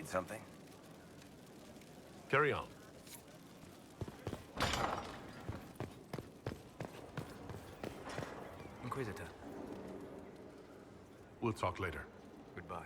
Need something? Carry on. Inquisitor. We'll talk later. Goodbye.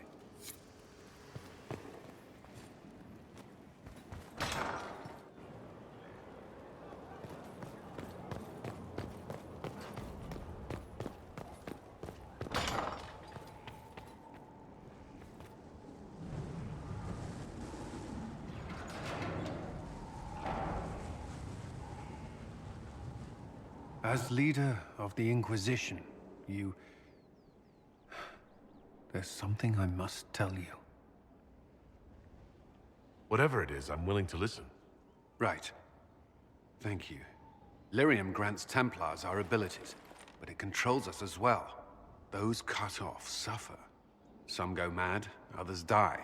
As leader of the Inquisition, there's something I must tell you. Whatever it is, I'm willing to listen. Right. Thank you. Lyrium grants Templars our abilities, but it controls us as well. Those cut off suffer. Some go mad, others die.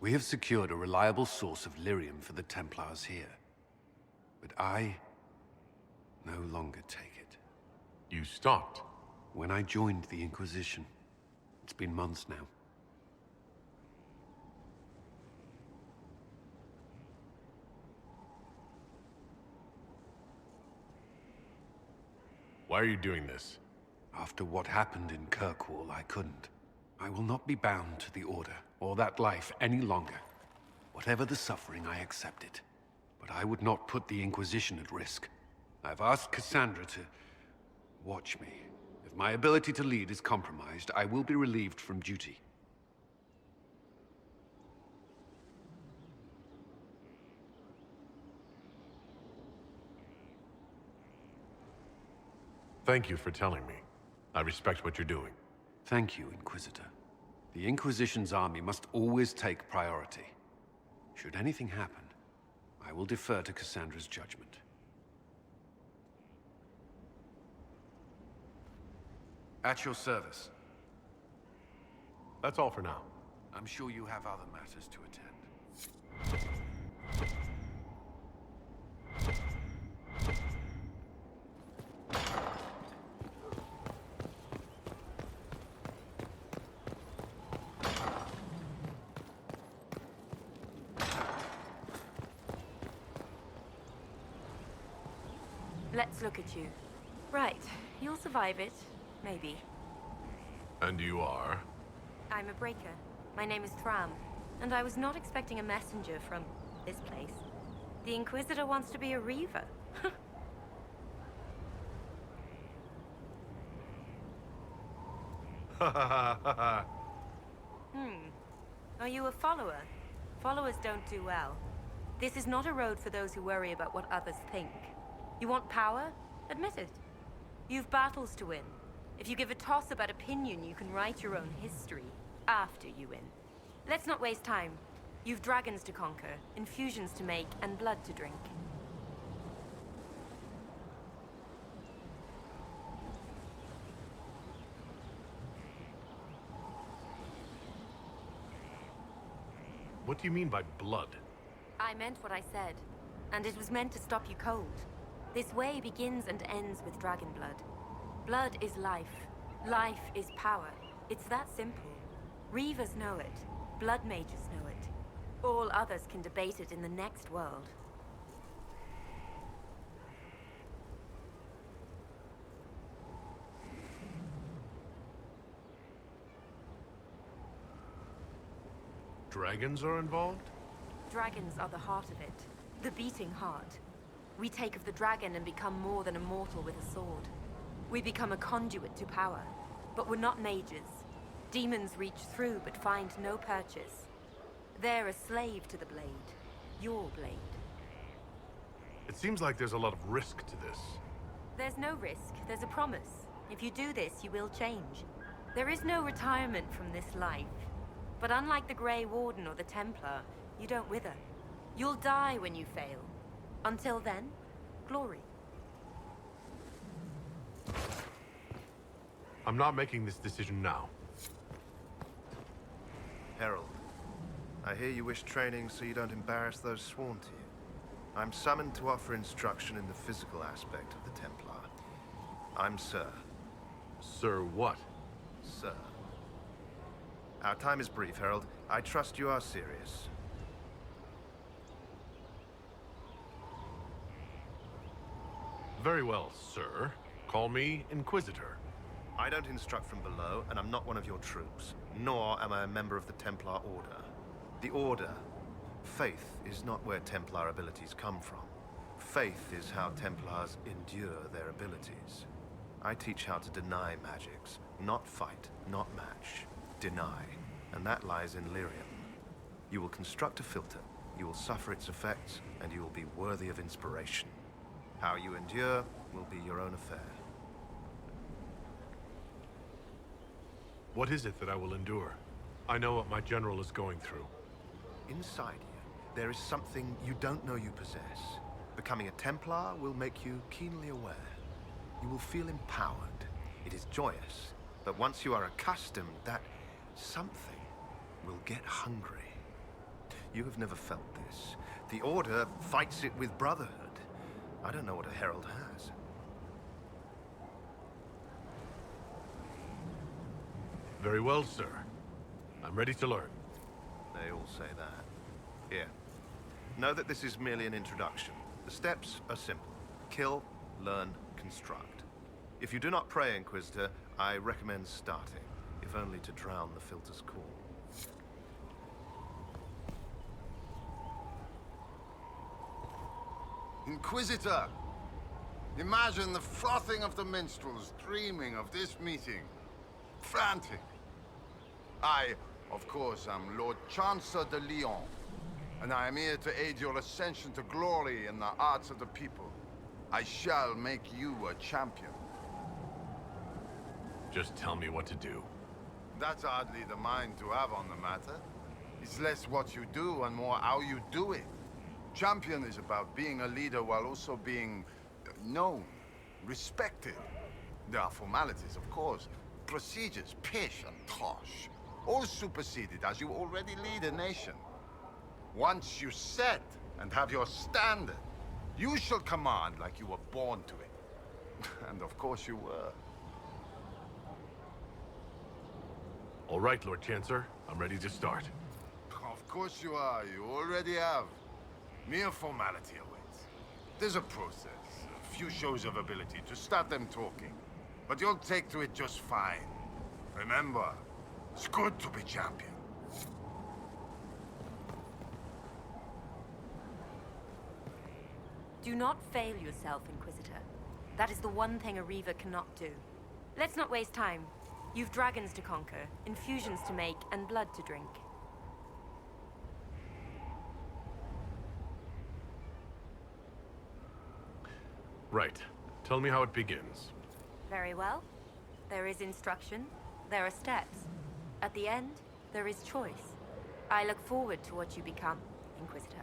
We have secured a reliable source of Lyrium for the Templars here. But I no longer take it. You stopped? When I joined the Inquisition. It's been months now. Why are you doing this? After what happened in Kirkwall, I couldn't. I will not be bound to the Order, or that life any longer. Whatever the suffering, I accept it. But I would not put the Inquisition at risk. I've asked Cassandra to watch me. If my ability to lead is compromised, I will be relieved from duty. Thank you for telling me. I respect what you're doing. Thank you, Inquisitor. The Inquisition's army must always take priority. Should anything happen, I will defer to Cassandra's judgment. At your service. That's all for now. I'm sure you have other matters to attend. Let's look at you. Right, you'll survive it. Maybe. And you are? I'm a breaker. My name is Thram, and I was not expecting a messenger from this place. The Inquisitor wants to be a Reaver. Are you a follower? Followers don't do well. This is not a road for those who worry about what others think. You want power? Admit it. You've battles to win. If you give a toss about opinion, you can write your own history after you win. Let's not waste time. You've dragons to conquer, infusions to make, and blood to drink. What do you mean by blood? I meant what I said, and it was meant to stop you cold. This way begins and ends with dragon blood. Blood is life. Life is power. It's that simple. Reavers know it. Blood mages know it. All others can debate it in the next world. Dragons are involved? Dragons are the heart of it. The beating heart. We take of the dragon and become more than a mortal with a sword. We become a conduit to power. But we're not mages. Demons reach through but find no purchase. They're a slave to the blade. Your blade. It seems like there's a lot of risk to this. There's no risk. There's a promise. If you do this, you will change. There is no retirement from this life. But unlike the Grey Warden or the Templar, you don't wither. You'll die when you fail. Until then, glory. I'm not making this decision now. Herald, I hear you wish training so you don't embarrass those sworn to you. I'm summoned to offer instruction in the physical aspect of the Templar. I'm Sir. Sir what? Sir. Our time is brief, Herald. I trust you are serious. Very well, sir. Call me Inquisitor. I don't instruct from below, and I'm not one of your troops. Nor am I a member of the Templar Order. The Order. Faith is not where Templar abilities come from. Faith is how Templars endure their abilities. I teach how to deny magics. Not fight, not match. Deny. And that lies in lyrium. You will construct a filter, you will suffer its effects, and you will be worthy of inspiration. How you endure will be your own affair. What is it that I will endure? I know what my general is going through. Inside you, there is something you don't know you possess. Becoming a Templar will make you keenly aware. You will feel empowered. It is joyous. But once you are accustomed, that something will get hungry. You have never felt this. The Order fights it with brotherhood. I don't know what a herald has. Very well, sir. I'm ready to learn. They all say that. Here. Know that this is merely an introduction. The steps are simple. Kill, learn, construct. If you do not pray, Inquisitor, I recommend starting, if only to drown the filter's call. Inquisitor! Imagine the frothing of the minstrels dreaming of this meeting. Frantic. I, of course, am Lord Chancellor de Lyon, and I am here to aid your ascension to glory in the hearts of the people. I shall make you a champion. Just tell me what to do. That's hardly the mind to have on the matter. It's less what you do and more how you do it. Champion is about being a leader while also being known, respected. There are formalities, of course. Procedures, pish and tosh. All superseded as you already lead a nation. Once you set and have your standard, you shall command like you were born to it. And of course you were. All right, Lord Chancellor. I'm ready to start. Of course you are. You already have. Mere formality awaits. There's a process, a few shows of ability to start them talking. But you'll take to it just fine. Remember, it's good to be champion. Do not fail yourself, Inquisitor. That is the one thing a Reaver cannot do. Let's not waste time. You've dragons to conquer, infusions to make, and blood to drink. Right. Tell me how it begins. Very well. There is instruction. There are steps. At the end, there is choice. I look forward to what you become, Inquisitor.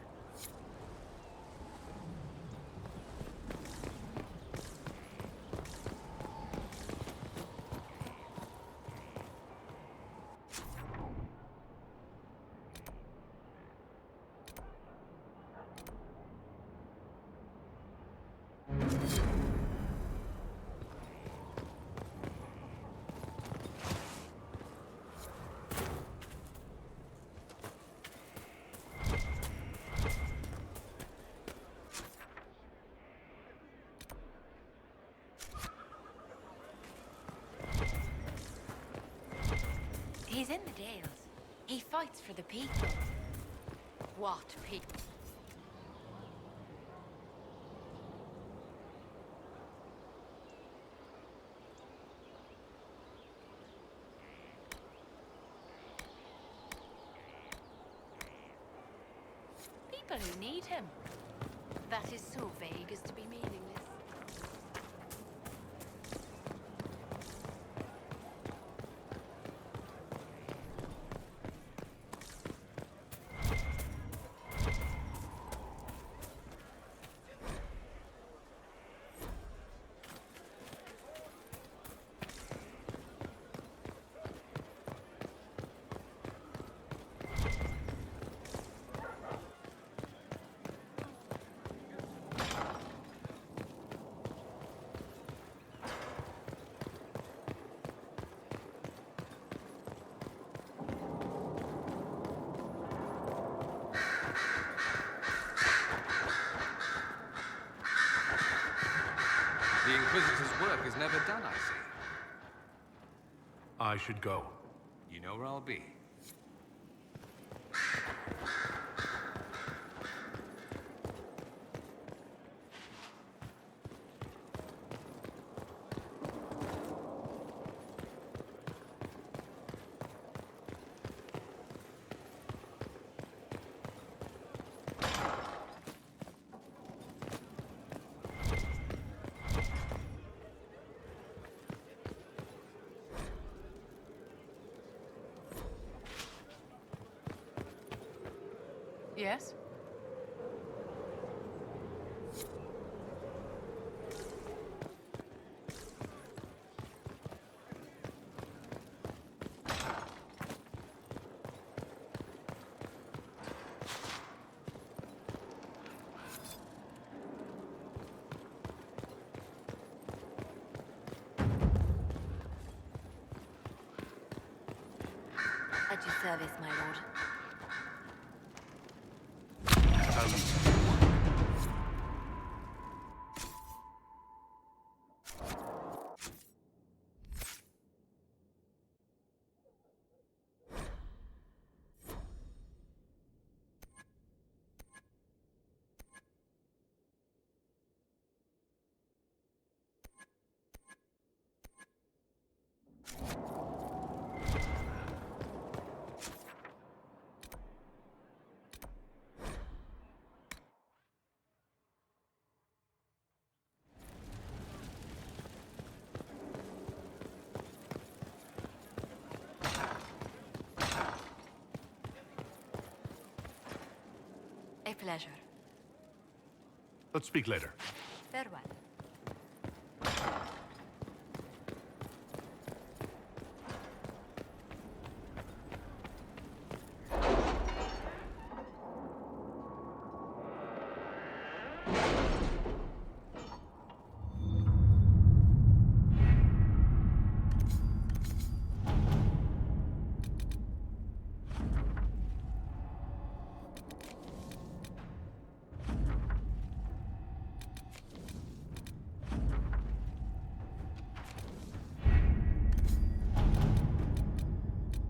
He's in the Dales. He fights for the people. What people? People who need him. That is so vague as to be meaningless. The Inquisitor's work is never done, I see. I should go. You know where I'll be. Yes? At your service, my lord. A pleasure. Let's speak later. Farewell.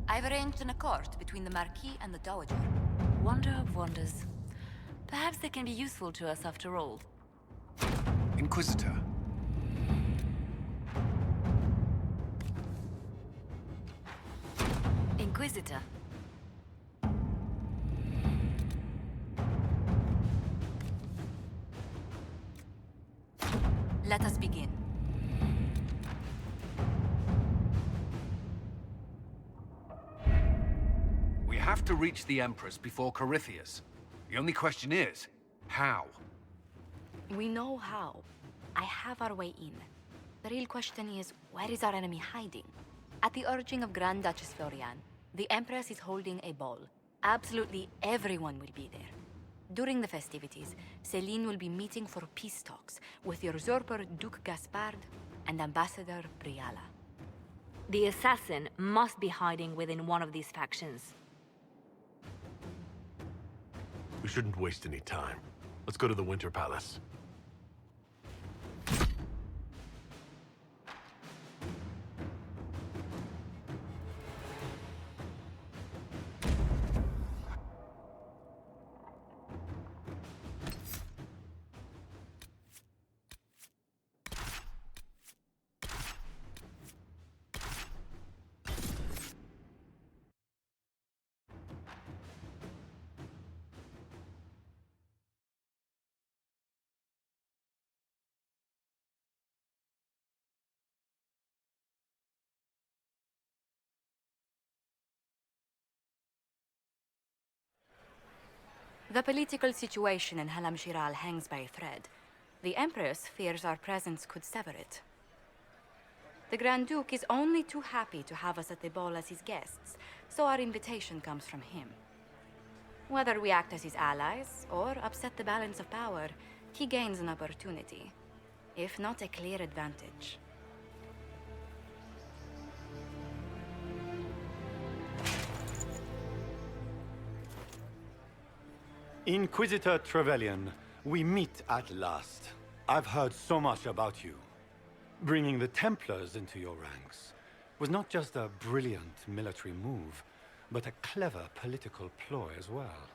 I've arranged an accord between the Marquis and the Dowager. Wonder of wonders. Perhaps they can be useful to us after all. Inquisitor. Inquisitor. Let us begin. We have to reach the Empress before Corypheus. The only question is, how? We know how. I have our way in. The real question is, where is our enemy hiding? At the urging of Grand Duchess Florian, the Empress is holding a ball. Absolutely everyone will be there. During the festivities, Céline will be meeting for peace talks with the usurper Duke Gaspard and Ambassador Briala. The assassin must be hiding within one of these factions. We shouldn't waste any time. Let's go to the Winter Palace. The political situation in Halam-Shiral hangs by a thread. The Empress fears our presence could sever it. The Grand Duke is only too happy to have us at the ball as his guests, so our invitation comes from him. Whether we act as his allies or upset the balance of power, he gains an opportunity, if not a clear advantage. Inquisitor Trevelyan, we meet at last. I've heard so much about you. Bringing the Templars into your ranks was not just a brilliant military move, but a clever political ploy as well.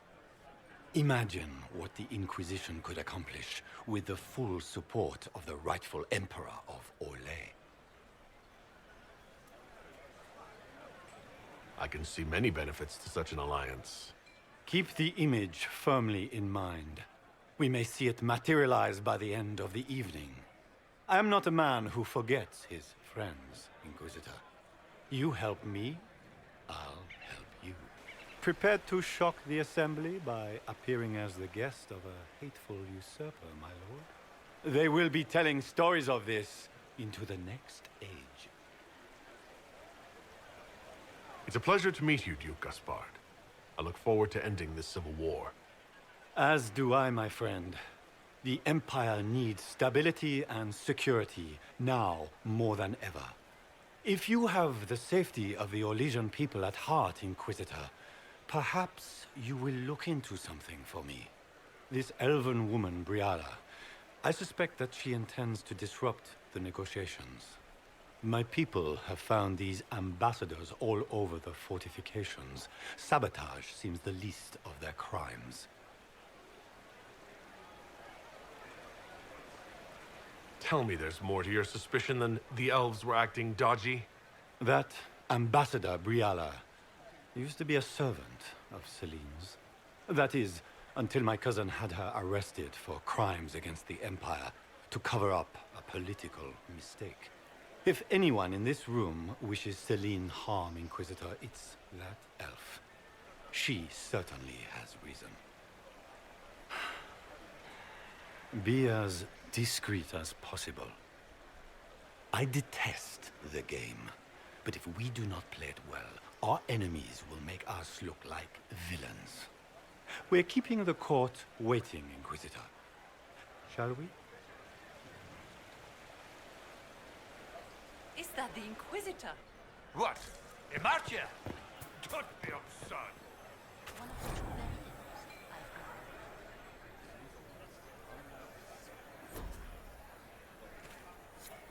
Imagine what the Inquisition could accomplish with the full support of the rightful Emperor of Orlais. I can see many benefits to such an alliance. Keep the image firmly in mind. We may see it materialize by the end of the evening. I am not a man who forgets his friends, Inquisitor. You help me, I'll help you. Prepared to shock the Assembly by appearing as the guest of a hateful usurper, my lord? They will be telling stories of this into the next age. It's a pleasure to meet you, Duke Gaspard. I look forward to ending this civil war. As do I, my friend. The Empire needs stability and security, now more than ever. If you have the safety of the Orlesian people at heart, Inquisitor, perhaps you will look into something for me. This elven woman, Briala, I suspect that she intends to disrupt the negotiations. My people have found these ambassadors all over the fortifications. Sabotage seems the least of their crimes. Tell me there's more to your suspicion than the elves were acting dodgy? That Ambassador Briala used to be a servant of Celine's. That is, until my cousin had her arrested for crimes against the Empire to cover up a political mistake. If anyone in this room wishes Celine harm, Inquisitor, it's that elf. She certainly has reason. Be as discreet as possible. I detest the game, but if we do not play it well, our enemies will make us look like villains. We're keeping the court waiting, Inquisitor. Shall we? Is that the Inquisitor? What? A martyr? Don't be absurd.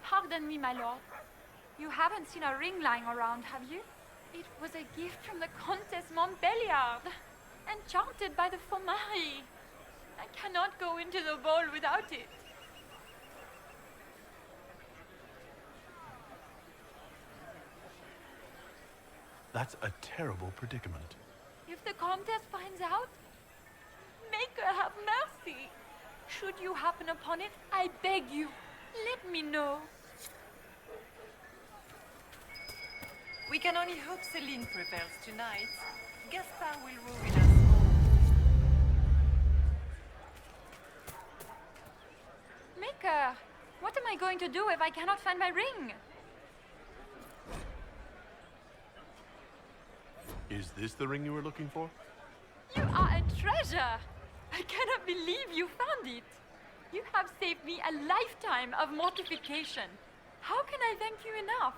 Pardon me, my lord. You haven't seen a ring lying around, have you? It was a gift from the Countess Montbéliard, enchanted by the Fomari. I cannot go into the ball without it. That's a terrible predicament. If the Countess finds out, make her have mercy. Should you happen upon it, I beg you, let me know. We can only hope Celine prevails tonight. Gaspard will ruin us all. Maker, what am I going to do if I cannot find my ring? Is this the ring you were looking for? You are a treasure! I cannot believe you found it. You have saved me a lifetime of mortification. How can I thank you enough?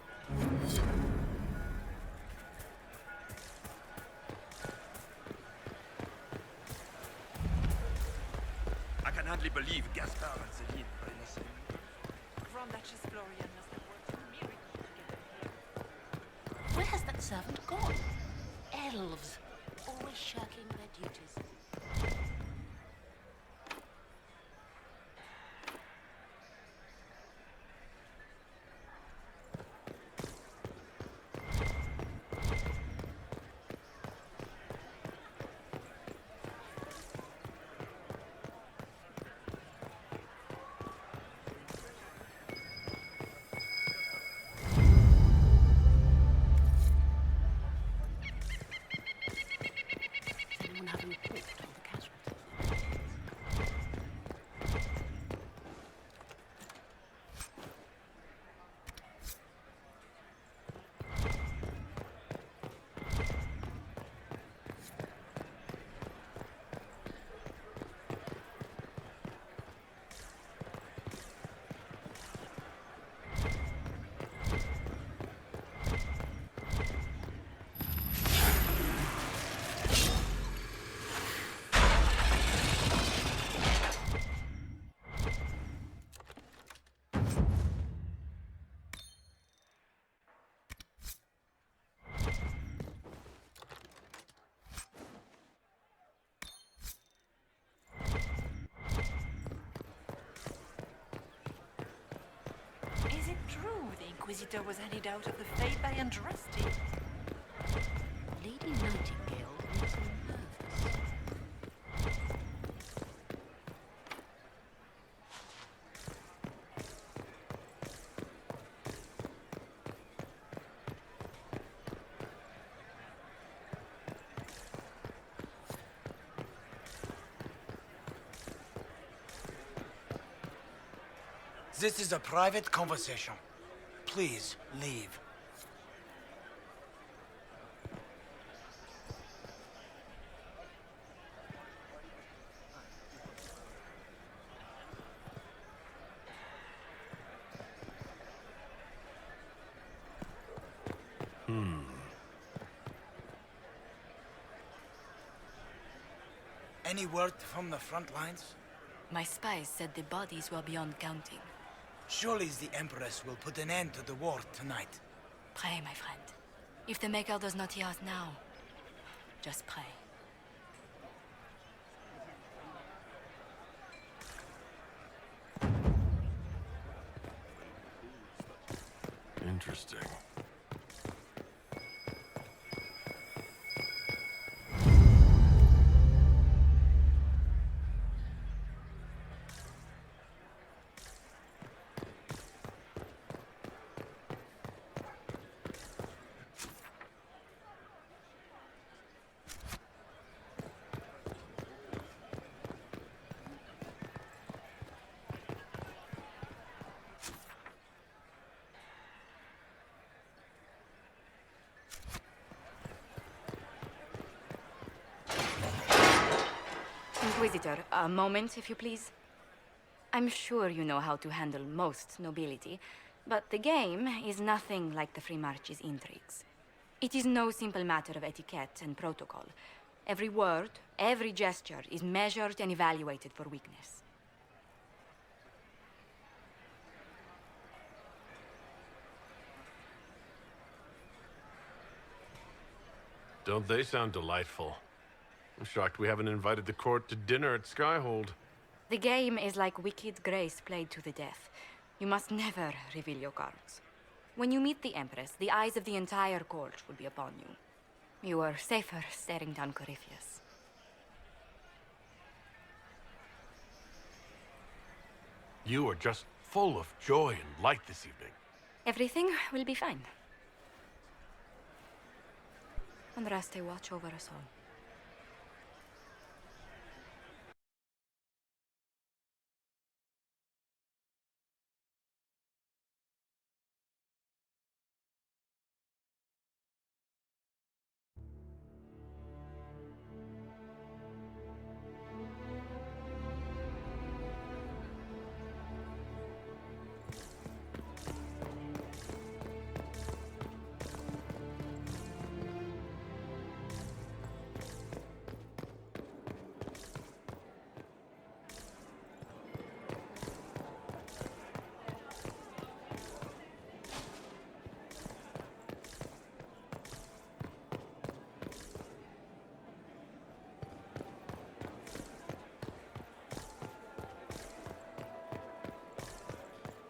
I can hardly believe Gaspard and Celine are in the same. Grand Duchess Florian must have worked a miracle to get them here. Where has that servant gone? Elves, always shirking their duties. Anyone have a report? it true the Inquisitor was handed out of the Fae by Andraste? Lady Nightingale was nervous. This is a private conversation. Please, leave. Any word from the front lines? My spies said the bodies were beyond counting. Surely the Empress will put an end to the war tonight. Pray, my friend. If the Maker does not hear us now, just pray. Interesting. Inquisitor, a moment, if you please. I'm sure you know how to handle most nobility, but the game is nothing like the Free March's intrigues. It is no simple matter of etiquette and protocol. Every word, every gesture is measured and evaluated for weakness. Don't they sound delightful? I'm shocked we haven't invited the court to dinner at Skyhold. The game is like Wicked Grace played to the death. You must never reveal your cards. When you meet the Empress, the eyes of the entire court will be upon you. You are safer staring down Corypheus. You are just full of joy and light this evening. Everything will be fine. Andraste, watch over us all.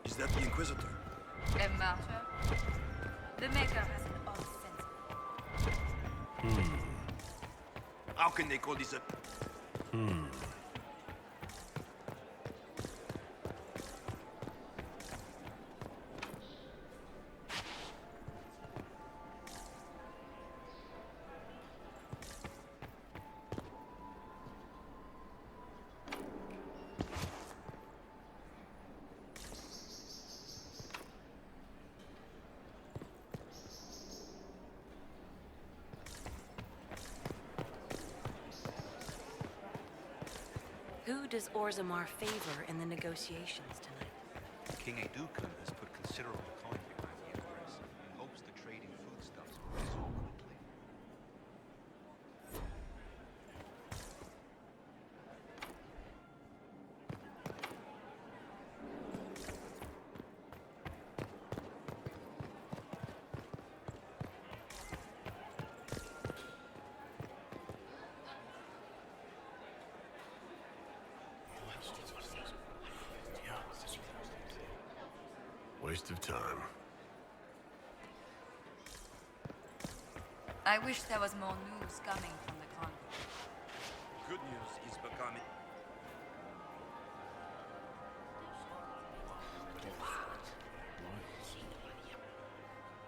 Is that the Inquisitor? A martyr? The Maker has an odd sense. How can they call this a... Who does Orzammar favor in the negotiations tonight? King Edukan has put considerable coin behind the Empress in hopes the trading foodstuffs will resolve quickly. Waste of time. I wish there was more news coming from the convent. Good news is becoming.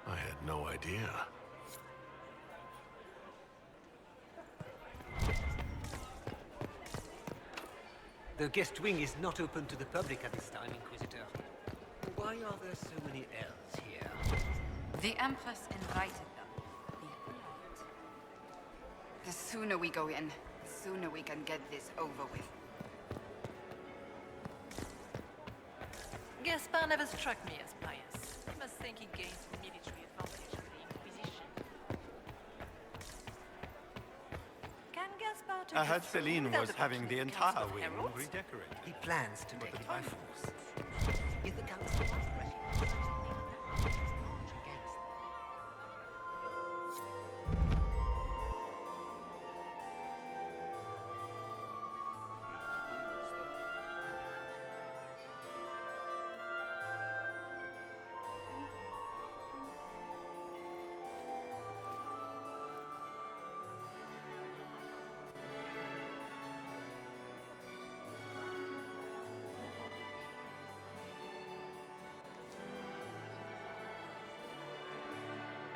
I had no idea. The guest wing is not open to the public at this time, Inquisitor. Why are there so many elves here? The Empress invited them. Be polite. The sooner we go in, the sooner we can get this over with. Gaspar never struck me as pious. You must think he gains military advantage of the Inquisition. Can Gaspar take I us heard through Celine without was the having the patronage Council entire of wing Heralds? redecorated. He plans to take it by force. Is the council not ready?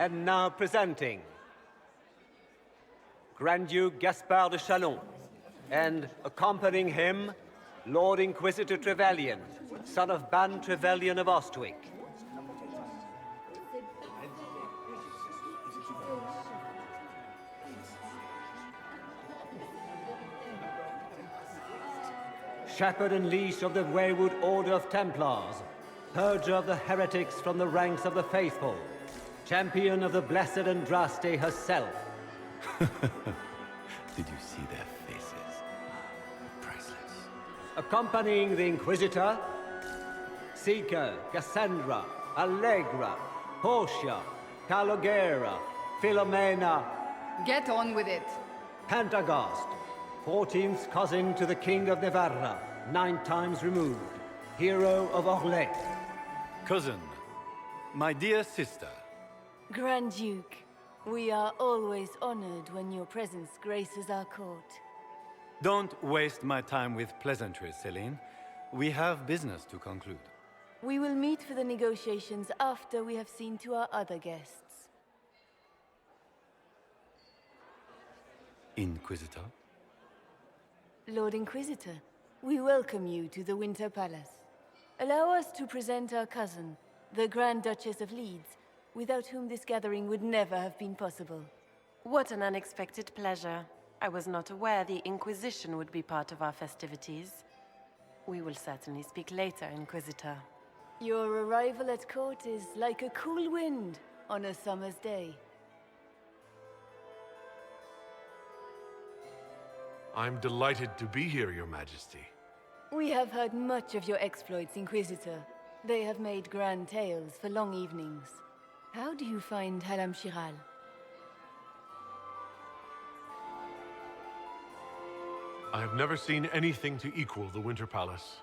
And now presenting Grand Duke Gaspard de Chalon, and accompanying him, Lord Inquisitor Trevelyan, son of Ban Trevelyan of Ostwick. Shepherd and leash of the wayward Order of Templars, purger of the heretics from the ranks of the faithful, champion of the Blessed Andraste herself. Did you see their faces? Priceless. Accompanying the Inquisitor, Seeker, Cassandra, Allegra, Portia, Calogera, Philomena. Get on with it. Pantagast, 14th cousin to the King of Navarra, 9 times removed, hero of Orléans. Cousin, my dear sister. Grand Duke, we are always honored when your presence graces our court. Don't waste my time with pleasantries, Celine. We have business to conclude. We will meet for the negotiations after we have seen to our other guests. Inquisitor? Lord Inquisitor, we welcome you to the Winter Palace. Allow us to present our cousin, the Grand Duchess of Leeds, without whom this gathering would never have been possible. What an unexpected pleasure. I was not aware the Inquisition would be part of our festivities. We will certainly speak later, Inquisitor. Your arrival at court is like a cool wind on a summer's day. I'm delighted to be here, Your Majesty. We have heard much of your exploits, Inquisitor. They have made grand tales for long evenings. How do you find HELLBOT? I have never seen anything to equal the Winter Palace.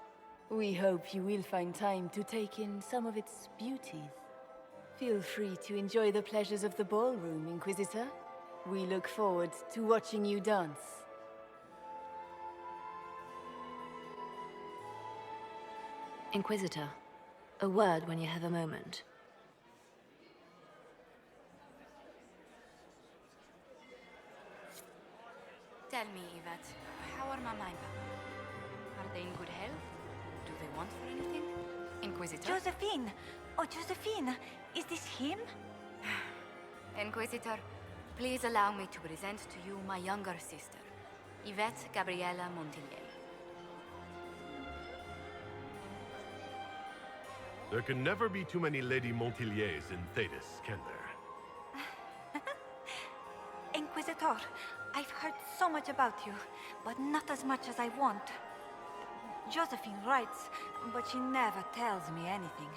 We hope you will find time to take in some of its beauties. Feel free to enjoy the pleasures of the ballroom, Inquisitor. We look forward to watching you dance. Inquisitor, a word when you have a moment. Tell me, Yvette, how are Mama and Papa? Are they in good health? Do they want for anything? Inquisitor? Josephine! Oh, Josephine! Is this him? Inquisitor, please allow me to present to you my younger sister, Yvette Gabriella Montillier. There can never be too many Lady Montilliers in Thedas, can there? Inquisitor, I've heard so much about you, but not as much as I want. Josephine writes, but she never tells me anything.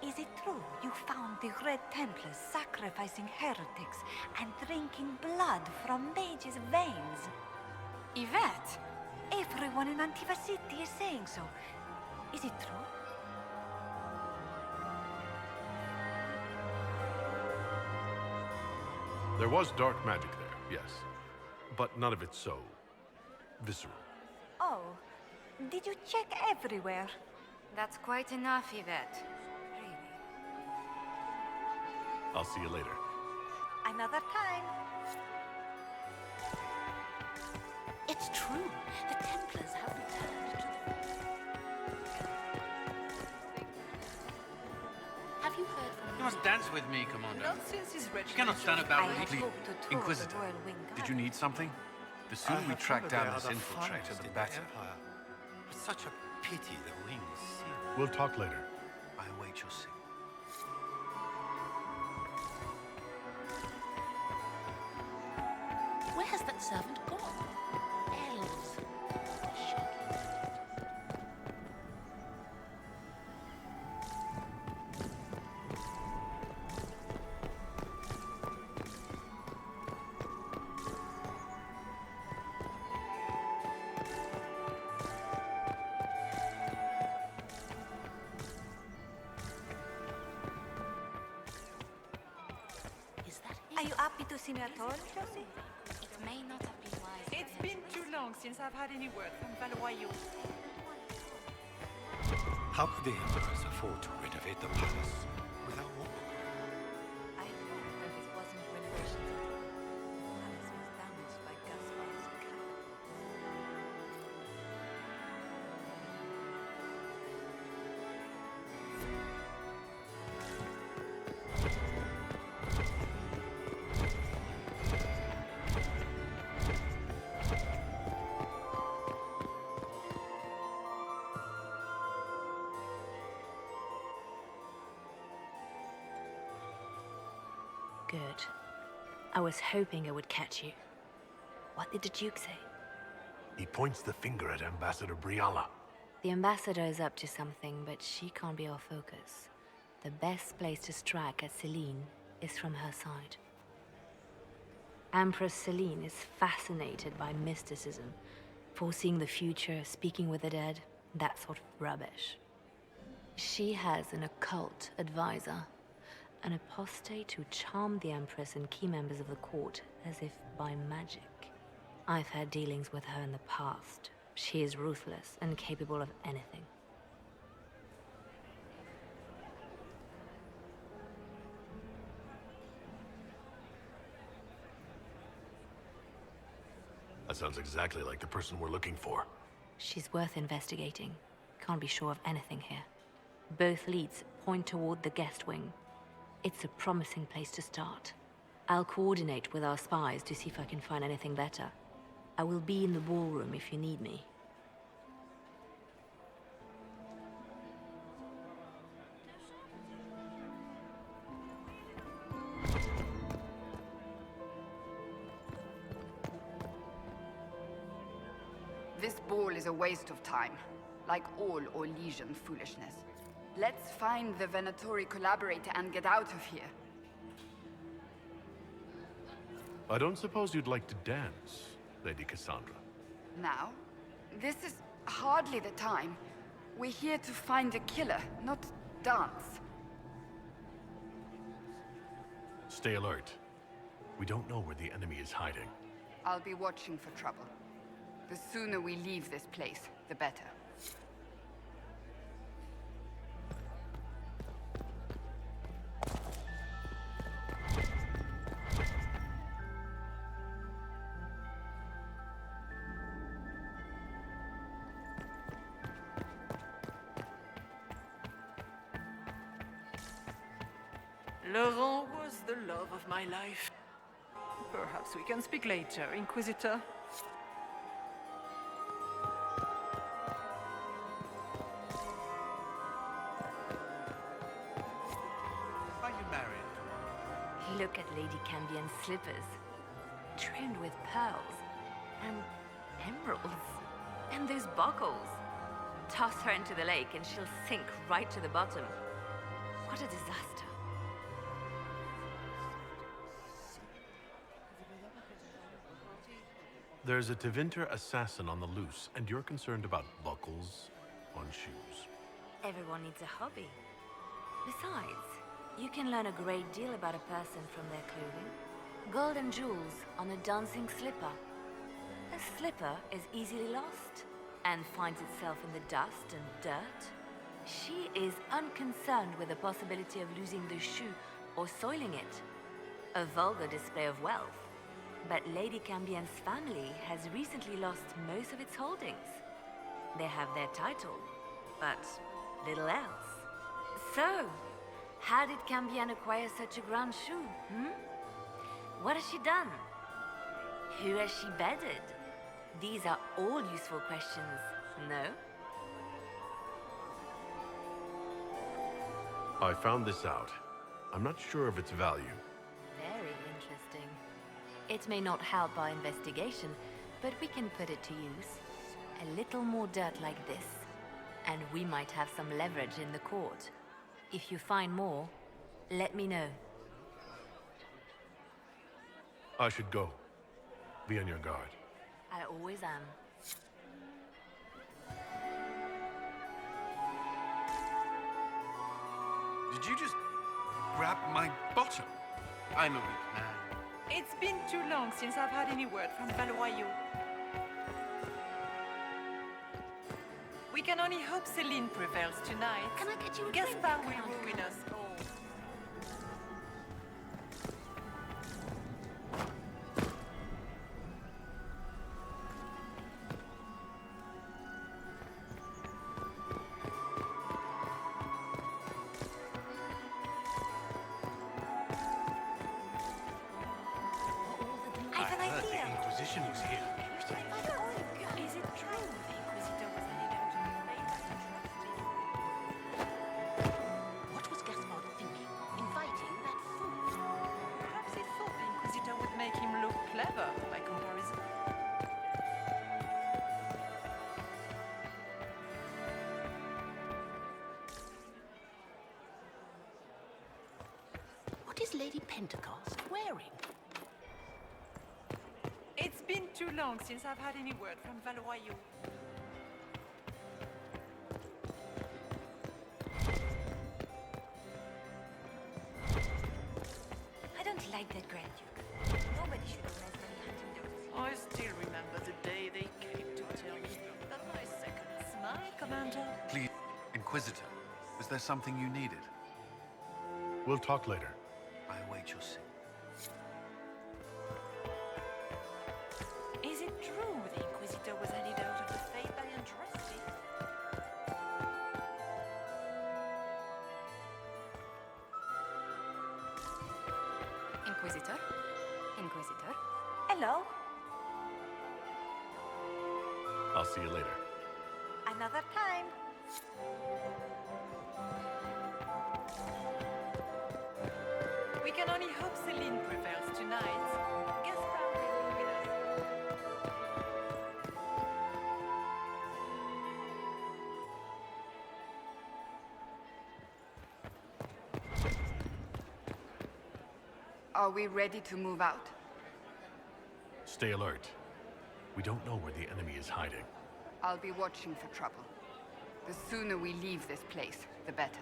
Is it true you found the Red Templars sacrificing heretics and drinking blood from mages' veins? Yvette! Everyone in Antiva City is saying so. Is it true? There was dark magic there, yes. But none of it so visceral. Oh, did you check everywhere? That's quite enough, Yvette. Really. I'll see you later. Another time. It's true. The Templars have returned to the... Have you heard from... You must dance with me, Commander. Not since his You cannot stand about with me. Inquisitor, did you need something? The sooner we track down this infiltrator, the better. It's such a pity the wings seal. We'll talk later. I await your signal. Where has that servant gone? Elves. Are you happy to see me at all, Josie? It may not have been wise. It's been too long since I've had any word from Valois. How could the Emperors afford to renovate the palace without war? I hope that it wasn't renovations at all. The palace was damaged by Gaspar's attack. Good. I was hoping I would catch you. What did the Duke say? He points the finger at Ambassador Briala. The ambassador is up to something, but she can't be our focus. The best place to strike at Celine is from her side. Empress Celine is fascinated by mysticism, foreseeing the future, speaking with the dead, that sort of rubbish. She has an occult advisor, an apostate who charmed the Empress and key members of the court as if by magic. I've had dealings with her in the past. She is ruthless and capable of anything. That sounds exactly like the person we're looking for. She's worth investigating. Can't be sure of anything here. Both leads point toward the guest wing. It's a promising place to start. I'll coordinate with our spies to see if I can find anything better. I will be in the ballroom if you need me. This ball is a waste of time, like all Orlesian foolishness. Let's find the Venatori collaborator and get out of here. I don't suppose you'd like to dance, Lady Cassandra. Now? This is hardly the time. We're here to find a killer, not dance. Stay alert. We don't know where the enemy is hiding. I'll be watching for trouble. The sooner we leave this place, the better. Laurent was the love of my life. Perhaps we can speak later, Inquisitor. Are you married? Look at Lady Cambion's slippers. Trimmed with pearls. And emeralds. And those buckles. Toss her into the lake and she'll sink right to the bottom. What a disaster. There's a Tevinter assassin on the loose, and you're concerned about buckles on shoes. Everyone needs a hobby. Besides, you can learn a great deal about a person from their clothing. Golden jewels on a dancing slipper. A slipper is easily lost and finds itself in the dust and dirt. She is unconcerned with the possibility of losing the shoe or soiling it. A vulgar display of wealth. But Lady Cambien's family has recently lost most of its holdings. They have their title, but little else. So, how did Cambien acquire such a grand shoe, What has she done? Who has she bedded? These are all useful questions, no? I found this out. I'm not sure of its value. Very interesting. It may not help our investigation, but we can put it to use. A little more dirt like this, and we might have some leverage in the court. If you find more, let me know. I should go. Be on your guard. I always am. Did you just grab my bottom? I'm a weak man. It's been too long since I've had any word from Valroyaux. We can only hope Celine prevails tonight. Can I get you a Gaspard drink? will ruin us all. I've an I heard idea. the Inquisition was here. Is it true the Inquisitor was an event to be made that atrocity? What was Gaspard thinking? Inviting that fool? Perhaps he thought the Inquisitor would make him look clever by comparison. What is Lady Pentecost wearing? It's been too long since I've had any word from Valroyaux. I don't like that Grand Duke. Nobody should have as many hunting dogs as I still remember the day they came to tell me that my seconds, my commander. Please, Inquisitor, was there something you needed? We'll talk later. I await your signal. Is it true the Inquisitor was handed out of the faith by Andraste? Inquisitor? Inquisitor? Hello. I'll see you later. Another time. We can only hope Celine prevails tonight. Gaspard will ruin us. Are we ready to move out? Stay alert. We don't know where the enemy is hiding. I'll be watching for trouble. The sooner we leave this place, the better.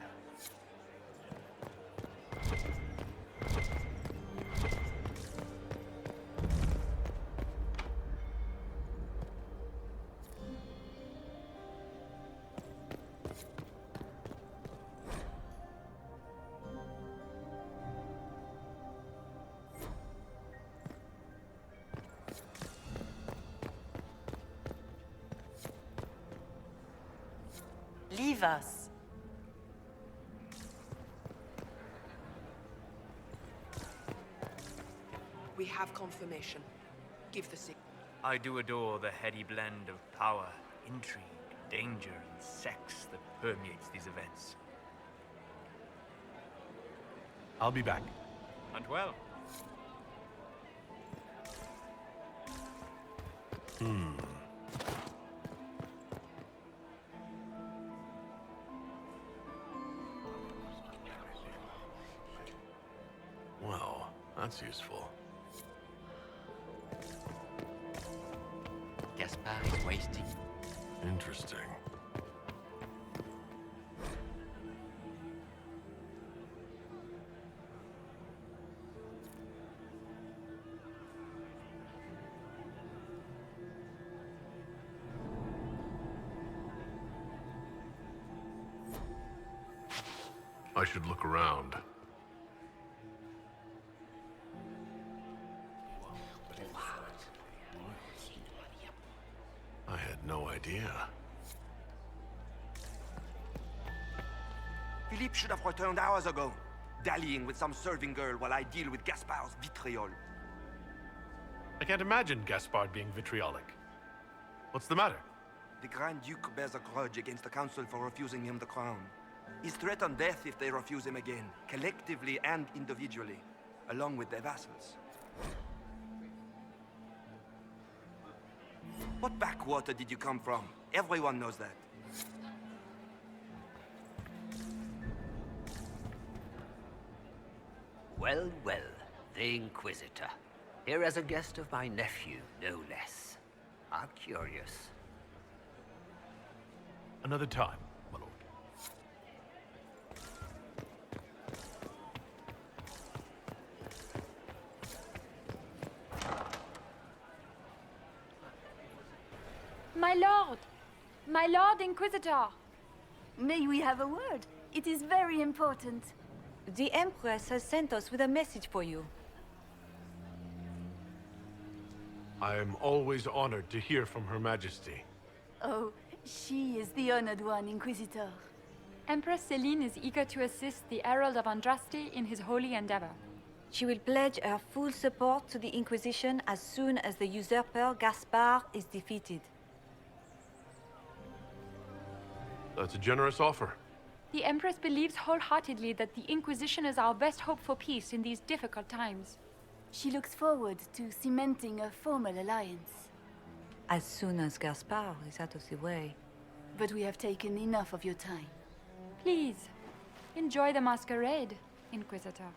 Leave us. We have confirmation. Give the signal. I do adore the heady blend of power, intrigue, danger, and sex that permeates these events. I'll be back. Hunt well. Well, that's useful. Gaspard is wasting. Interesting. I should look around. I had no idea. Philippe should have returned hours ago, dallying with some serving girl while I deal with Gaspard's vitriol. I can't imagine Gaspard being vitriolic. What's the matter? The Grand Duke bears a grudge against the Council for refusing him the crown. He's threatened death if they refuse him again, collectively and individually, along with their vassals. What backwater did you come from? Everyone knows that. Well, well, the Inquisitor. Here as a guest of my nephew, no less. How curious. Another time, my lord. My lord! My lord Inquisitor! May we have a word? It is very important. The Empress has sent us with a message for you. I am always honored to hear from Her Majesty. Oh, she is the honored one, Inquisitor. Empress Celine is eager to assist the Herald of Andraste in his holy endeavor. She will pledge her full support to the Inquisition as soon as the usurper Gaspard is defeated. That's a generous offer. The Empress believes wholeheartedly that the Inquisition is our best hope for peace in these difficult times. She looks forward to cementing a formal alliance. As soon as Gaspard is out of the way. But we have taken enough of your time. Please, enjoy the masquerade, Inquisitor.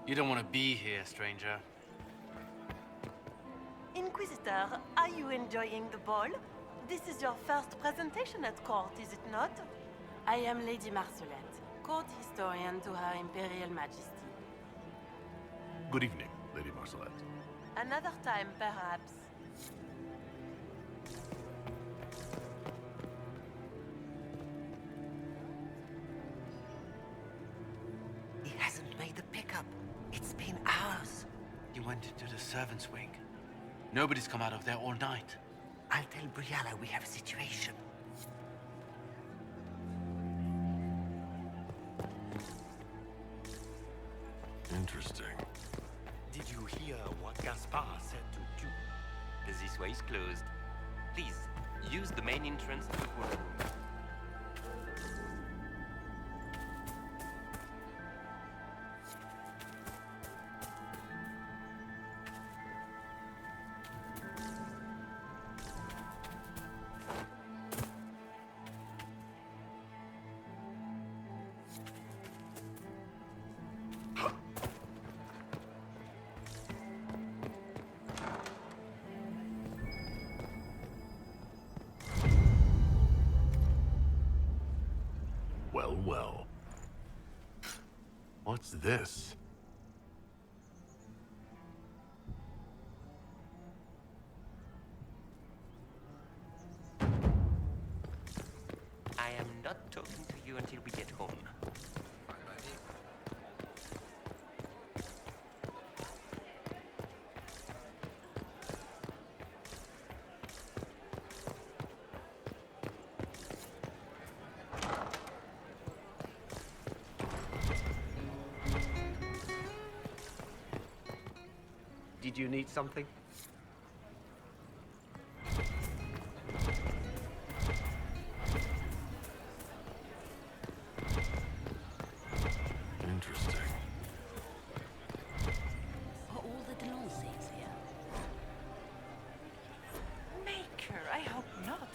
You don't want to be here, stranger. Inquisitor, are you enjoying the ball? This is your first presentation at court, is it not? I am Lady Marcelette, court historian to Her Imperial Majesty. Good evening, Lady Marcelette. Another time, perhaps. He hasn't made the pickup. It's been hours. You went into the servants' wing. Nobody's come out of there all night. I'll tell Briala we have a situation. Interesting. Did you hear what Gaspard said to Duke? This way is closed. Please, use the main entrance to the courtroom. Well, well. What's this? I am not talking to you until we get home. Did you need something? Interesting. Are all the Delonces here? Maker, I hope not.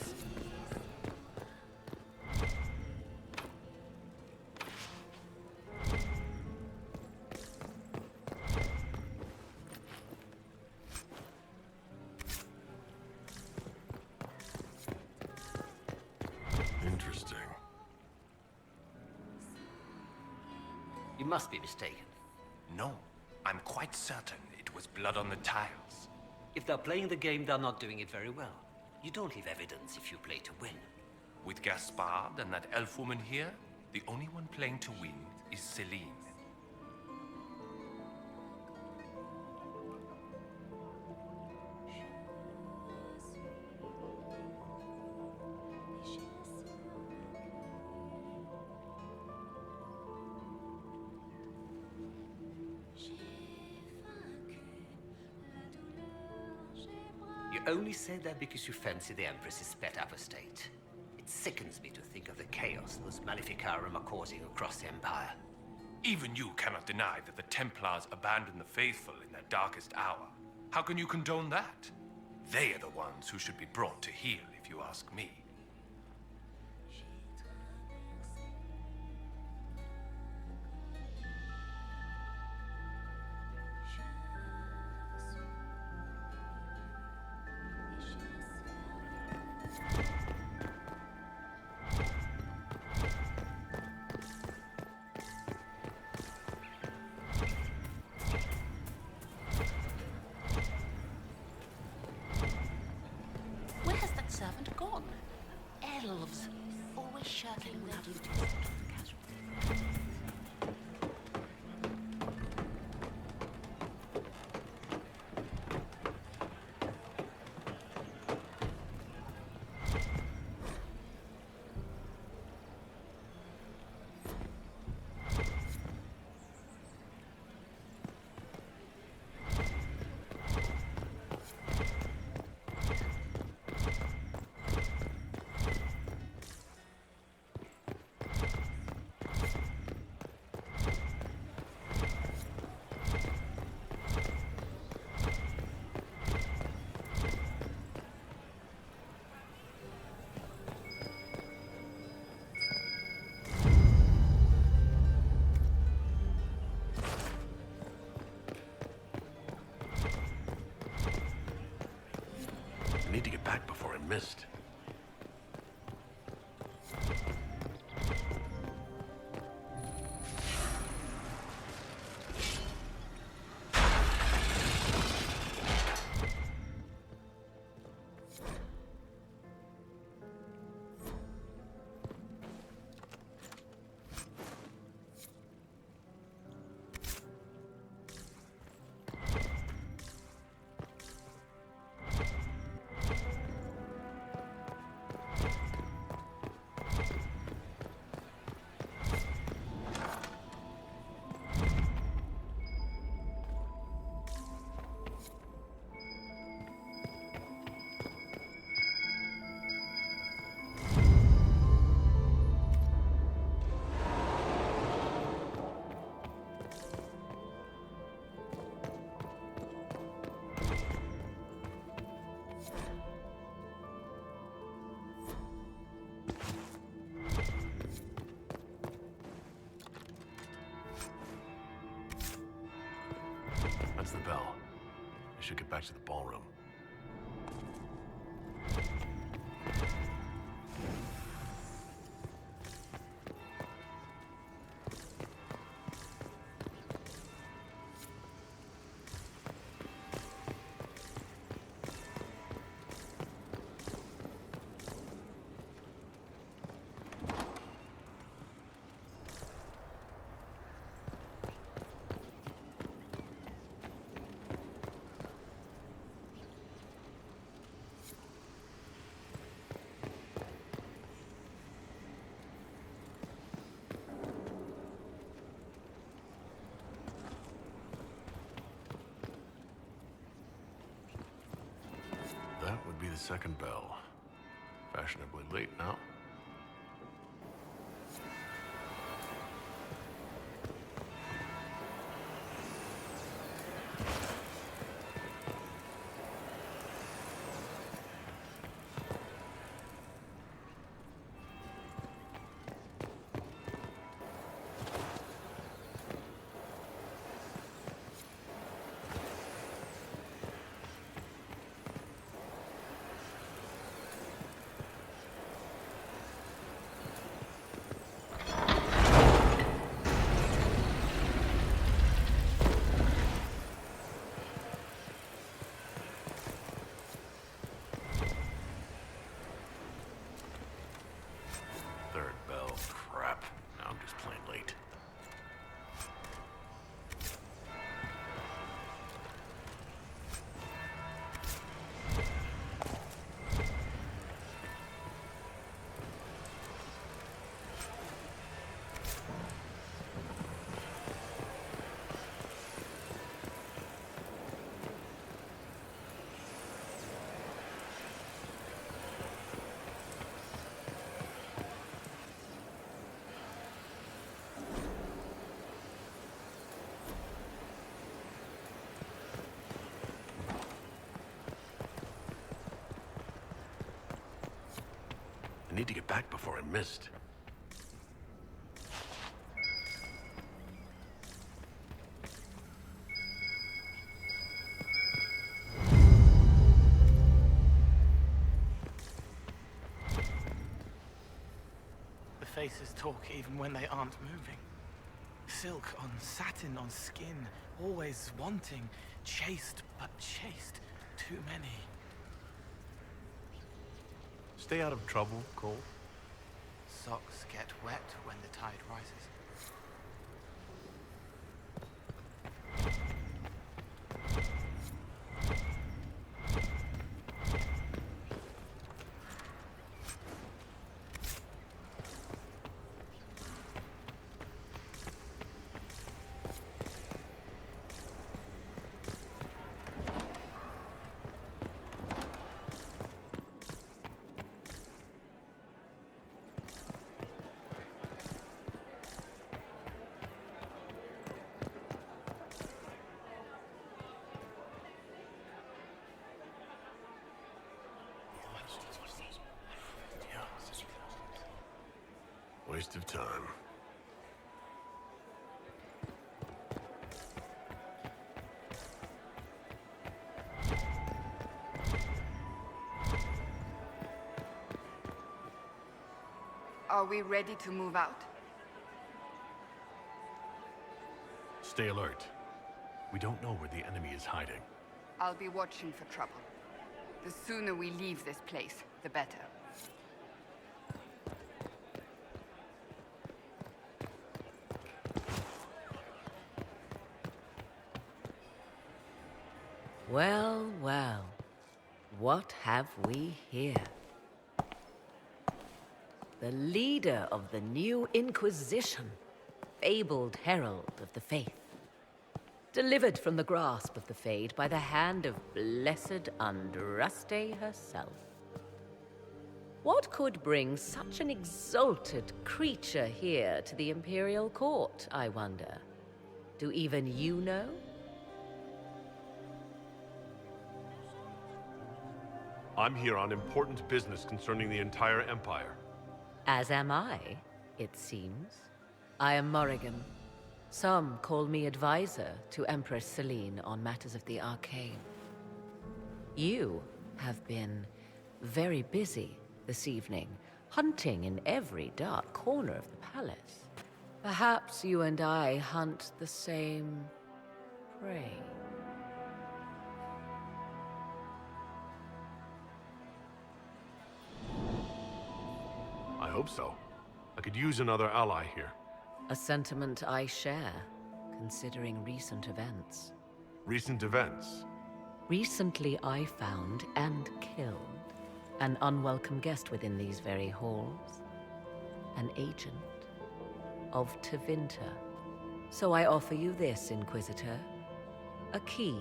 You must be mistaken. No, I'm quite certain it was blood on the tiles. If they're playing the game, they're not doing it very well. You don't leave evidence if you play to win. With Gaspard and that elf woman here, the only one playing to win is Celine. You only say that because you fancy the Empress's pet apostate. It sickens me to think of the chaos those Maleficarum are causing across the Empire. Even you cannot deny that the Templars abandoned the faithful in their darkest hour. How can you condone that? They are the ones who should be brought to heel, if you ask me. Where has that servant gone? Elves, always shirking their duties. I need to get back before I missed. That's the bell. I should get back to the ballroom. That would be the second bell. Fashionably late now. need to get back before I missed. The faces talk even when they aren't moving. Silk on satin on skin, always wanting, chaste but chaste, too many. Stay out of trouble, Cole. Socks get wet when the tide rises. Waste of time. Are we ready to move out? Stay alert. We don't know where the enemy is hiding. I'll be watching for trouble. The sooner we leave this place, the better. Well, well. What have we here? The leader of the new Inquisition, fabled herald of the faith. Delivered from the grasp of the Fade by the hand of blessed Andraste herself. What could bring such an exalted creature here to the Imperial Court, I wonder? Do even you know? I'm here on important business concerning the entire Empire. As am I, it seems. I am Morrigan. Some call me advisor to Empress Celine on matters of the arcane. You have been very busy this evening, hunting in every dark corner of the palace. Perhaps you and I hunt the same prey. I hope so. I could use another ally here. A sentiment I share, considering recent events. Recent events? Recently I found and killed an unwelcome guest within these very halls. An agent of Tevinter. So I offer you this, Inquisitor. A key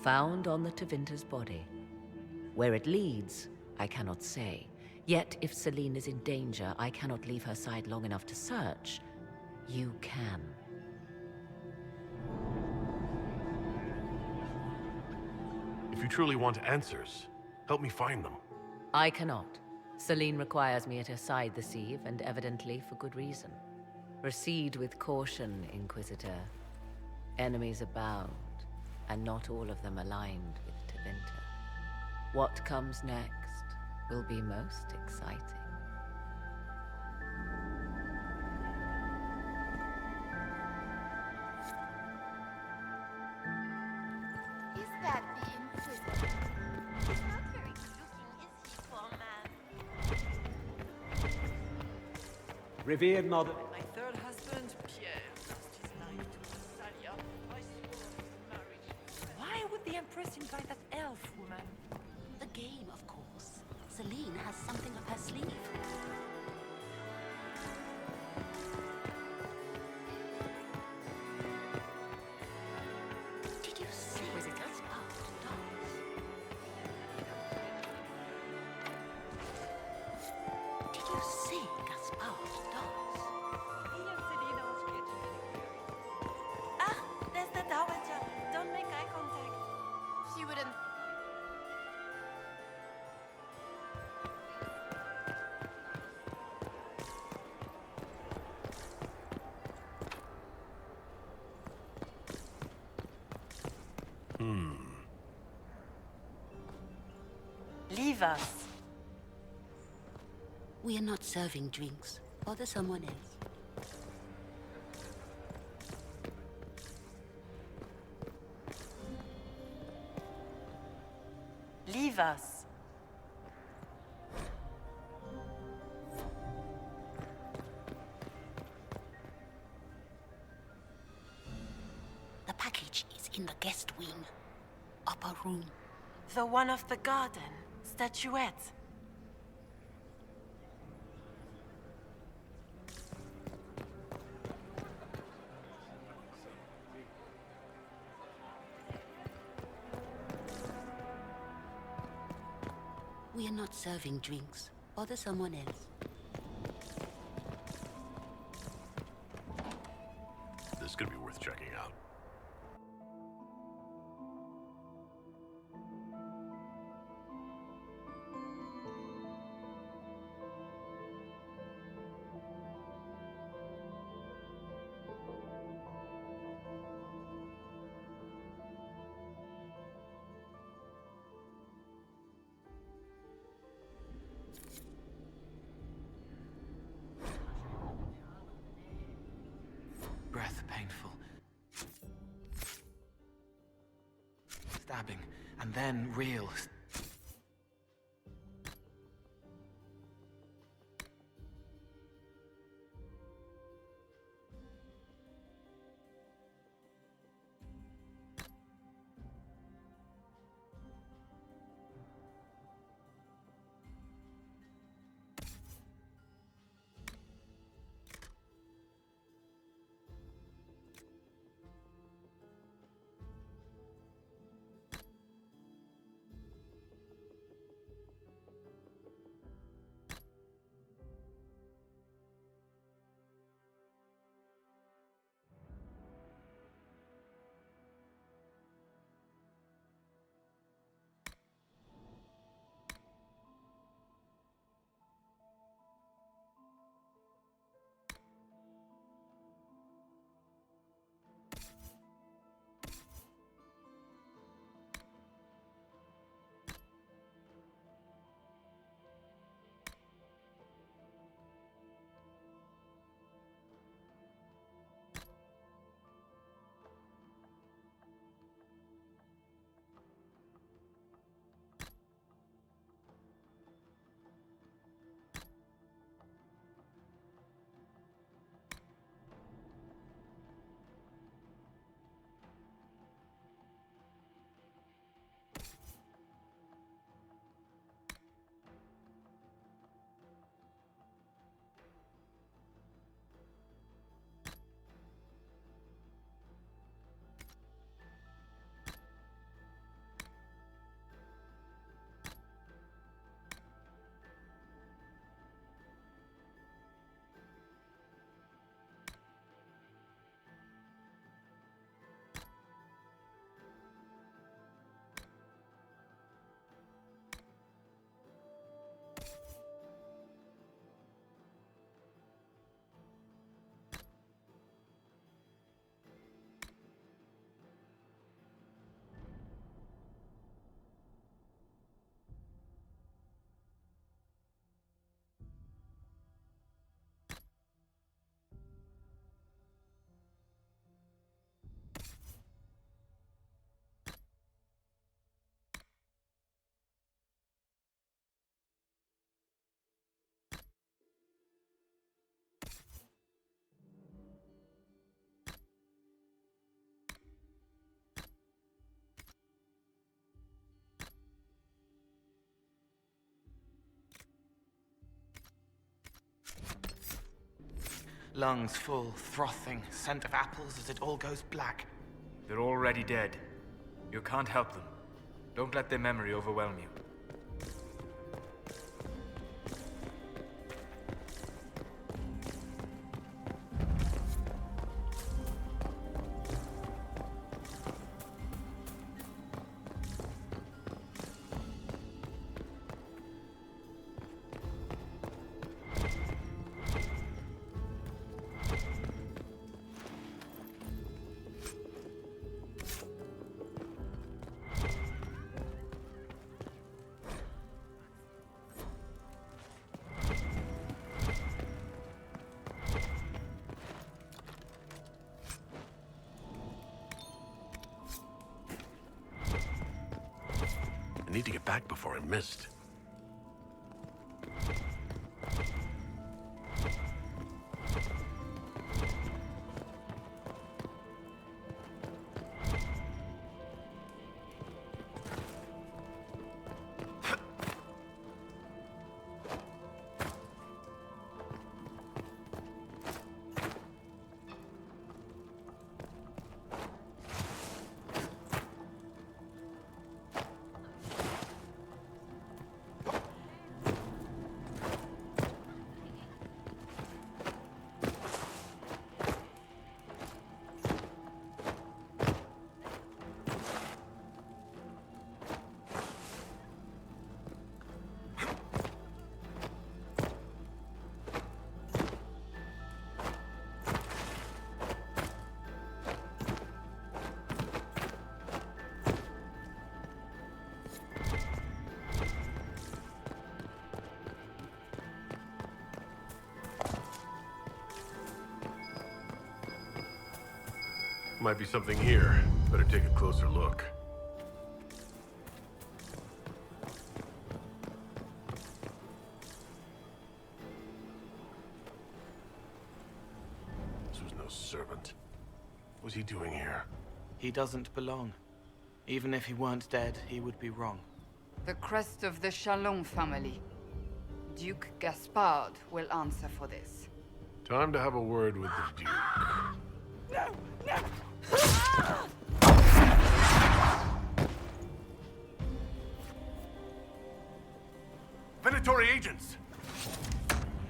found on the Tevinter's body. Where it leads, I cannot say. Yet if Celine is in danger, I cannot leave her side long enough to search. You can. If you truly want answers, help me find them. I cannot. Celine requires me at her side this eve, and evidently for good reason. Proceed with caution, Inquisitor. Enemies abound, and not all of them aligned with Tevinter. What comes next will be most exciting. Is that the Inquisitor? He's not very good-looking, is he, poor man? Revered Mother... My third husband, Pierre, lost his life to Salia. I swore marriage. Why would the Empress invite that elf woman? The game, of course. Celine has something up her sleeve. Did you see Gaspard dance? Did you see Gaspard dance? Leave us. We are not serving drinks. Bother someone else. Leave us. The package is in the guest wing. Upper room. The one of the garden. Statuette. We are not serving drinks. Bother someone else. This could be worth checking out. Breath painful. Stabbing, and then real. Lungs full, frothing, scent of apples as it all goes black. They're already dead. You can't help them. Don't let their memory overwhelm you. need to get back before I missed. Might be something here. Better take a closer look. This was no servant. What's he doing here? He doesn't belong. Even if he weren't dead, he would be wrong. The crest of the Shalom family. Duke Gaspard will answer for this. Time to have a word with the Duke. No! No! Venatori agents!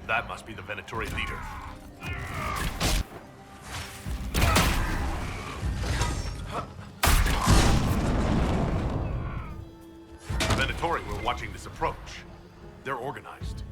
That must be the Venatori leader. Venatori were watching this approach. They're organized.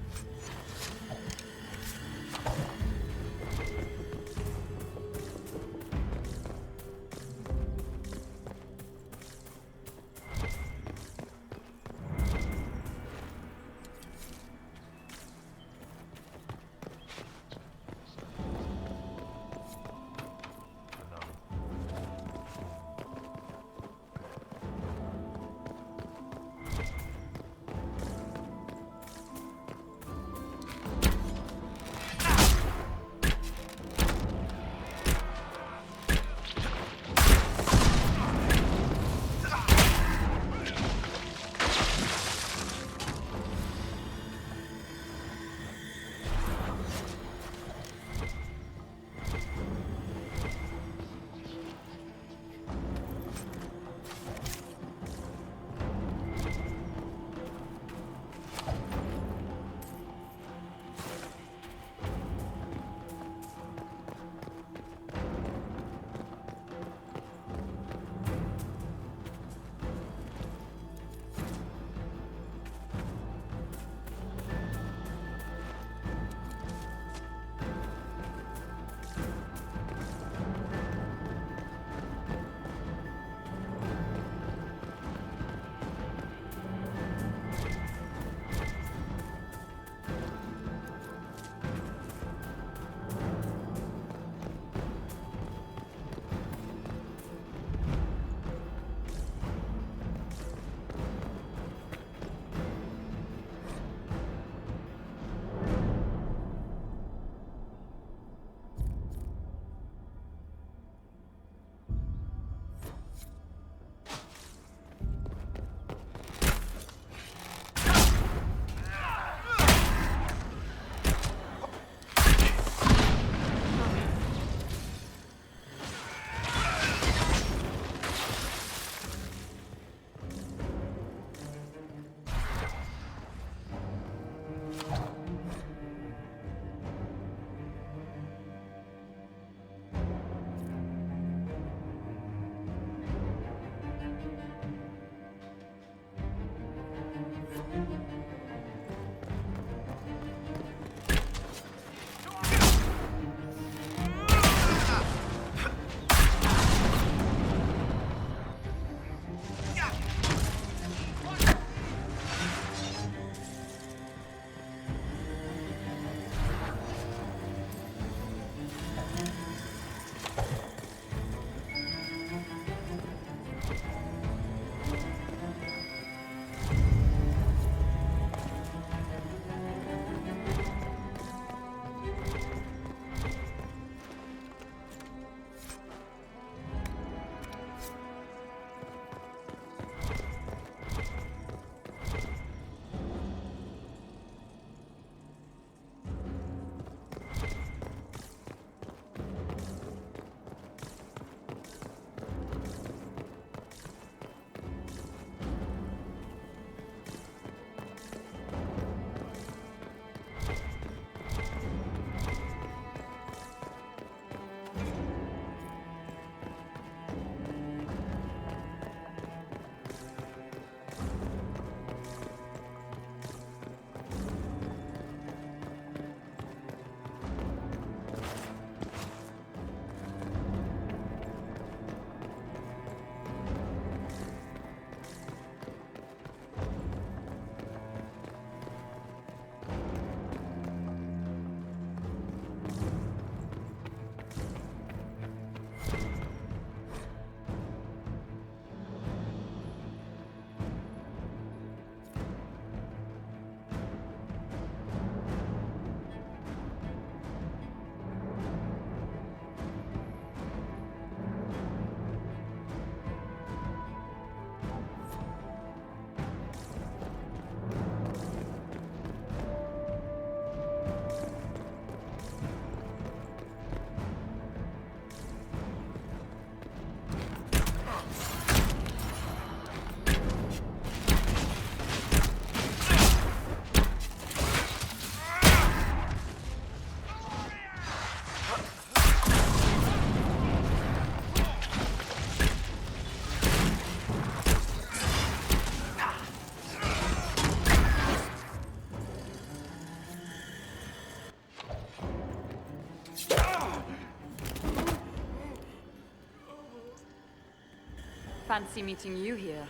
Fancy meeting you here.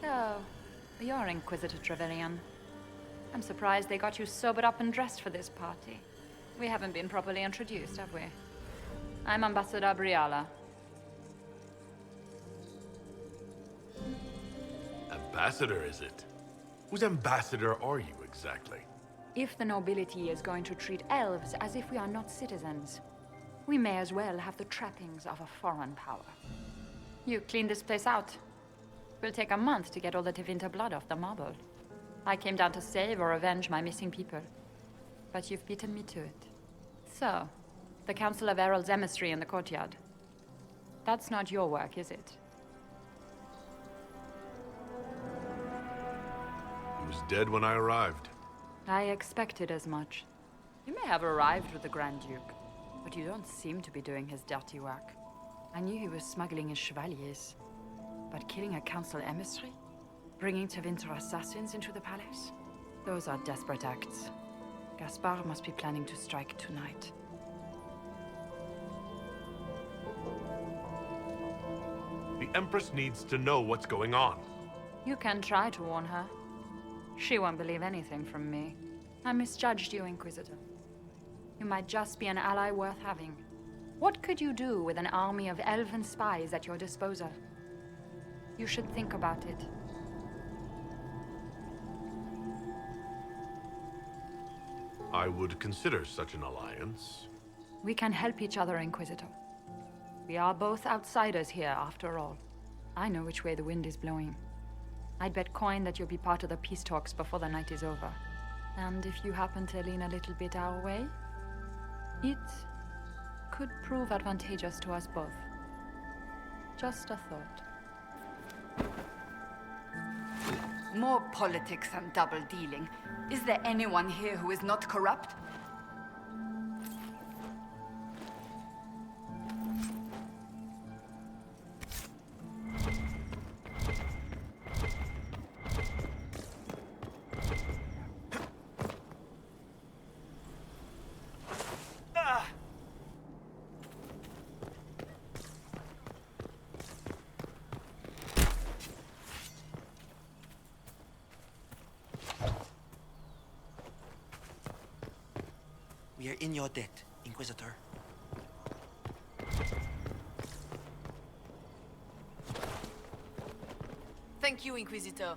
So, you're Inquisitor Trevelyan. I'm surprised they got you sobered up and dressed for this party. We haven't been properly introduced, have we? I'm Ambassador Briala. Ambassador, is it? Whose ambassador are you exactly? If the nobility is going to treat elves as if we are not citizens, we may as well have the trappings of a foreign power. You cleaned this place out. Will take a month to get all the Tevinter blood off the marble. I came down to save or avenge my missing people. But you've beaten me to it. So, the Council of Herald's emissary in the courtyard. That's not your work, is it? He was dead when I arrived. I expected as much. You may have arrived with the Grand Duke, but you don't seem to be doing his dirty work. I knew he was smuggling his chevaliers. But killing a council emissary? Bringing Tevinter assassins into the palace? Those are desperate acts. Gaspard must be planning to strike tonight. The Empress needs to know what's going on. You can try to warn her. She won't believe anything from me. I misjudged you, Inquisitor. You might just be an ally worth having. What could you do with an army of elven spies at your disposal? You should think about it. I would consider such an alliance. We can help each other, Inquisitor. We are both outsiders here, after all. I know which way the wind is blowing. I'd bet coin that you'll be part of the peace talks before the night is over. And if you happen to lean a little bit our way, it could prove advantageous to us both. Just a thought. More politics and double-dealing. Is there anyone here who is not corrupt? We are in your debt, Inquisitor. Thank you, Inquisitor.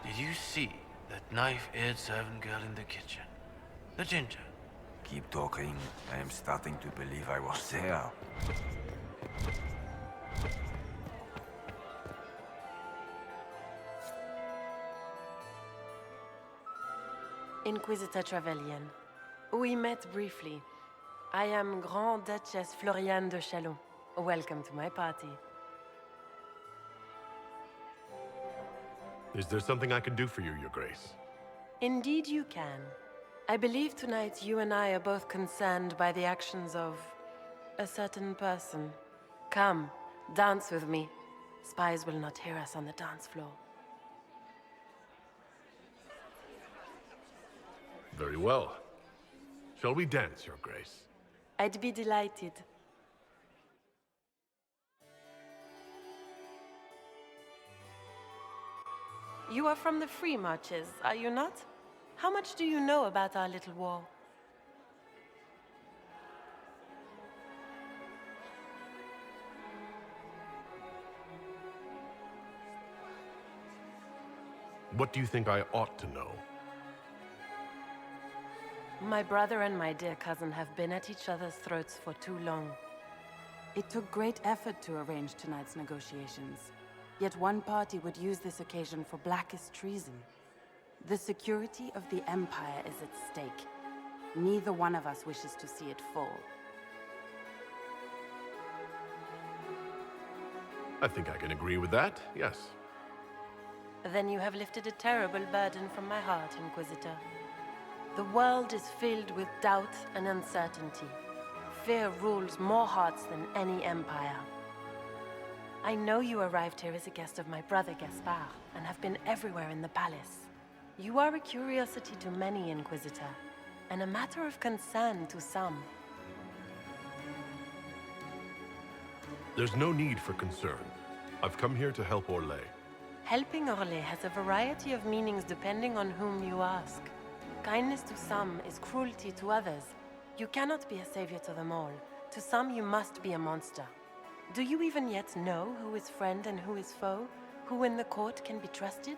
Did you see that knife-edged servant girl in the kitchen? The ginger. Keep talking. I am starting to believe I was there. Inquisitor Trevelyan. We met briefly. I am Grand Duchess Floriane de Chalon. Welcome to my party. Is there something I can do for you, Your Grace? Indeed you can. I believe tonight you and I are both concerned by the actions of a certain person. Come, dance with me. Spies will not hear us on the dance floor. Very well. Shall we dance, Your Grace? I'd be delighted. You are from the Free Marches, are you not? How much do you know about our little war? What do you think I ought to know? My brother and my dear cousin have been at each other's throats for too long. It took great effort to arrange tonight's negotiations. Yet one party would use this occasion for blackest treason. The security of the Empire is at stake. Neither one of us wishes to see it fall. I think I can agree with that, yes. Then you have lifted a terrible burden from my heart, Inquisitor. The world is filled with doubt and uncertainty. Fear rules more hearts than any empire. I know you arrived here as a guest of my brother Gaspard, and have been everywhere in the palace. You are a curiosity to many, Inquisitor, and a matter of concern to some. There's no need for concern. I've come here to help Orlais. Helping Orlais has a variety of meanings depending on whom you ask. Kindness to some is cruelty to others. You cannot be a savior to them all. To some, you must be a monster. Do you even yet know who is friend and who is foe? Who in the court can be trusted?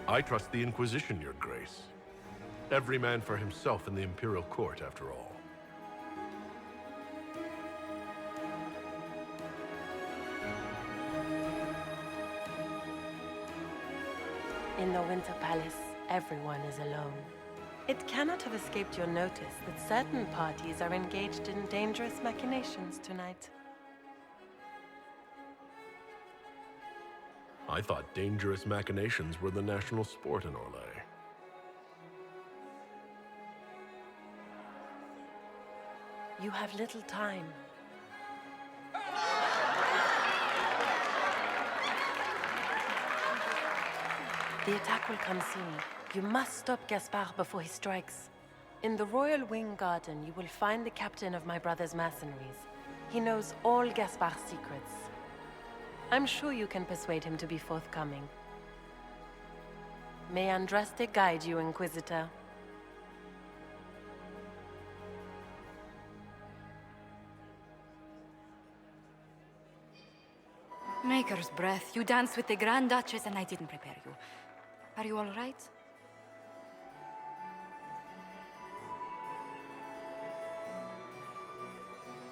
I trust the Inquisition, Your Grace. Every man for himself in the Imperial Court, after all. In the Winter Palace, everyone is alone. It cannot have escaped your notice that certain parties are engaged in dangerous machinations tonight. I thought dangerous machinations were the national sport in Orlais. You have little time. The attack will come soon. You must stop Gaspard before he strikes. In the Royal Wing Garden, you will find the captain of my brother's mercenaries. He knows all Gaspard's secrets. I'm sure you can persuade him to be forthcoming. May Andraste guide you, Inquisitor. Maker's breath. You danced with the Grand Duchess and I didn't prepare you. Are you all right?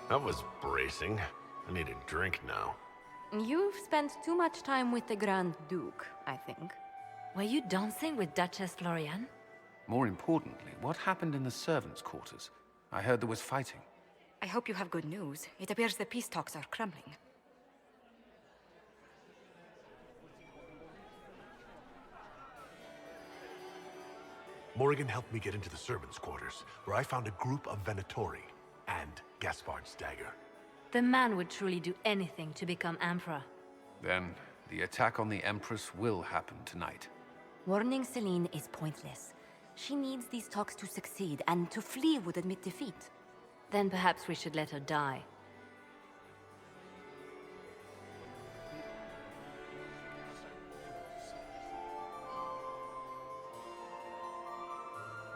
That was bracing. I need a drink now. You've spent too much time with the Grand Duke, I think. Were you dancing with Duchess Florian? More importantly, what happened in the servants' quarters? I heard there was fighting. I hope you have good news. It appears the peace talks are crumbling. Morrigan helped me get into the servants' quarters, where I found a group of Venatori and Gaspard's dagger. The man would truly do anything to become Emperor. Then, the attack on the Empress will happen tonight. Warning Celine is pointless. She needs these talks to succeed, and to flee would admit defeat. Then perhaps we should let her die.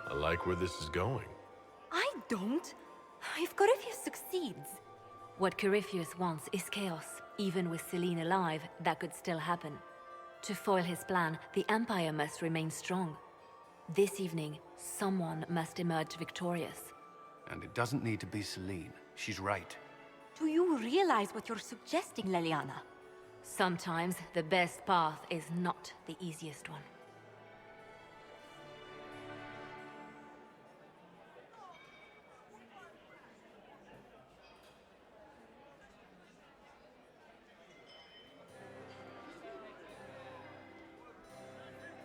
I like where this is going. I don't. If Corypheus succeeds... What Corypheus wants is chaos. Even with Celine alive, that could still happen. To foil his plan, the Empire must remain strong. This evening, someone must emerge victorious. And it doesn't need to be Celine. She's right. Do you realize what you're suggesting, Leliana? Sometimes the best path is not the easiest one.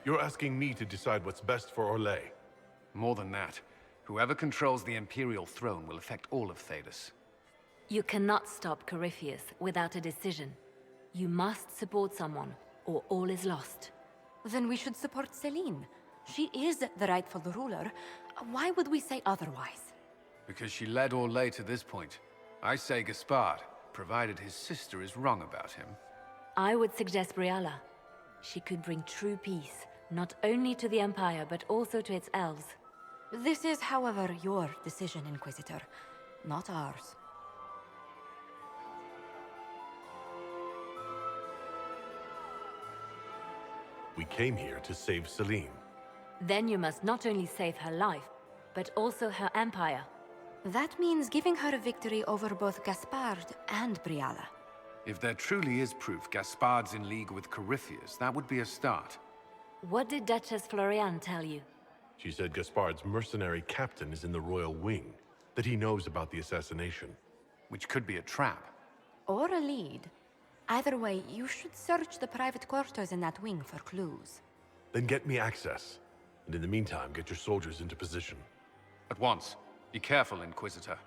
You're asking me to decide what's best for Orlais. More than that, whoever controls the Imperial throne will affect all of Thedas. You cannot stop Corypheus without a decision. You must support someone, or all is lost. Then we should support Celine. She is the rightful ruler. Why would we say otherwise? Because she led Orlais to this point. I say Gaspard, provided his sister is wrong about him. I would suggest Brialla. She could bring true peace, not only to the Empire, but also to its elves. This is, however, your decision, Inquisitor, not ours. We came here to save Celine. Then you must not only save her life, but also her empire. That means giving her a victory over both Gaspard and Briala. If there truly is proof Gaspard's in league with Corypheus, that would be a start. What did Duchess Floriane tell you? She said Gaspard's mercenary captain is in the royal wing, that he knows about the assassination. Which could be a trap. Or a lead. Either way, you should search the private quarters in that wing for clues. Then get me access. And in the meantime, get your soldiers into position. At once. Be careful, Inquisitor.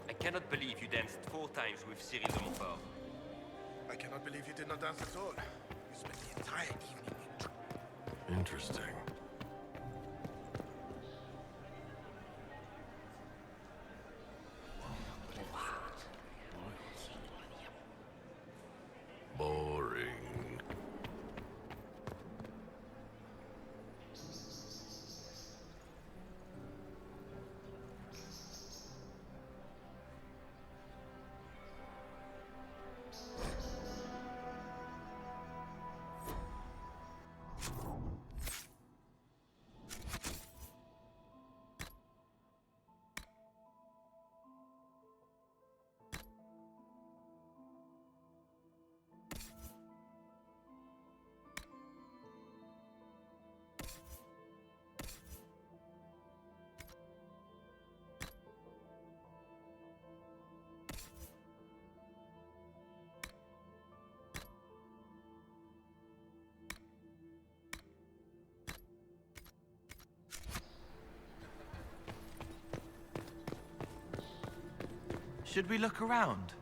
I cannot believe you danced 4 times with Cyril de Montfort. I cannot believe you did not dance at all. You spent the entire evening in... Interesting. Boring. Should we look around?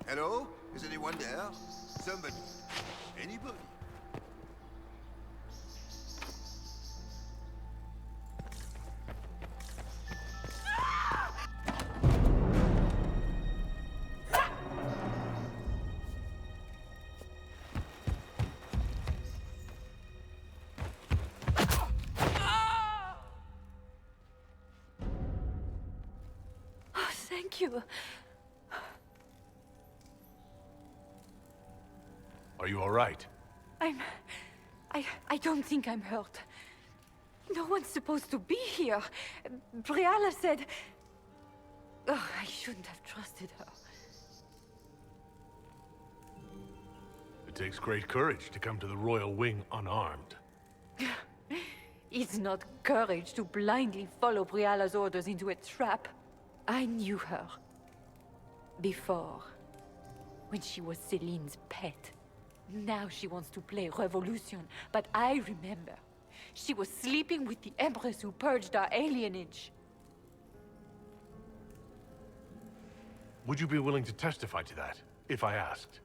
Hello? Is anyone there? Somebody. Anybody? Thank you. Are you all right? I don't think I'm hurt. No one's supposed to be here. Briala said... Oh, I shouldn't have trusted her. It takes great courage to come to the royal wing unarmed. It's not courage to blindly follow Briala's orders into a trap. I knew her. Before. When she was Celine's pet. Now she wants to play revolution, but I remember. She was sleeping with the Empress who purged our alienage. Would you be willing to testify to that, if I asked?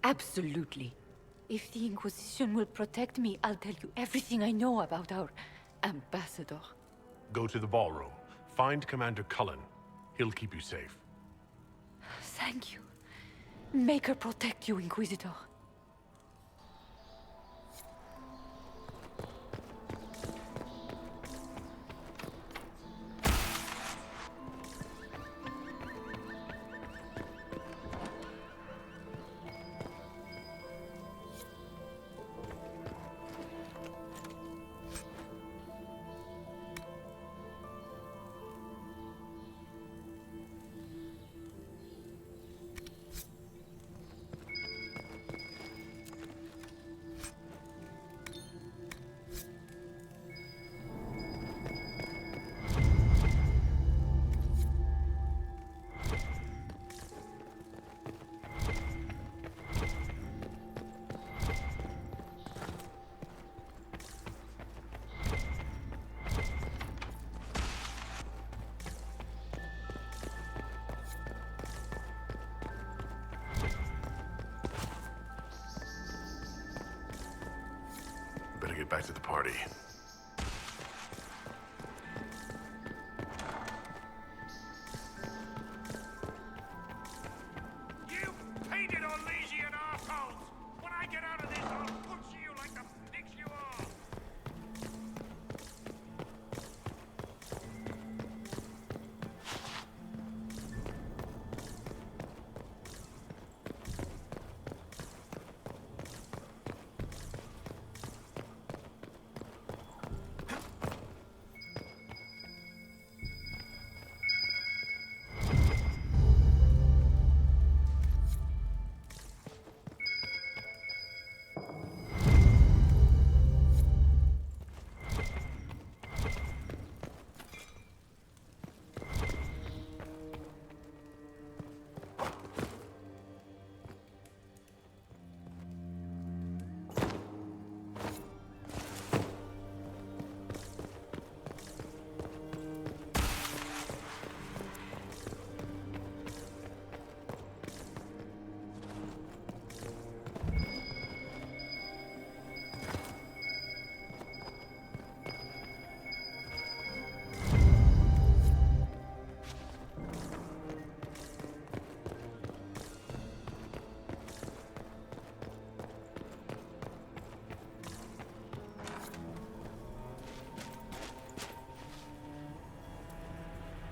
Absolutely. If the Inquisition will protect me, I'll tell you everything I know about our ambassador. Go to the ballroom. Find Commander Cullen. He'll keep you safe. Thank you. Make her protect you, Inquisitor. get back to the party. You painted Orlesian assholes! When I get out of this, I'll butcher you like the pigs you are!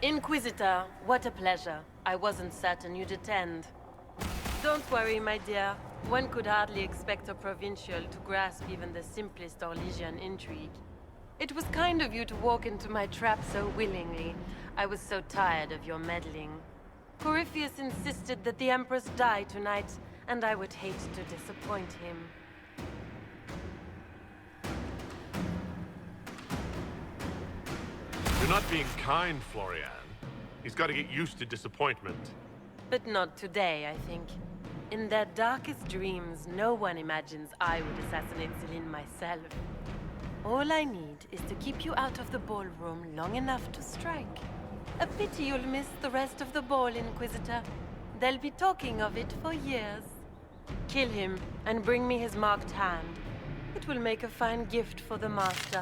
Inquisitor, what a pleasure. I wasn't certain you'd attend. Don't worry, my dear. One could hardly expect a provincial to grasp even the simplest Orlesian intrigue. It was kind of you to walk into my trap so willingly. I was so tired of your meddling. Corypheus insisted that the Empress die tonight, and I would hate to disappoint him. You're not being kind, Florian. He's got to get used to disappointment. But not today, I think. In their darkest dreams, no one imagines I would assassinate Celine myself. All I need is to keep you out of the ballroom long enough to strike. A pity you'll miss the rest of the ball, Inquisitor. They'll be talking of it for years. Kill him and bring me his marked hand. It will make a fine gift for the Master.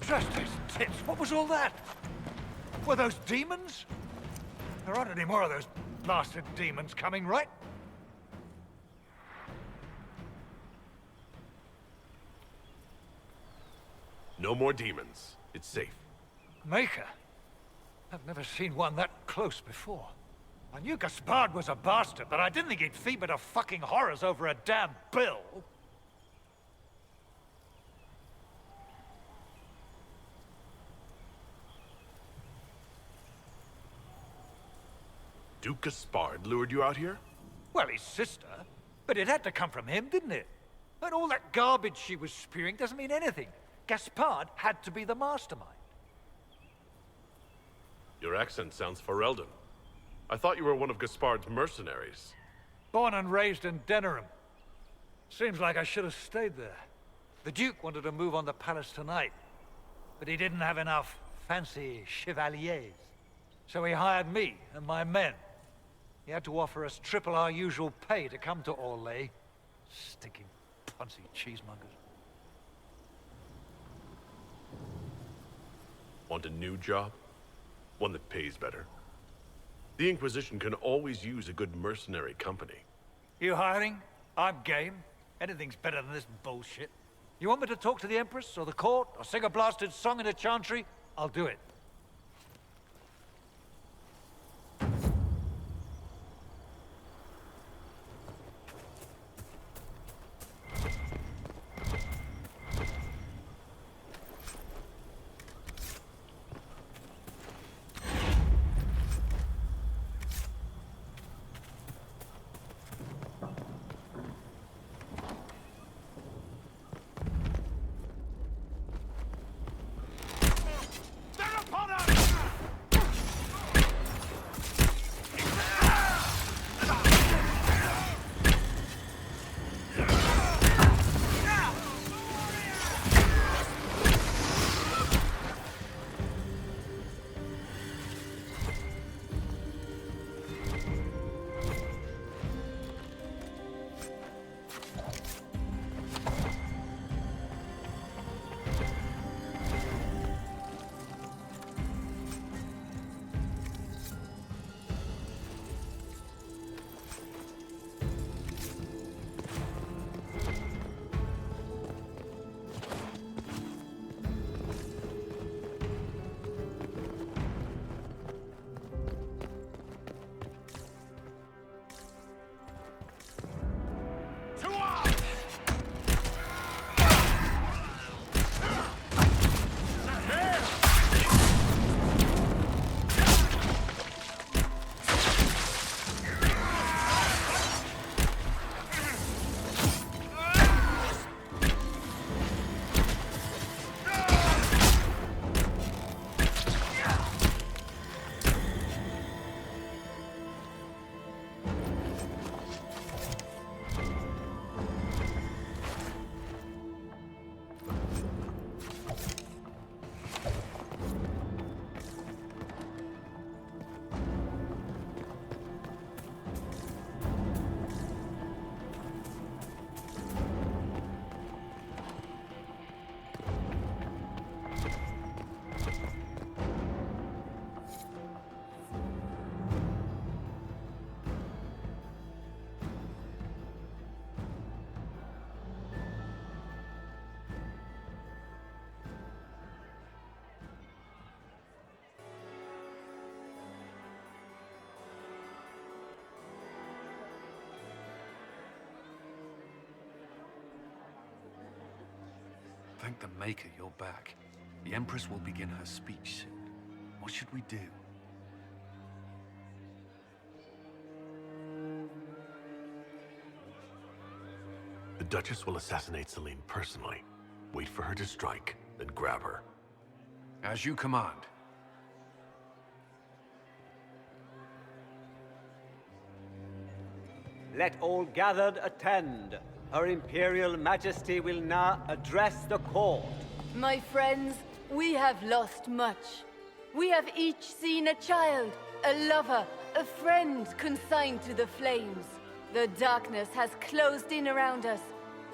Justice tits, what was all that? Were those demons? There aren't any more of those blasted demons coming, right? No more demons. It's safe. Maker? I've never seen one that close before. I knew Gaspard was a bastard, but I didn't think he'd feed to fucking horrors over a damn bill. Duke Gaspard lured you out here? Well, his sister. But it had to come from him, didn't it? And all that garbage she was spewing doesn't mean anything. Gaspard had to be the mastermind. Your accent sounds Ferelden. I thought you were one of Gaspard's mercenaries. Born and raised in Denerim. Seems like I should have stayed there. The Duke wanted to move on the palace tonight, but he didn't have enough fancy chevaliers. So he hired me and my men. He had to offer us triple our usual pay to come to Orlais. Stinking punsy cheesemongers. Want a new job? One that pays better. The Inquisition can always use a good mercenary company. You hiring? I'm game. Anything's better than this bullshit. You want me to talk to the Empress, or the court, or sing a blasted song in a chantry? I'll do it. Thank the Maker you're back. The Empress will begin her speech soon. What should we do? The Duchess will assassinate Celine personally. Wait for her to strike, then grab her. As you command. Let all gathered attend. Her Imperial Majesty will now address the court. My friends, we have lost much. We have each seen a child, a lover, a friend consigned to the flames. The darkness has closed in around us,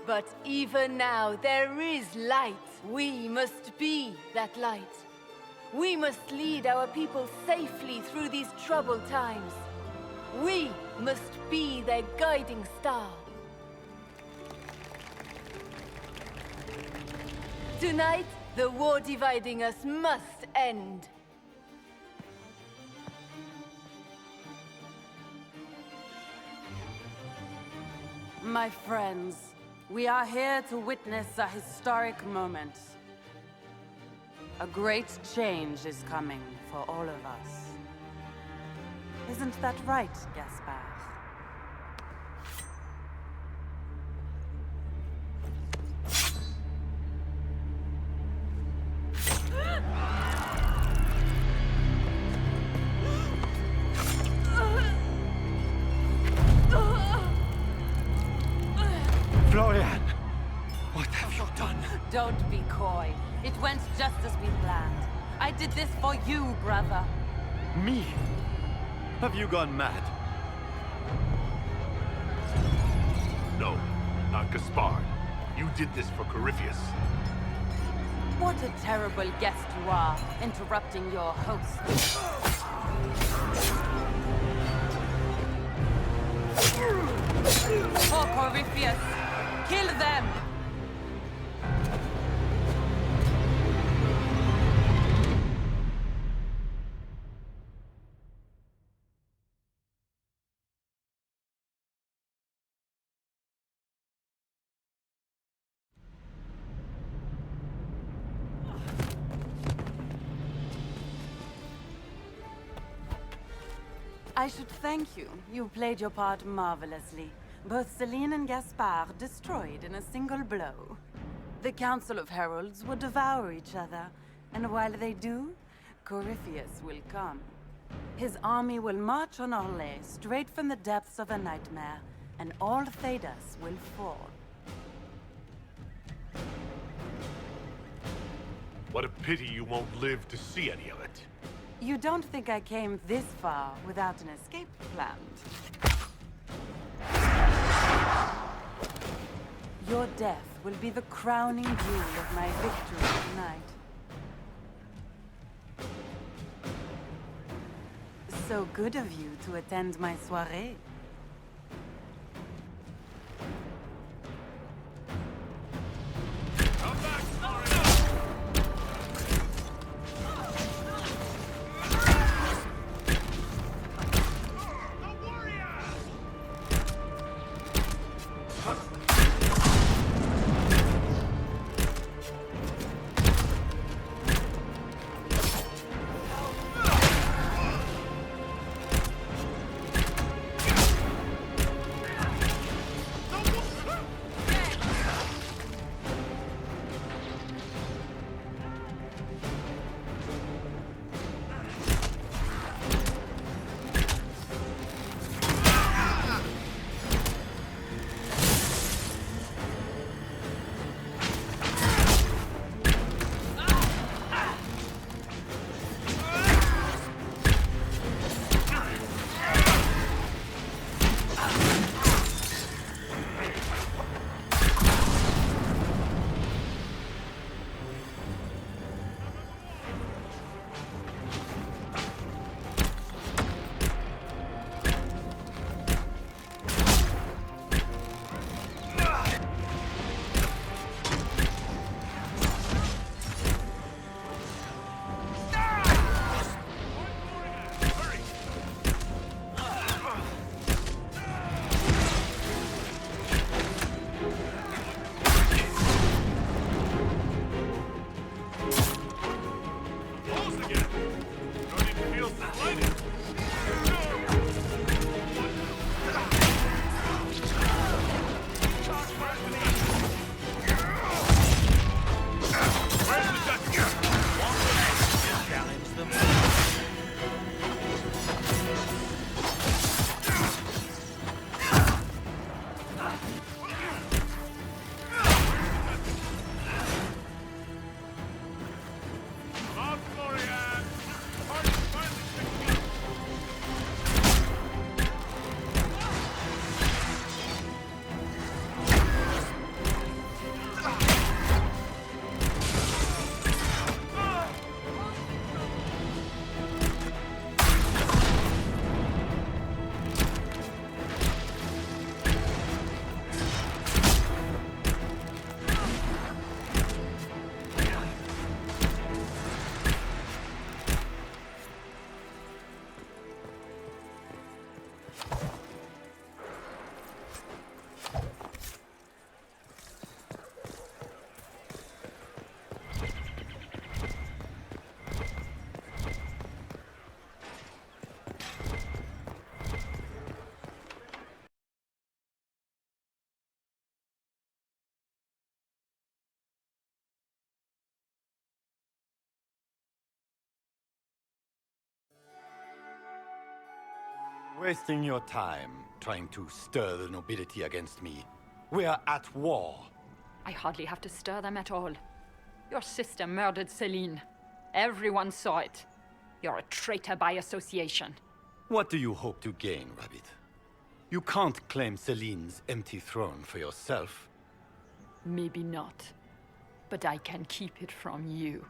but even now there is light. We must be that light. We must lead our people safely through these troubled times. We must be their guiding star. Tonight, the war dividing us must end. My friends, we are here to witness a historic moment. A great change is coming for all of us. Isn't that right, Gaspard? Florian! What have you done? Don't be coy. It went just as we planned. I did this for you, brother. Me? Have you gone mad? No, not Gaspard. You did this for Corypheus. What a terrible guest you are, interrupting your host. For Corypheus, kill them! I should thank you. You played your part marvelously. Both Celine and Gaspard destroyed in a single blow. The Council of Heralds will devour each other, and while they do, Corypheus will come. His army will march on Orlais straight from the depths of a nightmare, and all Thedas will fall. What a pity you won't live to see any of it. You don't think I came this far without an escape plan? Your death will be the crowning jewel of my victory tonight. So good of you to attend my soirée. Wasting your time trying to stir the nobility against me. We are at war. I hardly have to stir them at all. Your sister murdered Celine. Everyone saw it. You're a traitor by association. What do you hope to gain, Rabbit? You can't claim Celine's empty throne for yourself. Maybe not. But I can keep it from you.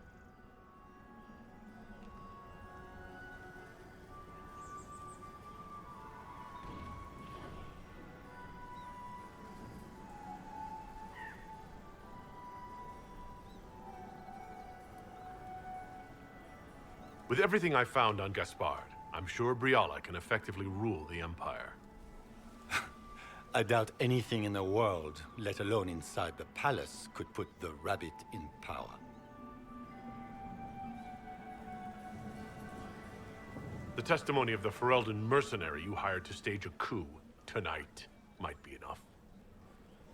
With everything I found on Gaspard, I'm sure Briala can effectively rule the Empire. I doubt anything in the world, let alone inside the palace, could put the rabbit in power. The testimony of the Ferelden mercenary you hired to stage a coup tonight might be enough.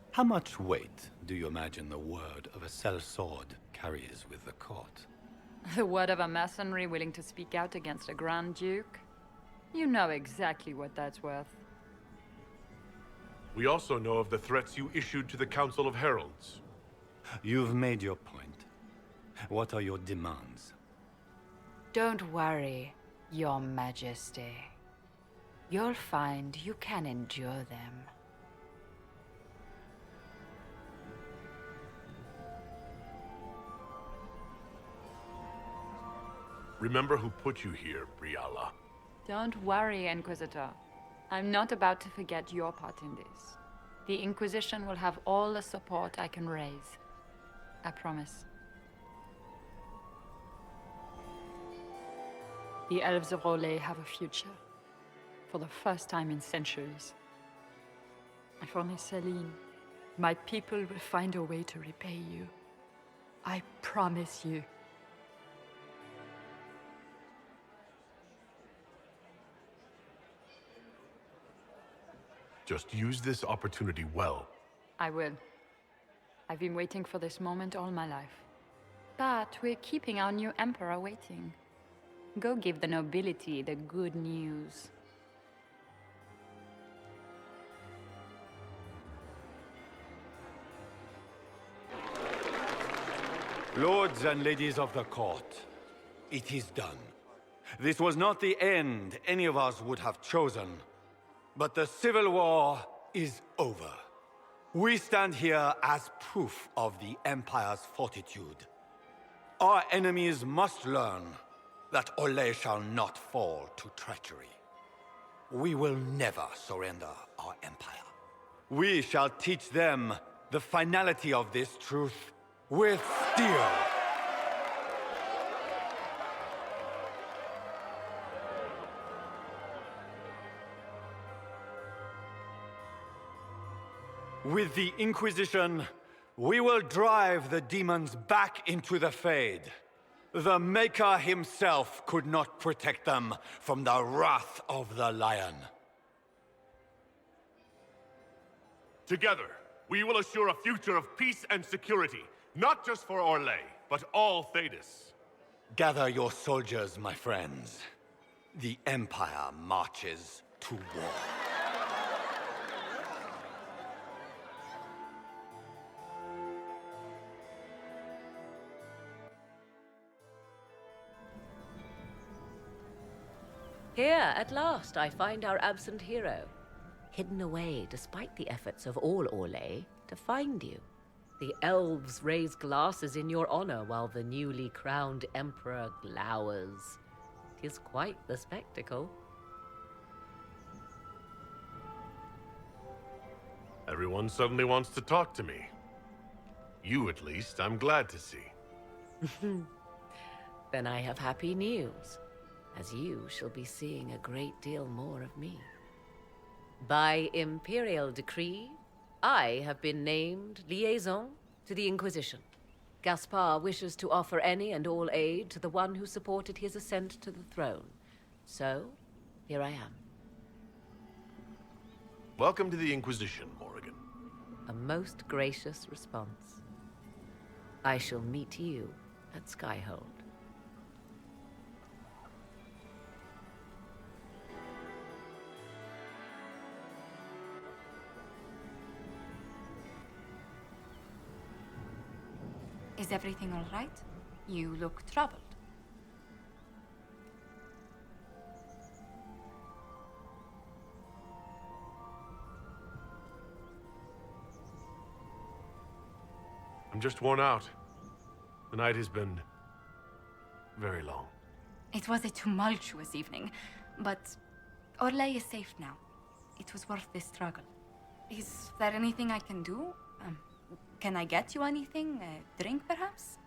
How much weight do you imagine the word of a sellsword carries with the court? The word of a mercenary willing to speak out against a Grand Duke? You know exactly what that's worth. We also know of the threats you issued to the Council of Heralds. You've made your point. What are your demands? Don't worry, Your Majesty. You'll find you can endure them. Remember who put you here, Briala. Don't worry, Inquisitor. I'm not about to forget your part in this. The Inquisition will have all the support I can raise. I promise. The elves of Rolais have a future. For the first time in centuries. If only Celine, my people will find a way to repay you. I promise you. Just use this opportunity well. I will. I've been waiting for this moment all my life. But we're keeping our new emperor waiting. Go give the nobility the good news. Lords and ladies of the court, it is done. This was not the end any of us would have chosen. But the civil war is over. We stand here as proof of the Empire's fortitude. Our enemies must learn that Olay shall not fall to treachery. We will never surrender our empire. We shall teach them the finality of this truth with steel. With the Inquisition, we will drive the demons back into the Fade. The Maker himself could not protect them from the wrath of the Lion. Together, we will assure a future of peace and security, not just for Orlais, but all Thedas. Gather your soldiers, my friends. The Empire marches to war. Here, at last, I find our absent hero. Hidden away, despite the efforts of all Orlais, to find you. The elves raise glasses in your honor while the newly crowned emperor glowers. 'Tis quite the spectacle. Everyone suddenly wants to talk to me. You, at least, I'm glad to see. Then I have happy news, as you shall be seeing a great deal more of me. By imperial decree, I have been named liaison to the Inquisition. Gaspard wishes to offer any and all aid to the one who supported his ascent to the throne. So, here I am. Welcome to the Inquisition, Morrigan. A most gracious response. I shall meet you at Skyhold. Is everything all right? You look troubled. I'm just worn out. The night has been very long. It was a tumultuous evening, but Orlais is safe now. It was worth the struggle. Is there anything I can do? Can I get you anything? A drink, perhaps?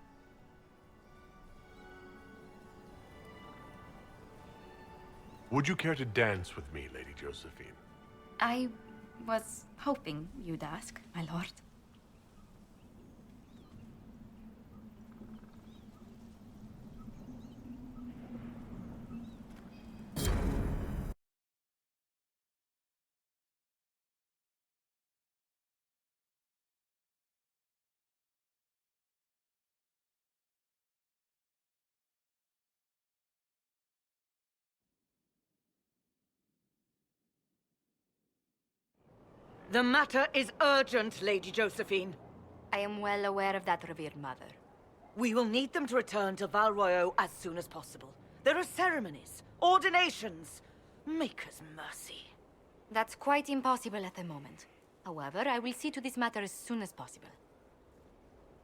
Would you care to dance with me, Lady Josephine? I was hoping you'd ask, my lord. The matter is urgent, Lady Josephine. I am well aware of that, revered mother. We will need them to return to Val Royeaux as soon as possible. There are ceremonies, ordinations. Maker's mercy. That's quite impossible at the moment. However, I will see to this matter as soon as possible.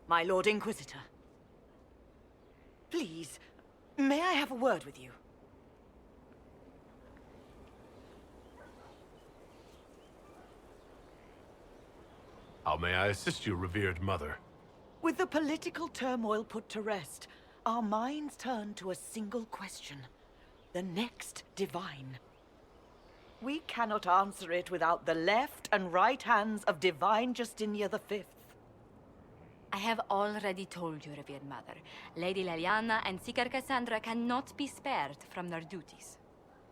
My Lord Inquisitor. Please, may I have a word with you? How may I assist you, revered mother? With the political turmoil put to rest, our minds turn to a single question. The next divine. We cannot answer it without the left and right hands of Divine Justinia V. I have already told you, revered mother. Lady Leliana and Seeker Cassandra cannot be spared from their duties.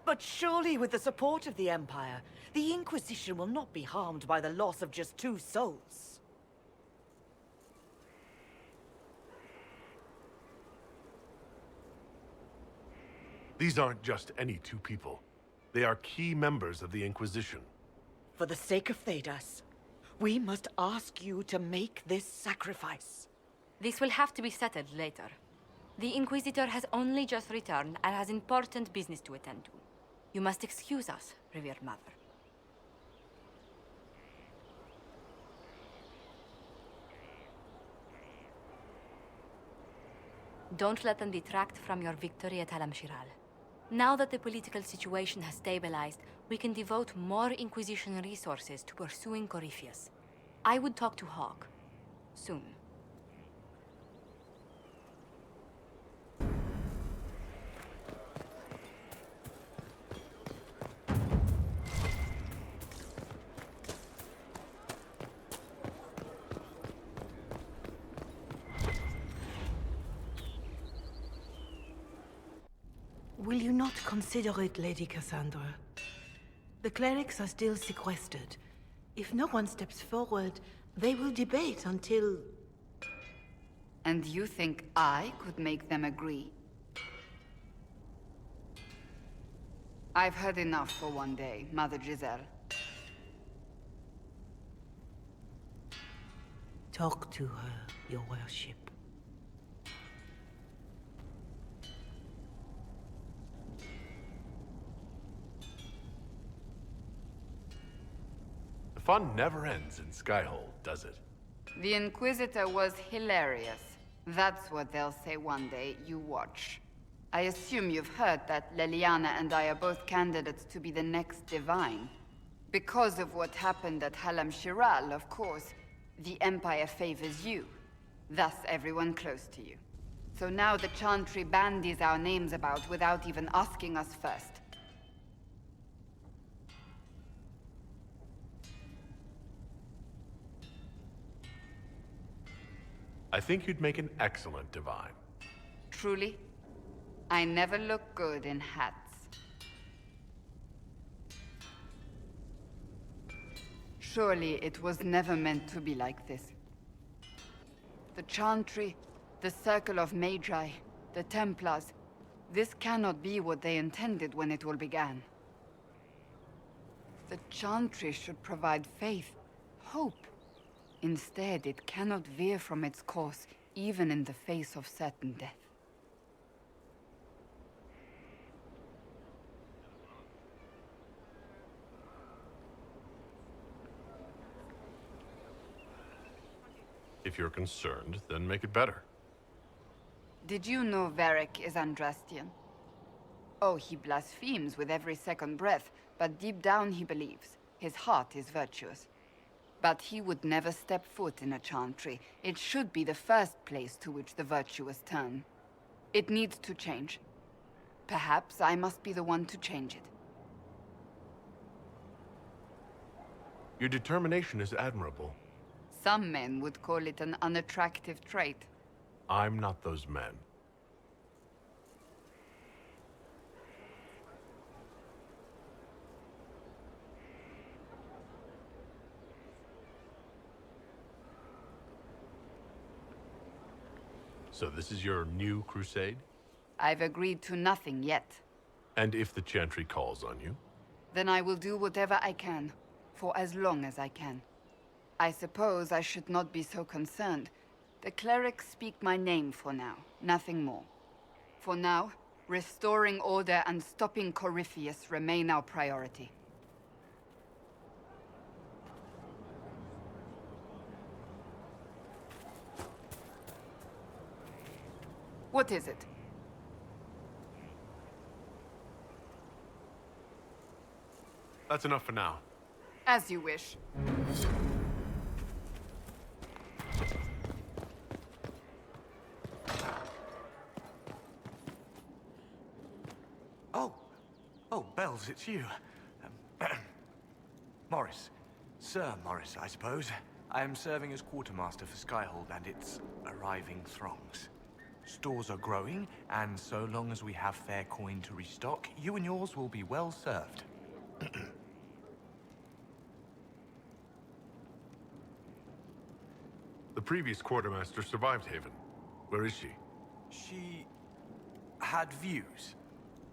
But surely with the support of the Empire, the Inquisition will not be harmed by the loss of just 2 souls. These aren't just any 2 people. They are key members of the Inquisition. For the sake of Thedas, we must ask you to make this sacrifice. This will have to be settled later. The Inquisitor has only just returned and has important business to attend to. You must excuse us, revered mother. Don't let them detract from your victory at Halamshiral. Now that the political situation has stabilized, we can devote more Inquisition resources to pursuing Corypheus. I would talk to Hawk. Soon. Will you not consider it, Lady Cassandra? The clerics are still sequestered. If no one steps forward, they will debate until... And you think I could make them agree? I've heard enough for one day, Mother Giselle. Talk to her, your worship. The fun never ends in Skyhold, does it? The Inquisitor was hilarious. That's what they'll say one day, you watch. I assume you've heard that Leliana and I are both candidates to be the next Divine. Because of what happened at Halamshiral, of course, the Empire favors you. Thus everyone close to you. So now the Chantry bandies our names about without even asking us first. I think you'd make an excellent Divine. Truly? I never look good in hats. Surely it was never meant to be like this. The Chantry, the Circle of Magi, the Templars, this cannot be what they intended when it all began. The Chantry should provide faith, hope. Instead, it cannot veer from its course, even in the face of certain death. If If you're concerned, then make it better. Did you know Varric is Andrastian? Oh, he blasphemes with every second breath, but deep down he believes. His heart is virtuous. But he would never step foot in a chantry. It should be the first place to which the virtuous turn. It needs to change. Perhaps I must be the one to change it. Your determination is admirable. Some men would call it an unattractive trait. I'm not those men. So this is your new crusade? I've agreed to nothing yet. And if the Chantry calls on you? Then I will do whatever I can, for as long as I can. I suppose I should not be so concerned. The clerics speak my name for now, nothing more. For now, restoring order and stopping Corypheus remain our priority. What is it? That's enough for now. As you wish. Oh, Bells, it's you. Morris. Sir Morris, I suppose. I am serving as quartermaster for Skyhold and its arriving throngs. Stores are growing, and so long as we have fair coin to restock, you and yours will be well served. The previous quartermaster survived Haven. Where is she? She had views.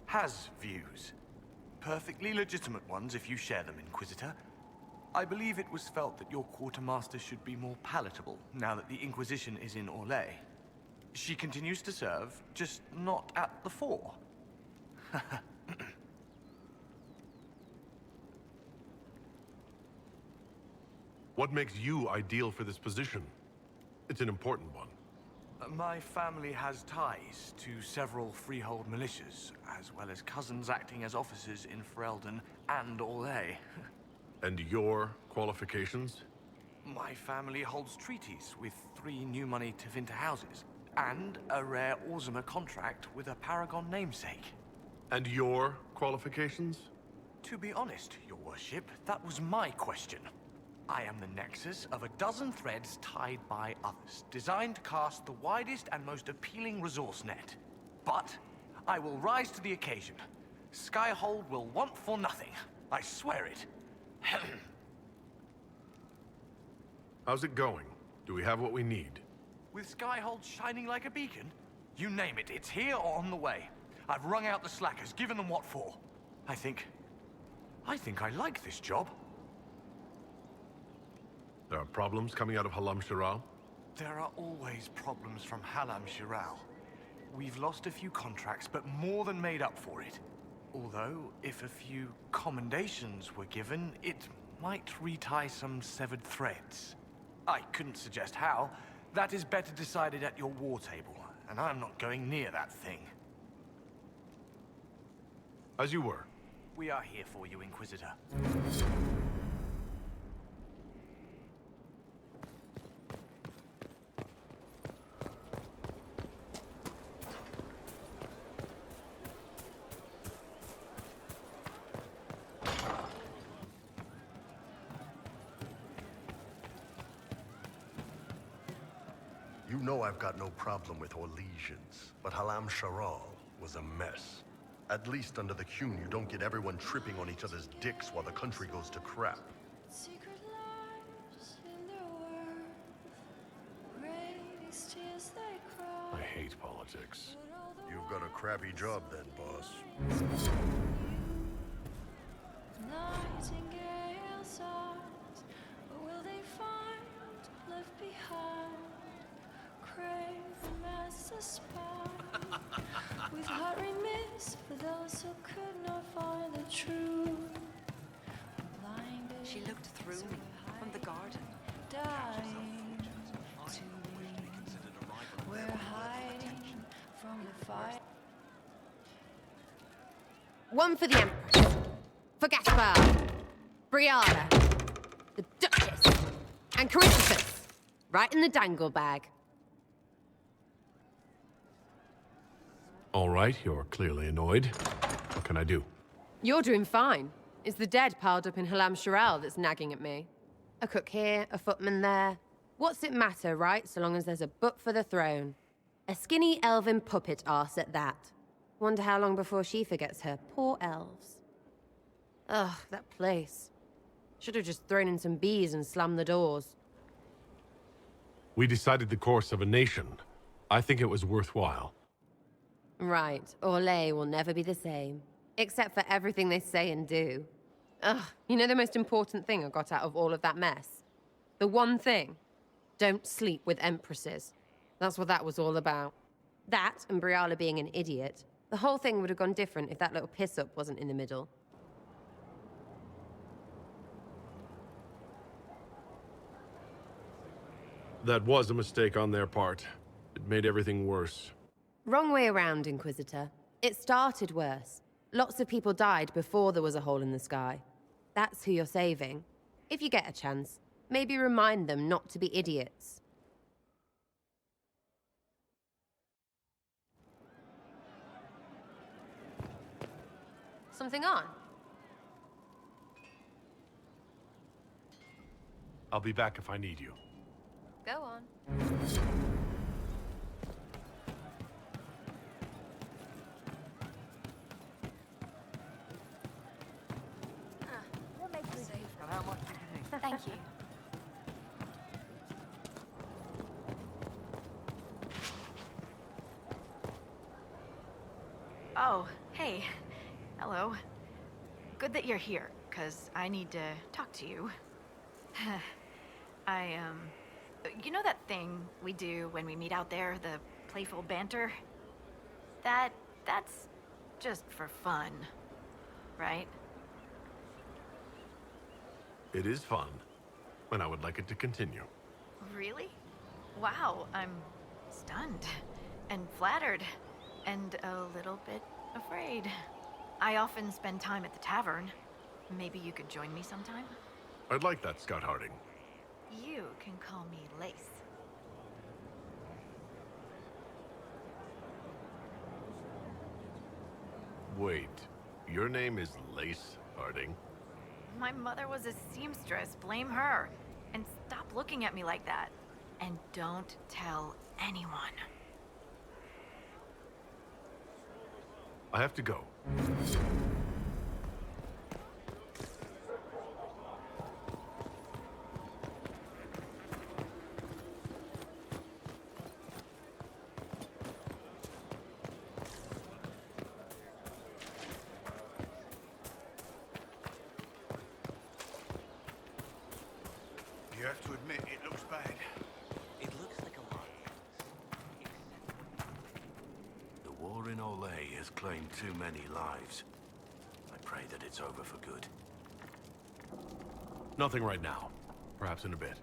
Has views. Perfectly legitimate ones if you share them, Inquisitor. I believe it was felt that your quartermaster should be more palatable now that the Inquisition is in Orlais. She continues to serve, just not at the fore. What makes you ideal for this position? It's an important one. My family has ties to several freehold militias, as well as cousins acting as officers in Ferelden and Orlais. And your qualifications? My family holds treaties with 3 new money Tevinter houses, and a rare Orzuma contract with a Paragon namesake. And your qualifications? To be honest, your worship, that was my question. I am the nexus of a dozen threads tied by others, designed to cast the widest and most appealing resource net. But I will rise to the occasion. Skyhold will want for nothing. I swear it. How's it going? Do we have what we need? With Skyhold shining like a beacon? You name it, it's here or on the way. I've wrung out the slackers, given them what for. I think I like this job. There are problems coming out of Halam Shiral? There are always problems from Halam Shiral. We've lost a few contracts, but more than made up for it. Although, if a few commendations were given, it might retie some severed threads. I couldn't suggest how. That is better decided at your war table, and I'm not going near that thing. As you were. We are here for you, Inquisitor. You know I've got no problem with Orlesians, but Halam Shiral was a mess. At least under the Qun, you don't get everyone tripping on each other's dicks while the country goes to crap. I hate politics. You've got a crappy job then, boss. Will they find left behind? Crave the master spine with heart remiss for those who could not find the truth. She looked through me from the garden. Dying to One for the Empress. For Gaspard. Brianna. The Duchess. And Christopher. Right in the dangle bag. All right, you're clearly annoyed. What can I do? You're doing fine. It's the dead piled up in HELLBOT that's nagging at me. A cook here, a footman there. What's it matter, right? So long as there's a butt for the throne. A skinny elven puppet arse at that. Wonder how long before she forgets her poor elves. Ugh, that place. Should have just thrown in some bees and slammed the doors. We decided the course of a nation. I think it was worthwhile. Right, Orlais will never be the same. Except for everything they say and do. Ugh, you know the most important thing I got out of all of that mess? The one thing. Don't sleep with empresses. That's what that was all about. That, and Briala being an idiot. The whole thing would have gone different if that little piss-up wasn't in the middle. That was a mistake on their part. It made everything worse. Wrong way around, Inquisitor. It started worse. Lots of people died before there was a hole in the sky. That's who you're saving. If you get a chance, maybe remind them not to be idiots. Something on? I'll be back if I need you. Go on. Thank you. Oh, hey. Hello. Good that you're here, because I need to talk to you. You know that thing we do when we meet out there, the playful banter? That's just for fun, right? It is fun, and I would like it to continue. Really? Wow, I'm stunned and flattered and a little bit afraid. I often spend time at the tavern. Maybe you could join me sometime? I'd like that, Scout Harding. You can call me Lace. Wait, your name is Lace Harding? My mother was a seamstress, blame her. And stop looking at me like that. And don't tell anyone. I have to go. You have to admit, it looks bad. It looks like a lot. The war in Orlais has claimed too many lives. I pray that it's over for good. Nothing right now. Perhaps in a bit.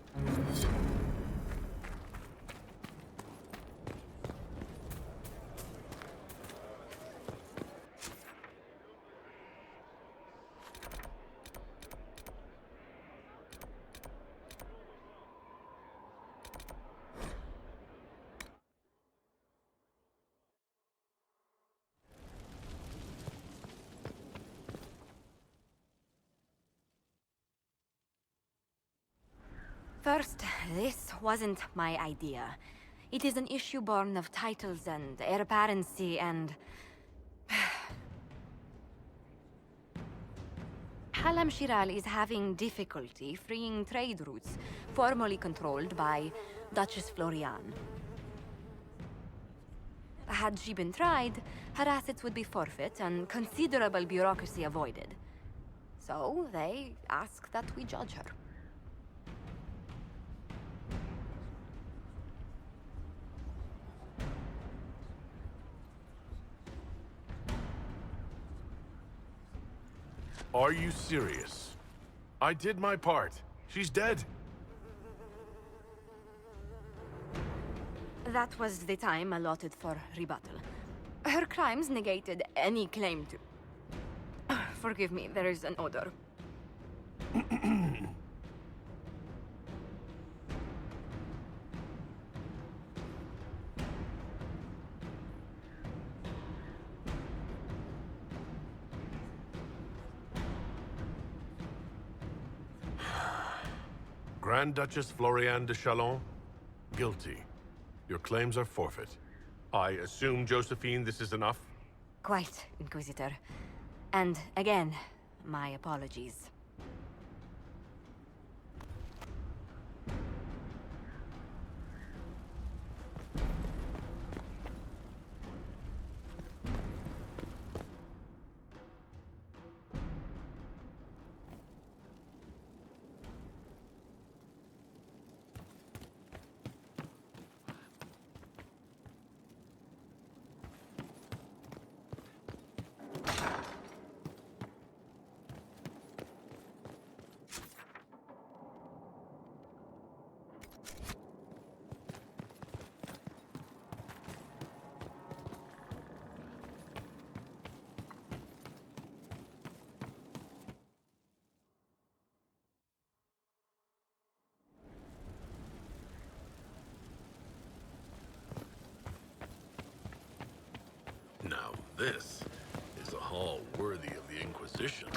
First, this wasn't my idea. It is an issue born of titles and heir apparency and... HELLBOT is having difficulty freeing trade routes formerly controlled by Duchess Florian. Had she been tried, her assets would be forfeit and considerable bureaucracy avoided. So they ask that we judge her. Are you serious? I did my part. She's dead. That was the time allotted for rebuttal. Her crimes negated any claim to... Forgive me, there is an odor. Grand Duchess Floriane de Chalon, guilty. Your claims are forfeit. I assume, Josephine, this is enough? Quite, Inquisitor. And again, my apologies. Now this is a hall worthy of the Inquisition.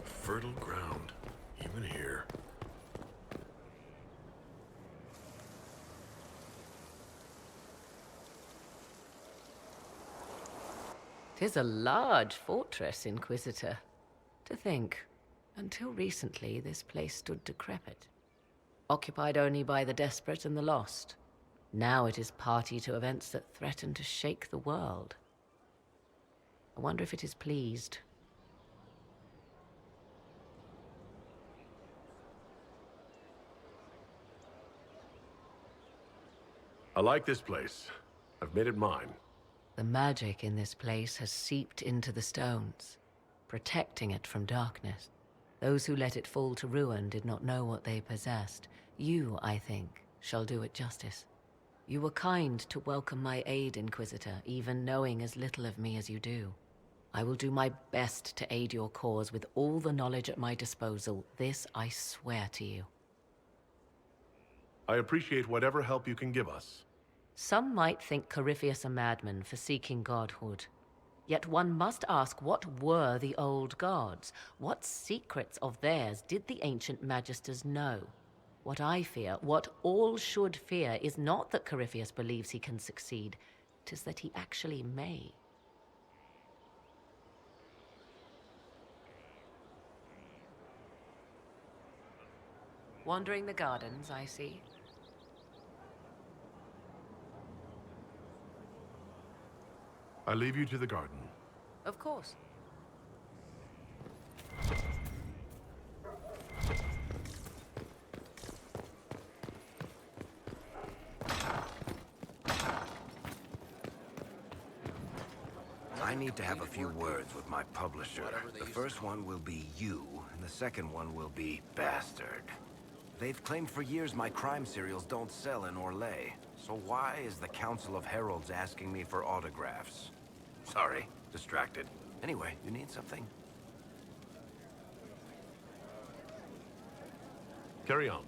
Fertile ground, even here. 'Tis a large fortress, Inquisitor. To think, until recently this place stood decrepit, occupied only by the desperate and the lost. Now it is party to events that threaten to shake the world. I wonder if it is pleased. I like this place. I've made it mine. The magic in this place has seeped into the stones, protecting it from darkness. Those who let it fall to ruin did not know what they possessed. You, I think, shall do it justice. You were kind to welcome my aid, Inquisitor, even knowing as little of me as you do. I will do my best to aid your cause with all the knowledge at my disposal. This I swear to you. I appreciate whatever help you can give us. Some might think Corypheus a madman for seeking godhood. Yet one must ask, what were the old gods? What secrets of theirs did the ancient magisters know? What I fear, what all should fear, is not that Corypheus believes he can succeed. 'Tis that he actually may. Wandering the gardens, I see. I leave you to the garden. Of course. I need to have a few words with my publisher. The first one will be you, and the second one will be Bastard. They've claimed for years my crime serials don't sell in Orlais. So why is the Council of Heralds asking me for autographs? Sorry, distracted. Anyway, you need something? Carry on.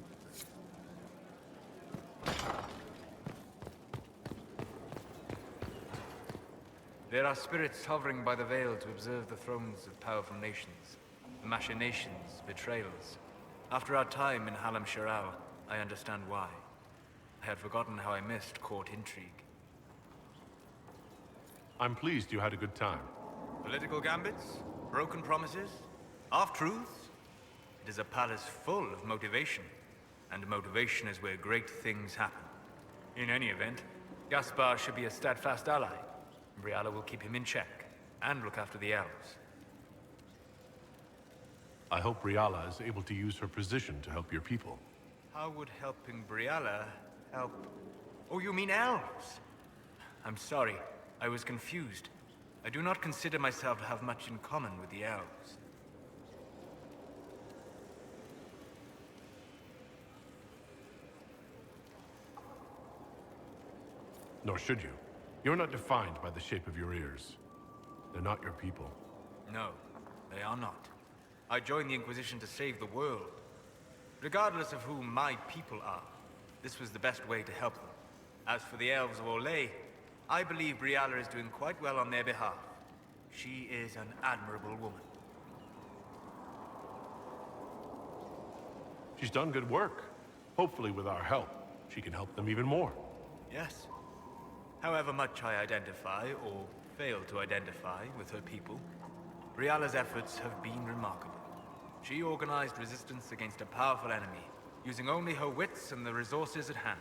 There are spirits hovering by the veil to observe the thrones of powerful nations, the machinations, betrayals. After our time in Halam Shiral, I understand why. I had forgotten how I missed court intrigue. I'm pleased you had a good time. Political gambits? Broken promises? Half-truths? It is a palace full of motivation, and motivation is where great things happen. In any event, Gaspard should be a steadfast ally. Briala will keep him in check, and look after the elves. I hope Briala is able to use her position to help your people. How would helping Briala help? Oh, you mean elves? I'm sorry, I was confused. I do not consider myself to have much in common with the elves. Nor should you. You're not defined by the shape of your ears. They're not your people. No, they are not. I joined the Inquisition to save the world. Regardless of who my people are, this was the best way to help them. As for the elves of Orlais, I believe Briala is doing quite well on their behalf. She is an admirable woman. She's done good work. Hopefully with our help, she can help them even more. Yes. However much I identify, or fail to identify, with her people, Briala's efforts have been remarkable. She organized resistance against a powerful enemy, using only her wits and the resources at hand.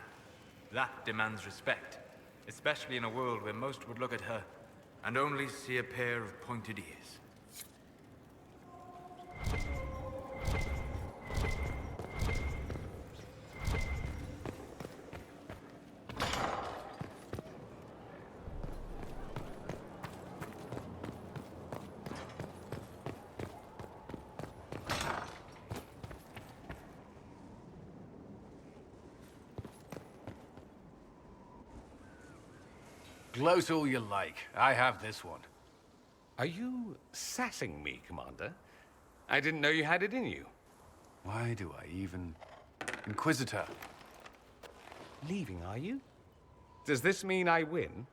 That demands respect, especially in a world where most would look at her and only see a pair of pointed ears. Gloat all you like. I have this one. Are you sassing me, Commander? I didn't know you had it in you. Why do I even... Inquisitor. Leaving, are you? Does this mean I win?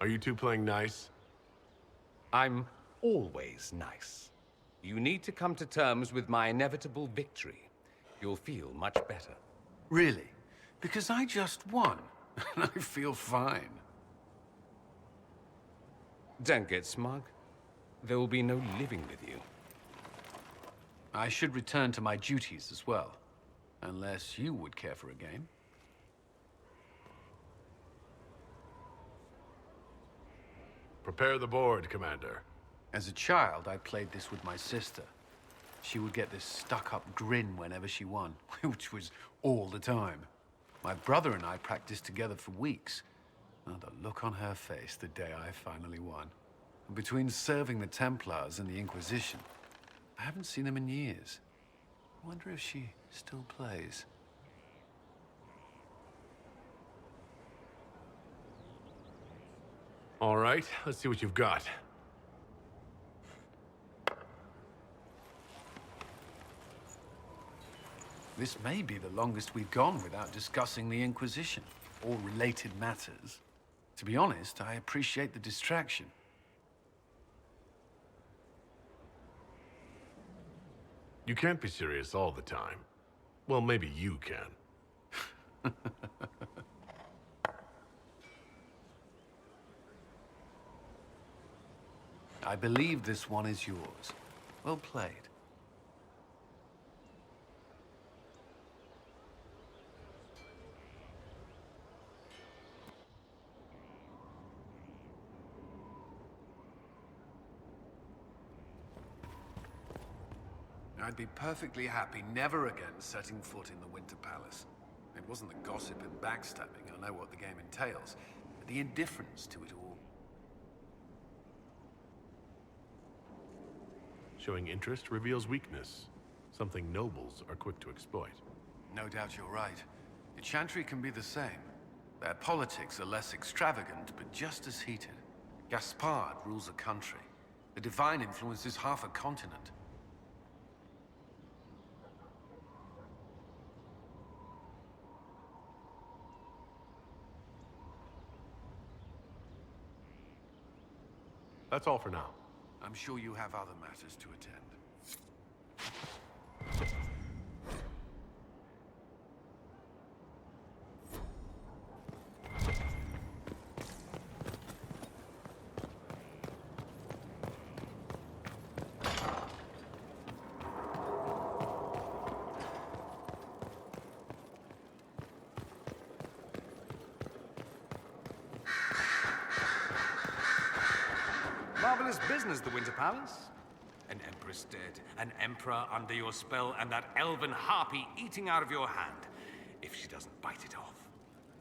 Are you two playing nice? I'm always nice. You need to come to terms with my inevitable victory. You'll feel much better. Really? Because I just won, and I feel fine. Don't get smug. There will be no living with you. I should return to my duties as well. Unless you would care for a game. Prepare the board, Commander. As a child, I played this with my sister. She would get this stuck-up grin whenever she won, which was all the time. My brother and I practiced together for weeks. Oh, the look on her face the day I finally won. And between serving the Templars and the Inquisition, I haven't seen them in years. I wonder if she still plays. All right, let's see what you've got. This may be the longest we've gone without discussing the Inquisition, or related matters. To be honest, I appreciate the distraction. You can't be serious all the time. Well, maybe you can. I believe this one is yours. Well played. I'd be perfectly happy never again setting foot in the Winter Palace. It wasn't the gossip and backstabbing, I know what the game entails, but the indifference to it all. Showing interest reveals weakness, something nobles are quick to exploit. No doubt you're right. The Chantry can be the same. Their politics are less extravagant, but just as heated. Gaspard rules a country. The divine influences half a continent. That's all for now. I'm sure you have other matters to attend. Marvelous business, the Winter Palace. An empress dead, an emperor under your spell, and that elven harpy eating out of your hand, if she doesn't bite it off.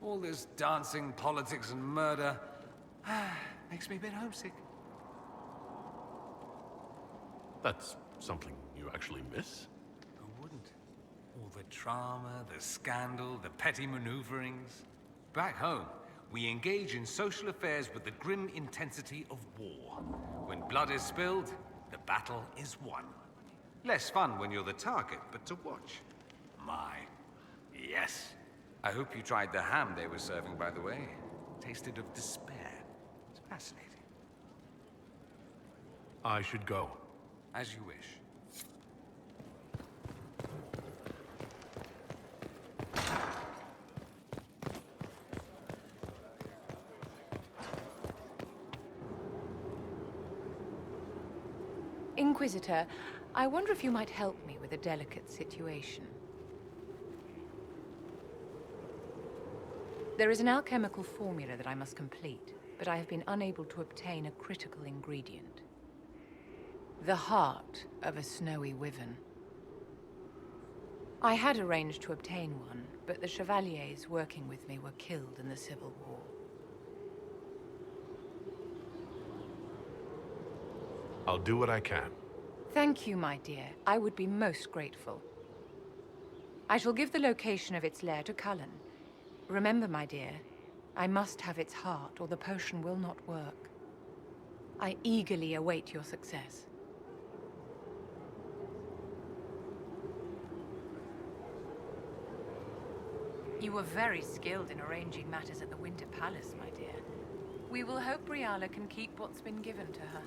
All this dancing, politics, and murder makes me a bit homesick. That's Something you actually miss? Who wouldn't? All the drama, the scandal, the petty maneuverings. Back home, we engage in social affairs with the grim intensity of war. When blood is spilled, the battle is won. Less fun when you're the target, but to watch. My, yes. I hope you tried the ham they were serving, by the way. Tasted of despair. It's fascinating. I should go. As you wish. Inquisitor, I wonder if you might help me with a delicate situation. There is an alchemical formula that I must complete, but I have been unable to obtain a critical ingredient. The heart of a snowy wyvern. I had arranged to obtain one, but the chevaliers working with me were killed in the Civil War. I'll do what I can. Thank you, my dear. I would be most grateful. I shall give the location of its lair to Cullen. Remember, my dear, I must have its heart, or the potion will not work. I eagerly await your success. You were very skilled in arranging matters at the Winter Palace, my dear. We will hope Briala can keep what's been given to her.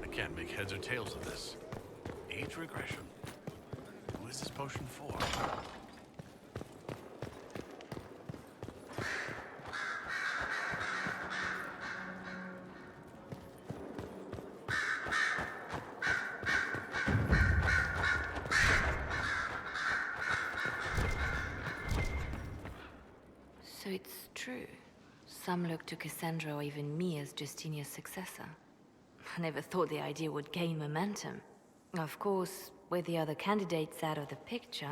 I can't make heads or tails of this. Age regression. Who is this potion for? So it's true. Some look to Cassandra or even me as Justinia's successor. I never thought the idea would gain momentum. Of course, with the other candidates out of the picture...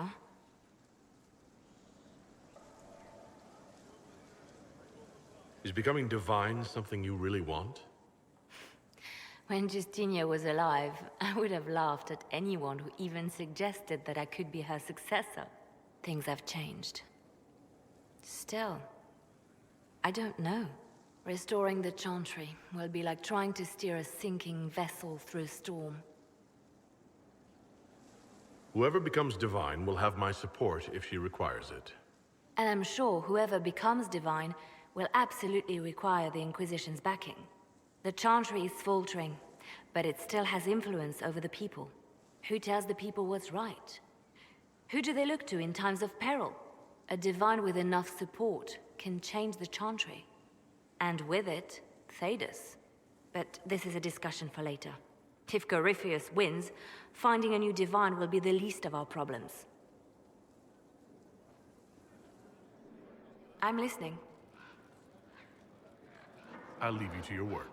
Is becoming divine something you really want? When Justinia was alive, I would have laughed at anyone who even suggested that I could be her successor. Things have changed. Still, I don't know. Restoring the Chantry will be like trying to steer a sinking vessel through a storm. Whoever becomes divine will have my support if she requires it. And I'm sure whoever becomes divine will absolutely require the Inquisition's backing. The Chantry is faltering, but it still has influence over the people. Who tells the people what's right? Who do they look to in times of peril? A divine with enough support can change the Chantry. And with it, Thedas. But this is a discussion for later. If Corypheus wins, finding a new divine will be the least of our problems. I'm listening. I'll leave you to your work.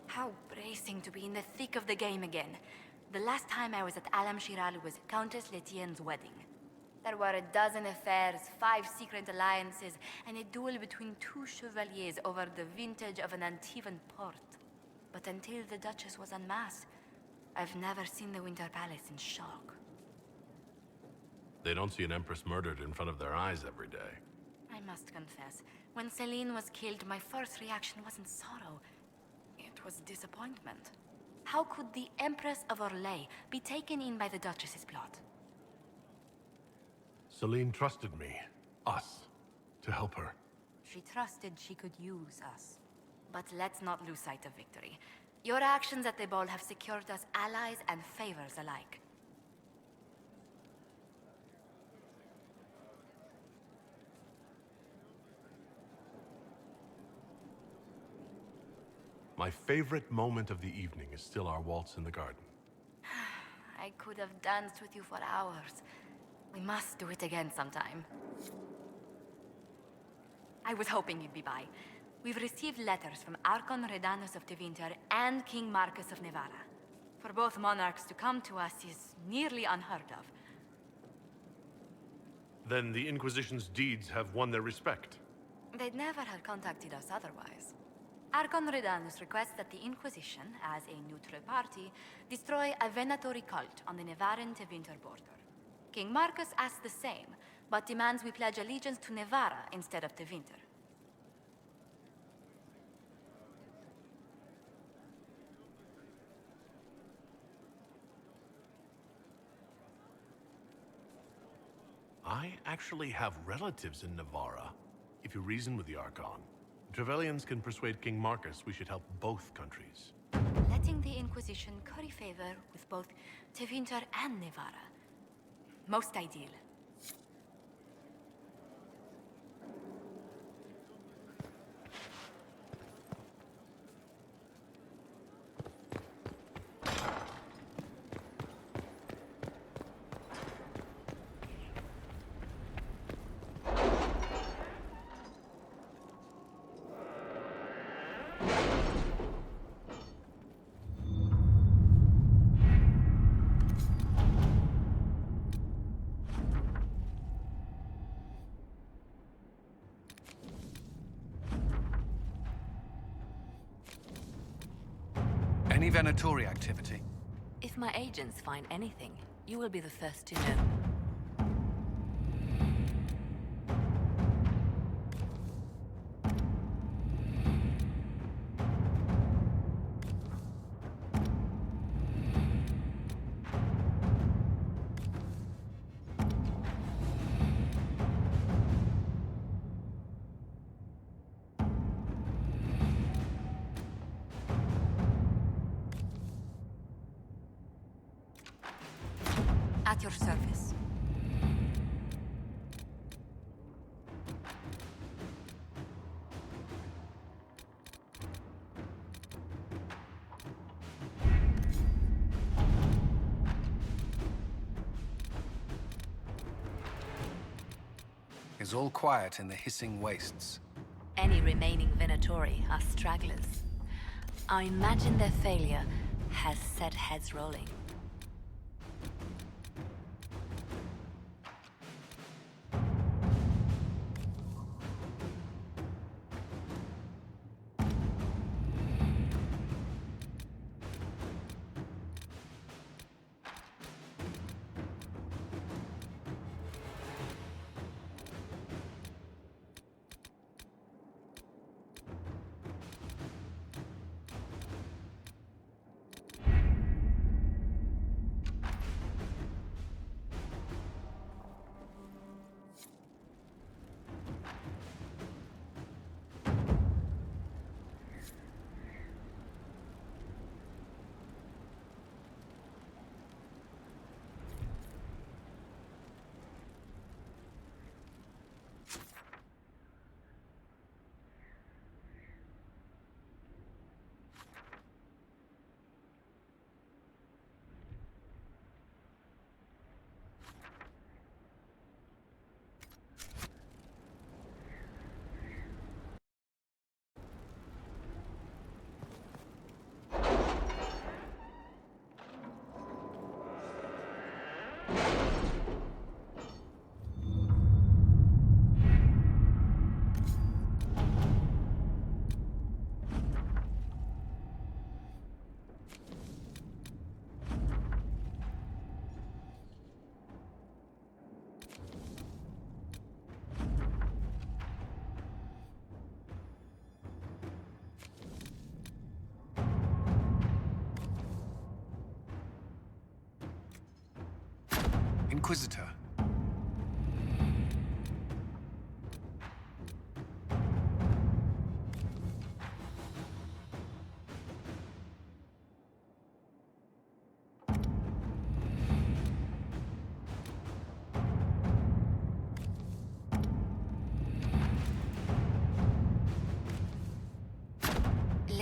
How bracing to be in the thick of the game again. The last time I was at Alam Shiral was Countess Letienne's wedding. There were a dozen affairs, 5 secret alliances, and a duel between 2 chevaliers over the vintage of an Antivan port. But until the Duchess was unmasked, I've never seen the Winter Palace in shock. They don't see an empress murdered in front of their eyes every day. I must confess, when Celine was killed, my first reaction wasn't sorrow. It was disappointment. How could the Empress of Orlais be taken in by the Duchess's plot? Celine trusted me, us, to help her. She trusted she could use us. But let's not lose sight of victory. Your actions at the ball have secured us allies and favors alike. My favorite moment of the evening is still our waltz in the garden. I could have danced with you for hours. We must do it again sometime. I was hoping you'd be by. We've received letters from Archon Redanus of Tevinter and King Marcus of Nevada. For both monarchs to come to us is nearly unheard of. Then the Inquisition's deeds have won their respect. They'd never have contacted us otherwise. Archon Redanus requests that the Inquisition, as a neutral party, destroy a Venatori cult on the Nevaran-Tevinter border. King Marcus asks the same, but demands we pledge allegiance to Nevara instead of Tevinter. I actually have relatives in Navarra. If you reason with the Archon, Trevelyan's can persuade King Marcus we should help both countries. Letting the Inquisition curry favor with both Tevinter and Nevara. Most ideal. Any Venatori activity? If my agents find anything, you will be the first to know. At your service. Is all quiet in the hissing wastes. Any remaining Venatori are stragglers. I imagine their failure has set heads rolling. Inquisitor.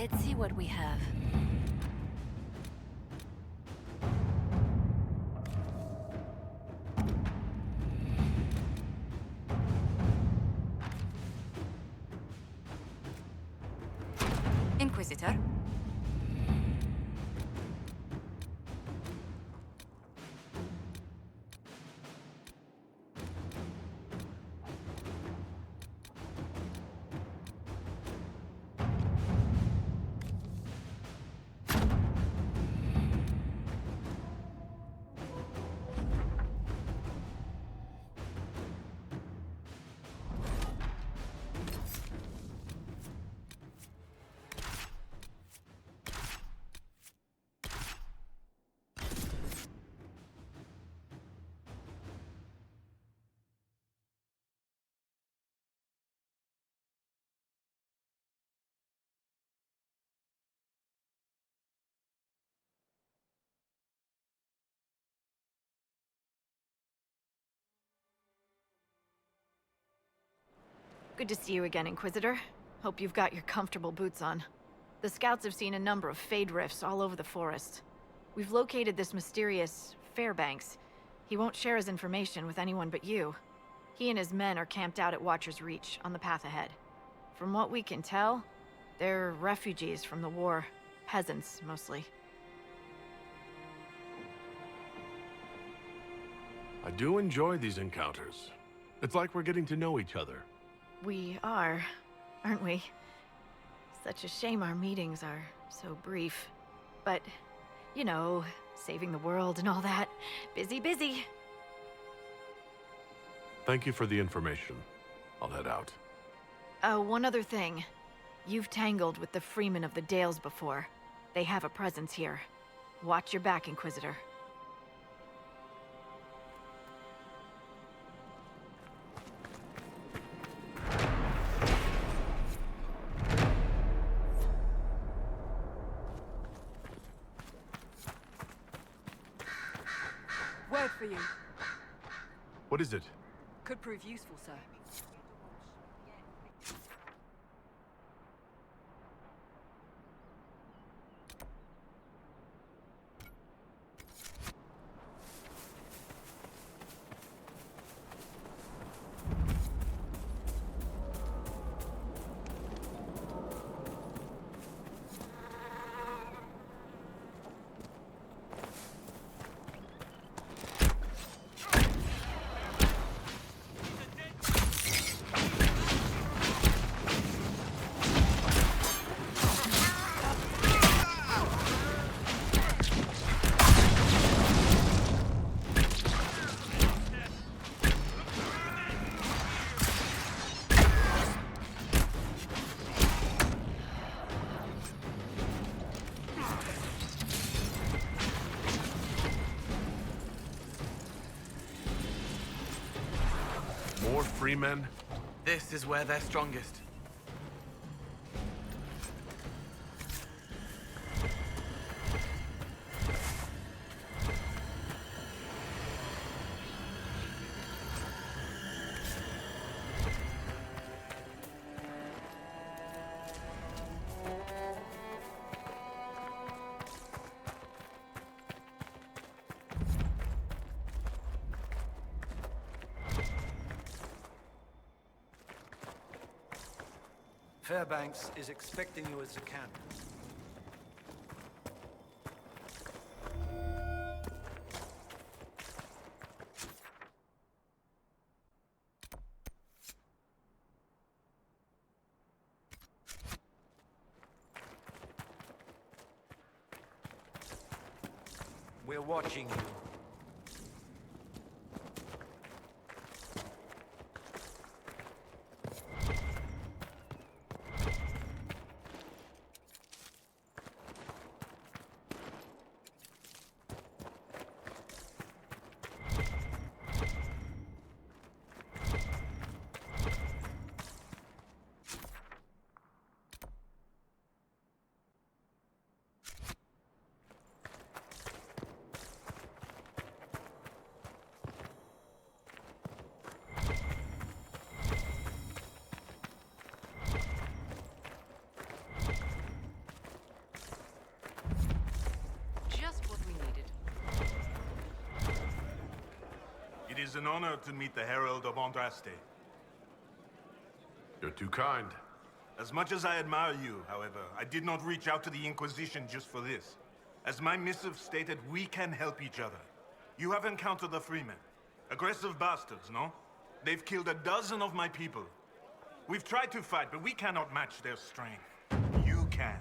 Let's see what we have. Inquisitor? Good to see you again, Inquisitor. Hope you've got your comfortable boots on. The scouts have seen a number of fade rifts all over the forest. We've located this mysterious Fairbanks. He won't share his information with anyone but you. He and his men are camped out at Watcher's Reach, on the path ahead. From what we can tell, they're refugees from the war. Peasants, mostly. I do enjoy these encounters. It's like we're getting to know each other. We are, aren't we? Such a shame our meetings are so brief. But, you know, saving the world and all that. Busy, busy. Thank you for the information. I'll head out. One other thing. You've tangled with the Freemen of the Dales before. They have a presence here. Watch your back, Inquisitor. Word for you. What is it? Could prove useful, sir. More freemen? This is where they're strongest. Fairbanks is expecting you at the camp. We're watching you. is an honor to meet the Herald of Andraste. You're too kind. As much as I admire you, however, I did not reach out to the Inquisition just for this. As my missive stated, we can help each other. You have encountered the Freemen. Aggressive bastards, no? They've killed a dozen of my people. We've tried to fight, but we cannot match their strength. You can.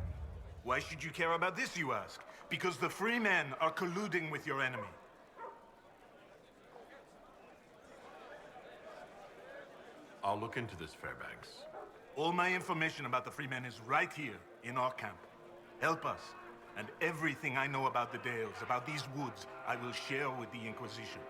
Why should you care about this, you ask? Because the Freemen are colluding with your enemy. I'll look into this, Fairbanks. All my information about the Freemen is right here, in our camp. Help us, and everything I know about the Dales, about these woods, I will share with the Inquisition.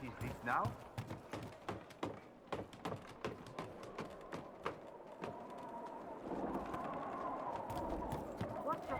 Is this now? What the?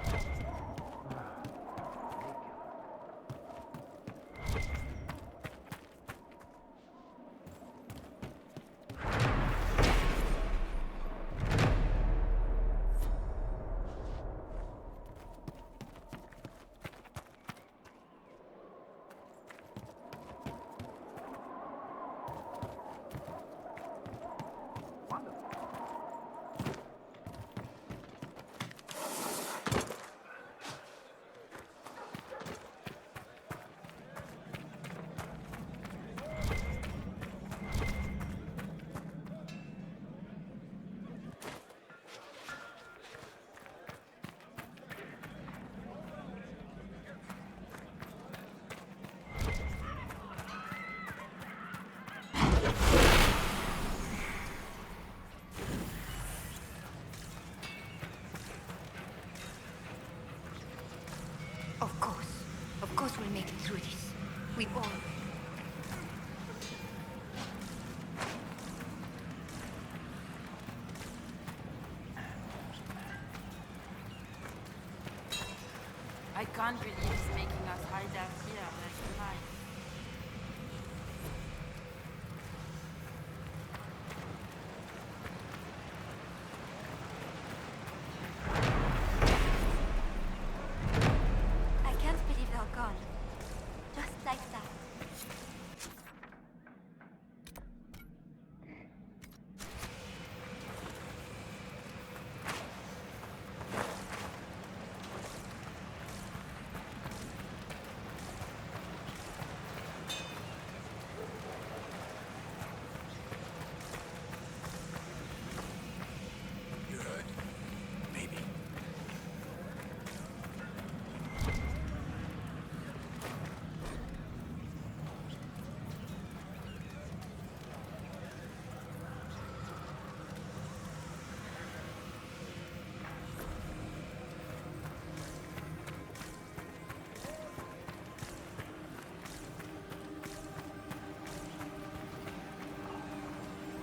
Of course we'll make it through this. We all... I can't believe he's making us hide out here last night. I can't believe they're gone. Just like that.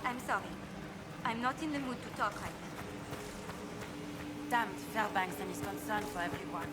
I'm sorry. I'm not in the mood to talk right now. Damned Fairbanks and his concern for everyone.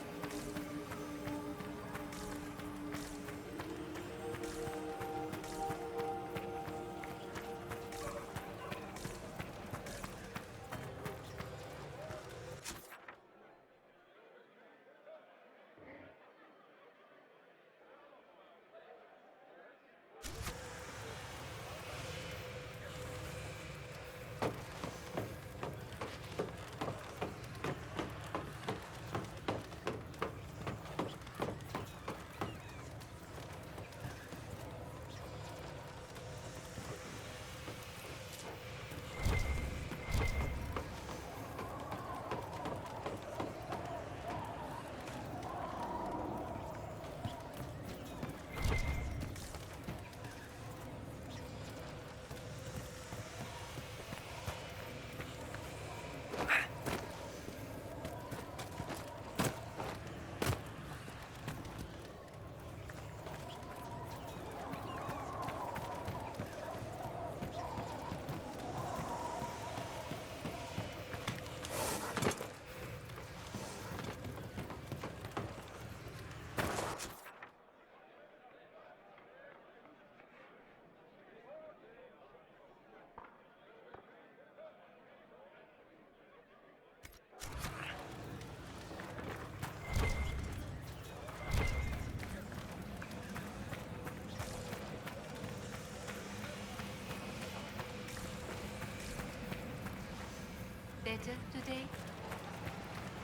better today?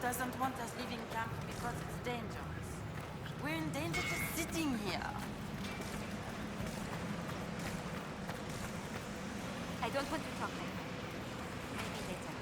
Doesn't want us leaving camp because it's dangerous. We're in danger just sitting here. I don't want to talk like that. Maybe later.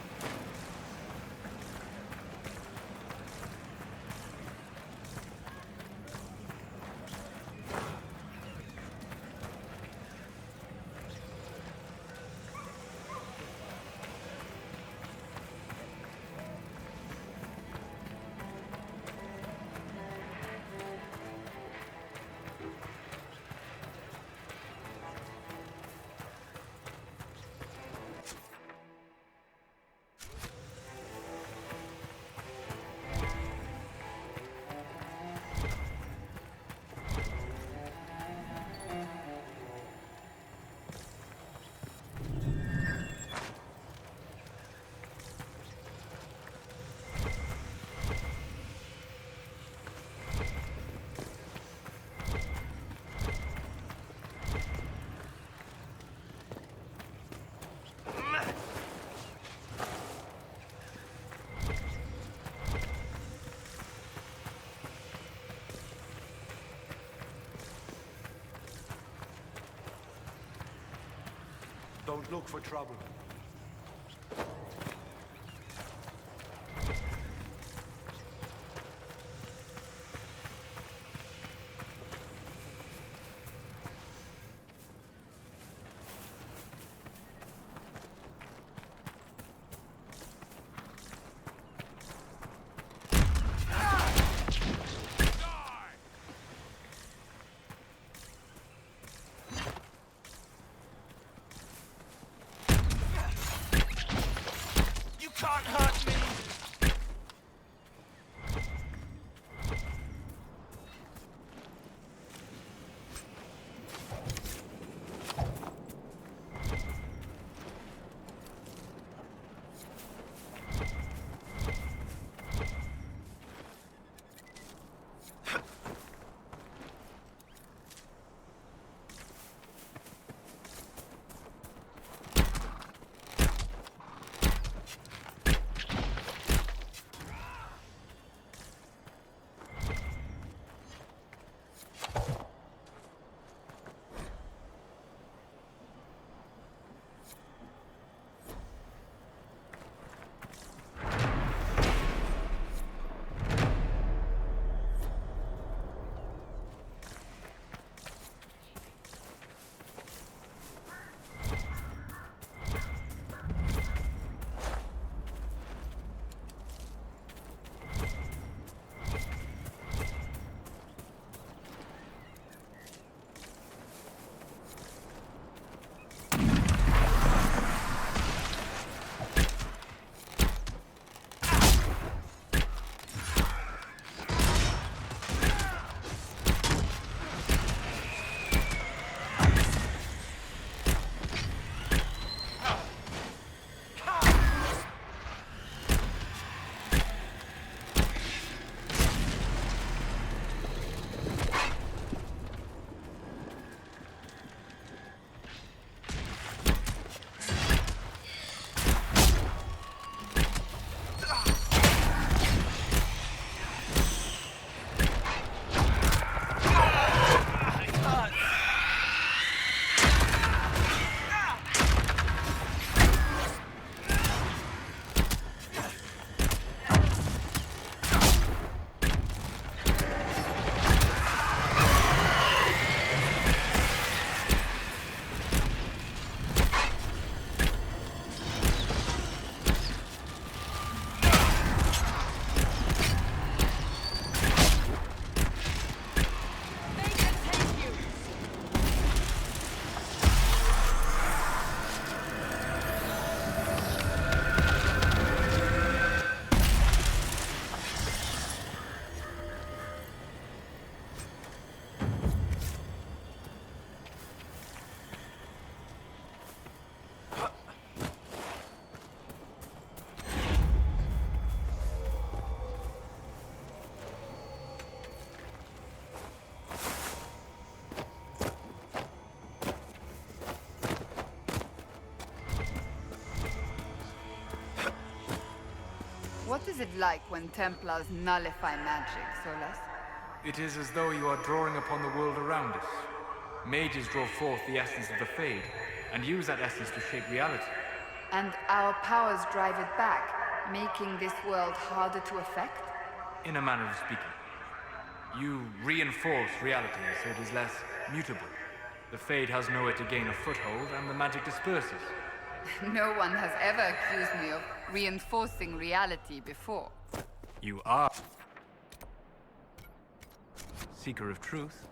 Don't look for trouble. What is it like when Templars nullify magic, Solas? It is as though you are drawing upon the world around us. Mages draw forth the essence of the Fade, and use that essence to shape reality. And our powers drive it back, making this world harder to affect? In a manner of speaking. You reinforce reality so it is less mutable. The Fade has nowhere to gain a foothold, and the magic disperses. No one has ever accused me of reinforcing reality before. You are seeker of truth.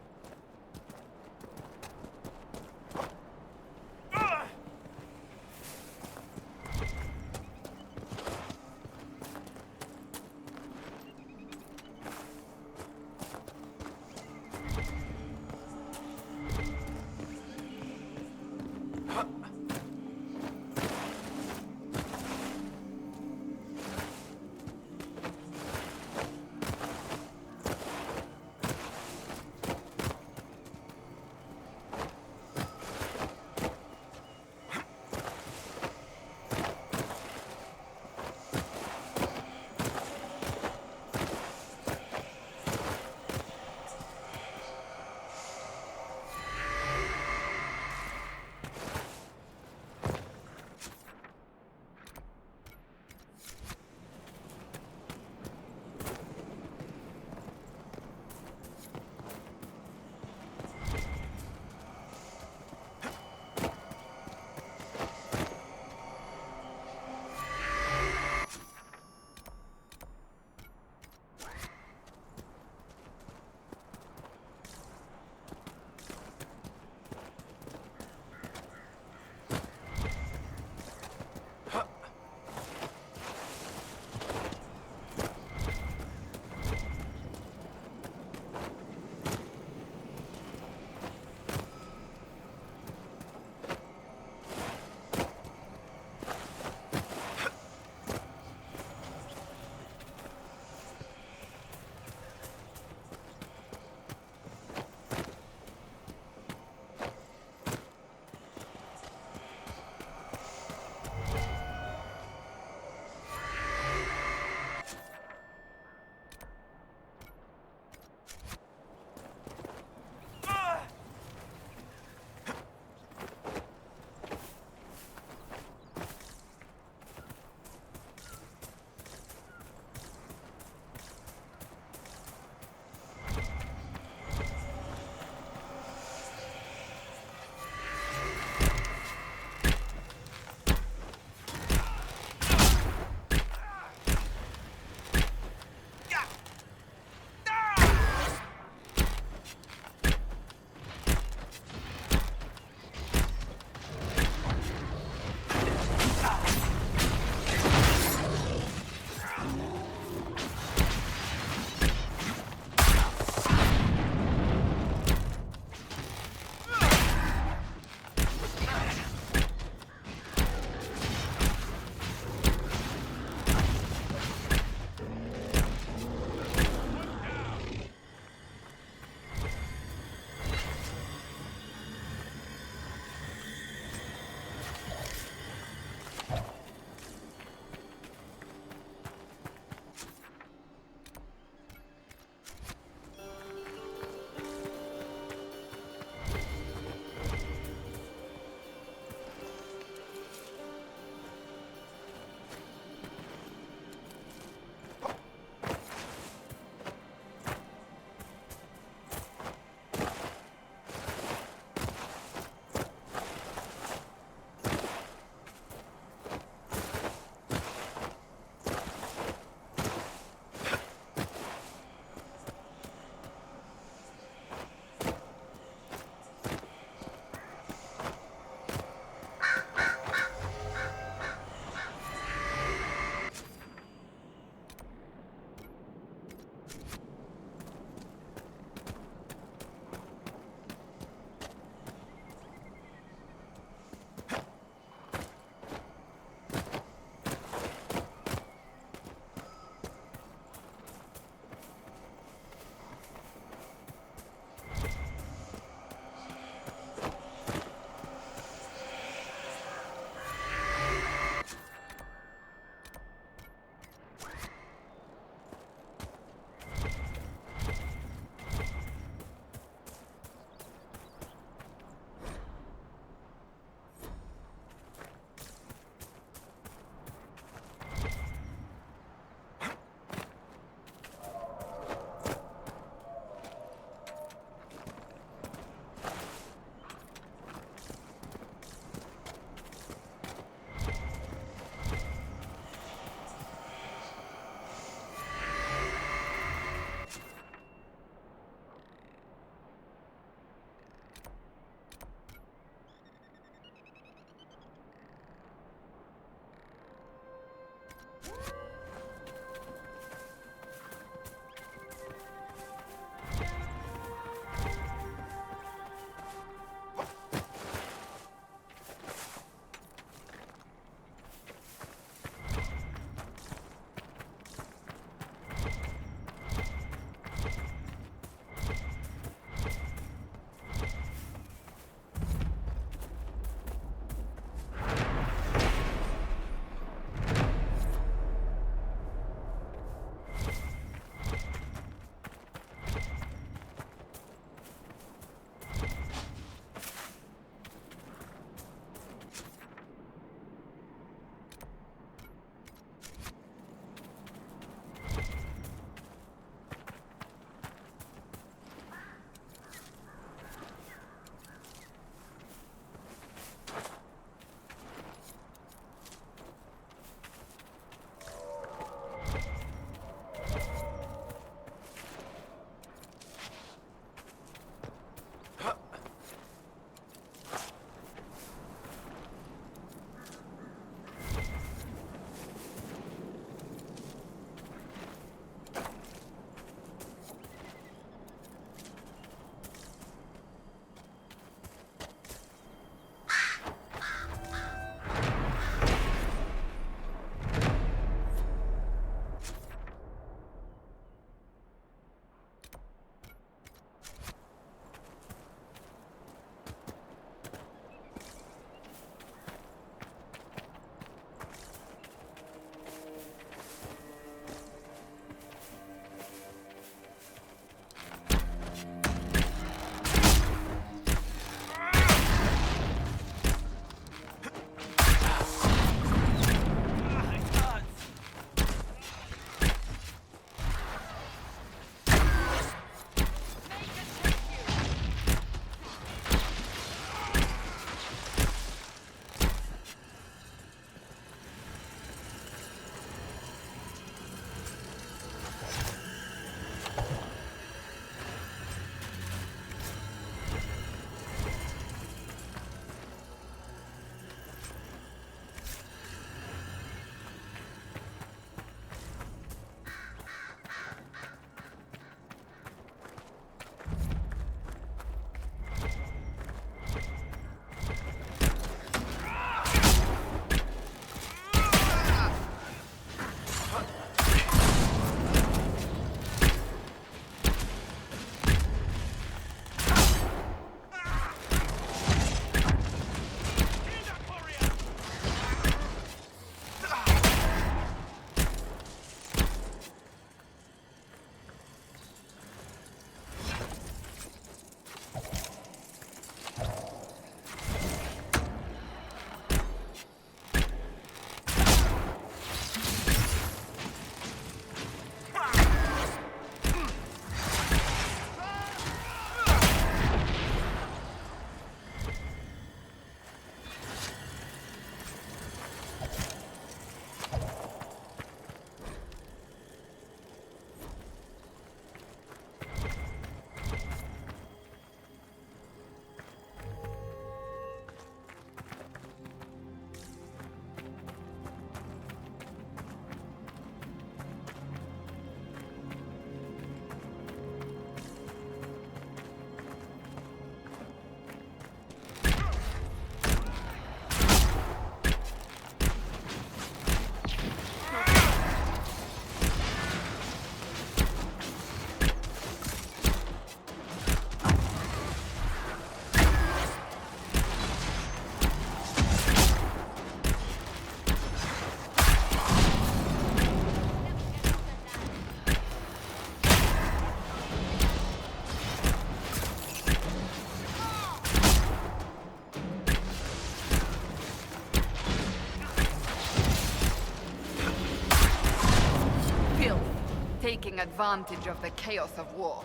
taking advantage of the chaos of war.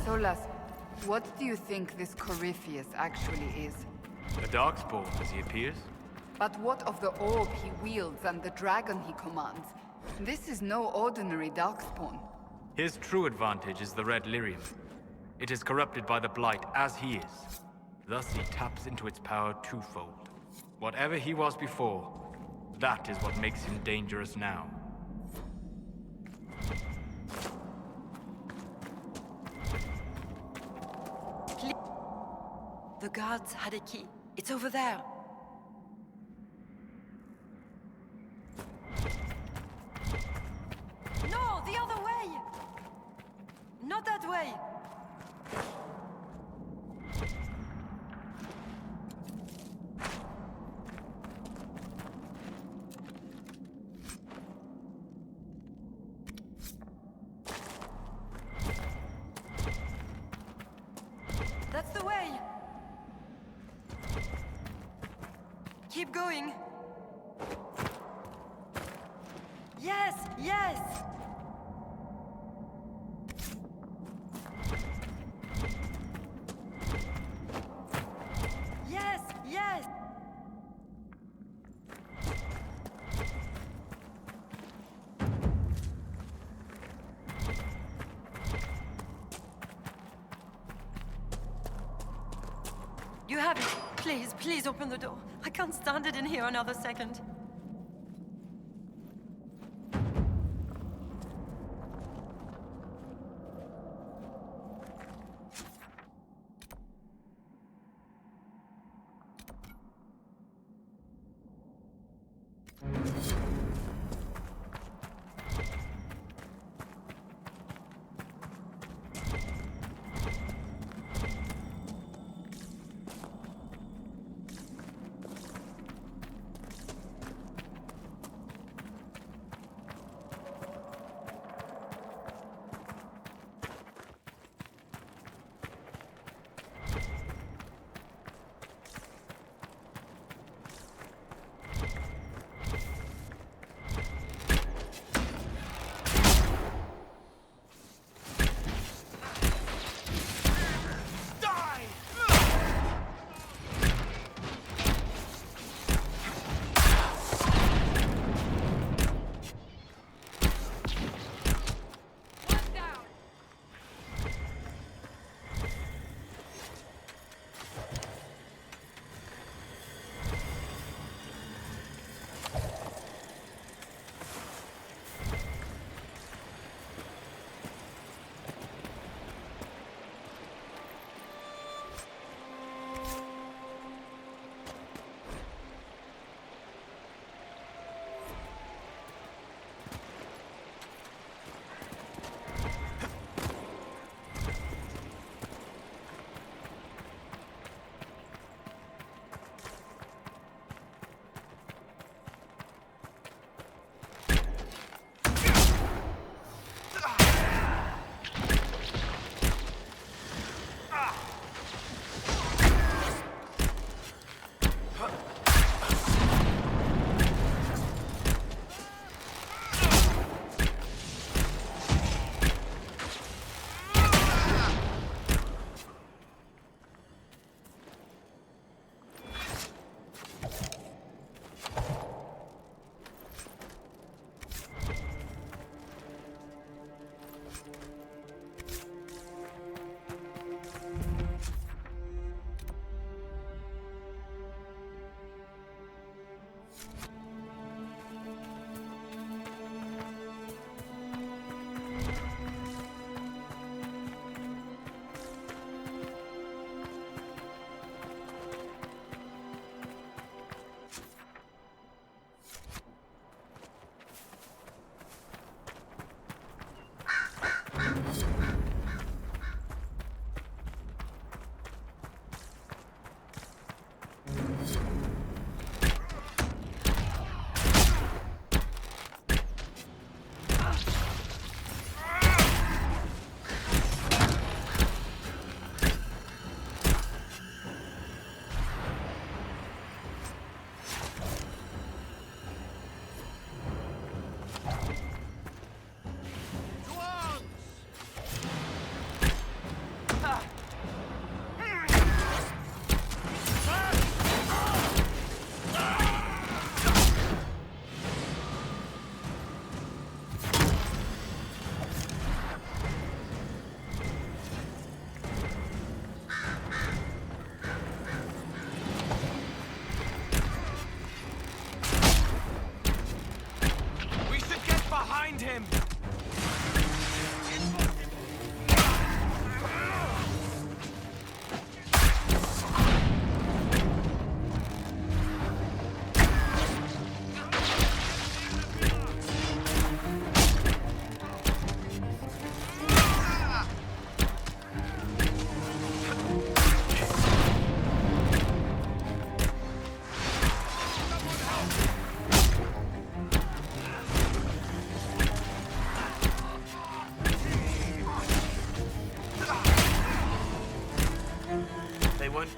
Solas, what do you think this Corypheus actually is? The Darkspawn, as he appears. But what of the orb he wields and the dragon he commands? This is no ordinary Darkspawn. His true advantage is the red lyrium. It is corrupted by the Blight as he is. Thus he taps into its power twofold. Whatever he was before, that is what makes him dangerous now. The guards had a key. It's over there. No, the other way! Not that way! That's the way! Keep going. Yes, yes! Yes, yes! You have it. Please, please open the door. I can't stand it in here another second.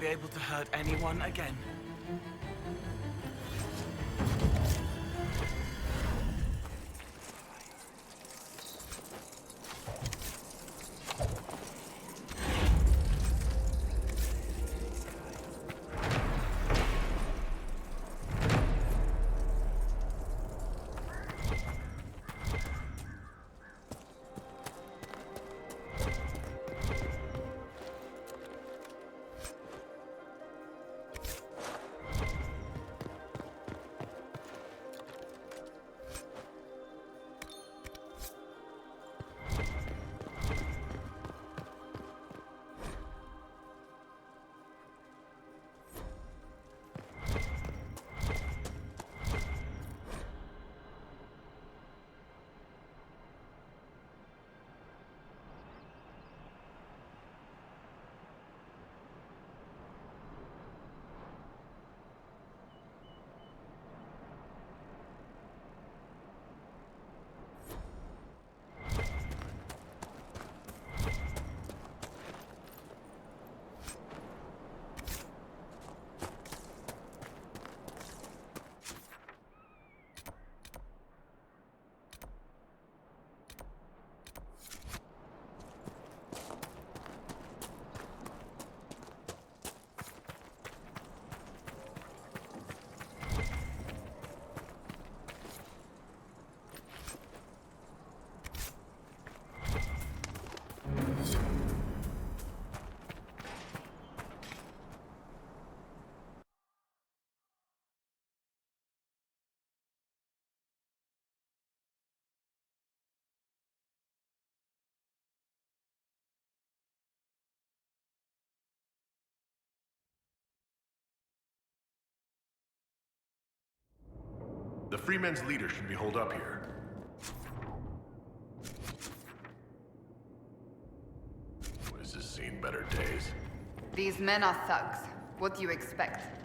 be able to hurt anyone again. The Freemen's leader should be holed up here. This has seen better days. These men are thugs. What do you expect?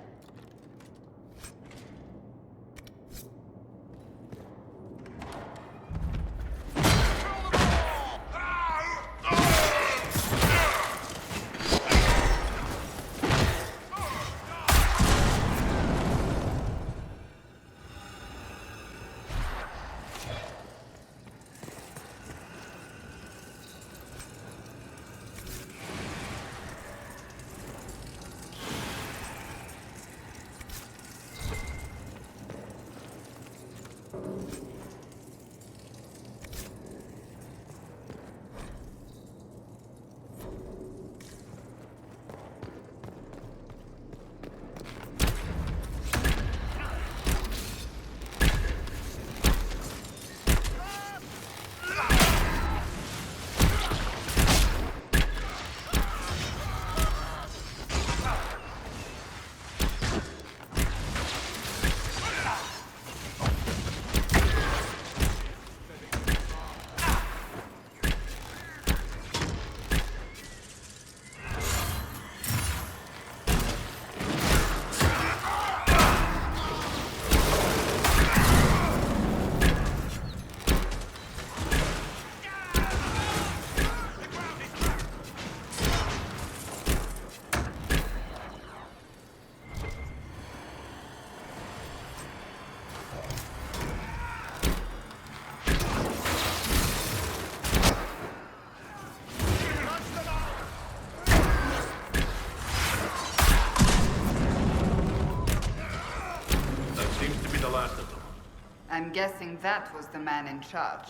I'm guessing that was the man in charge.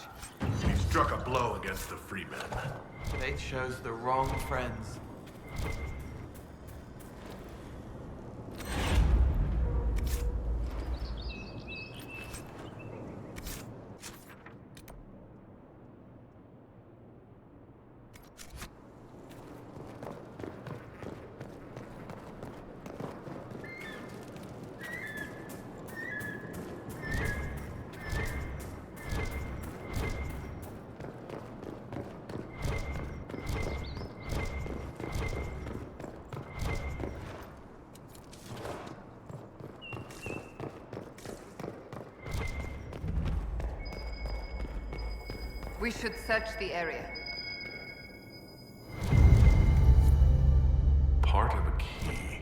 He struck a blow against the Freemen. They chose the wrong friends. We should search the area. Part of a key.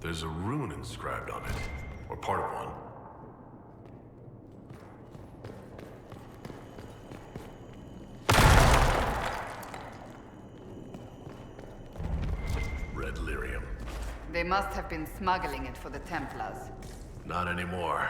There's a rune inscribed on it, or part of one. Red lyrium. They must have been smuggling it for the Templars. Not anymore.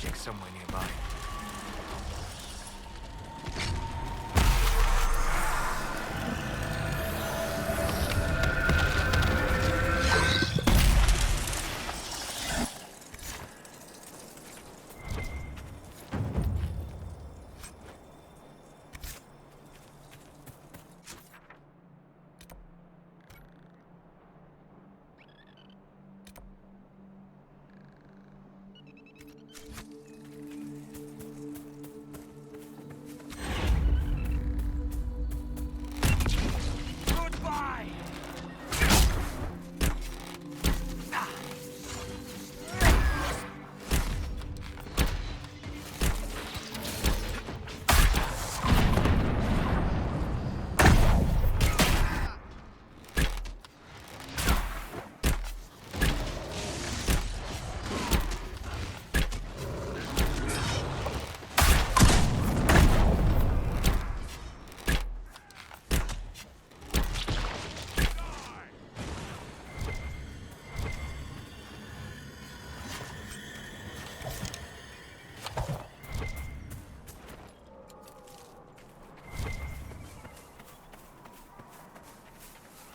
magic somewhere nearby.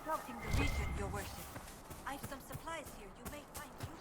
Scouting the region, Your Worship. I've some supplies here you may find useful.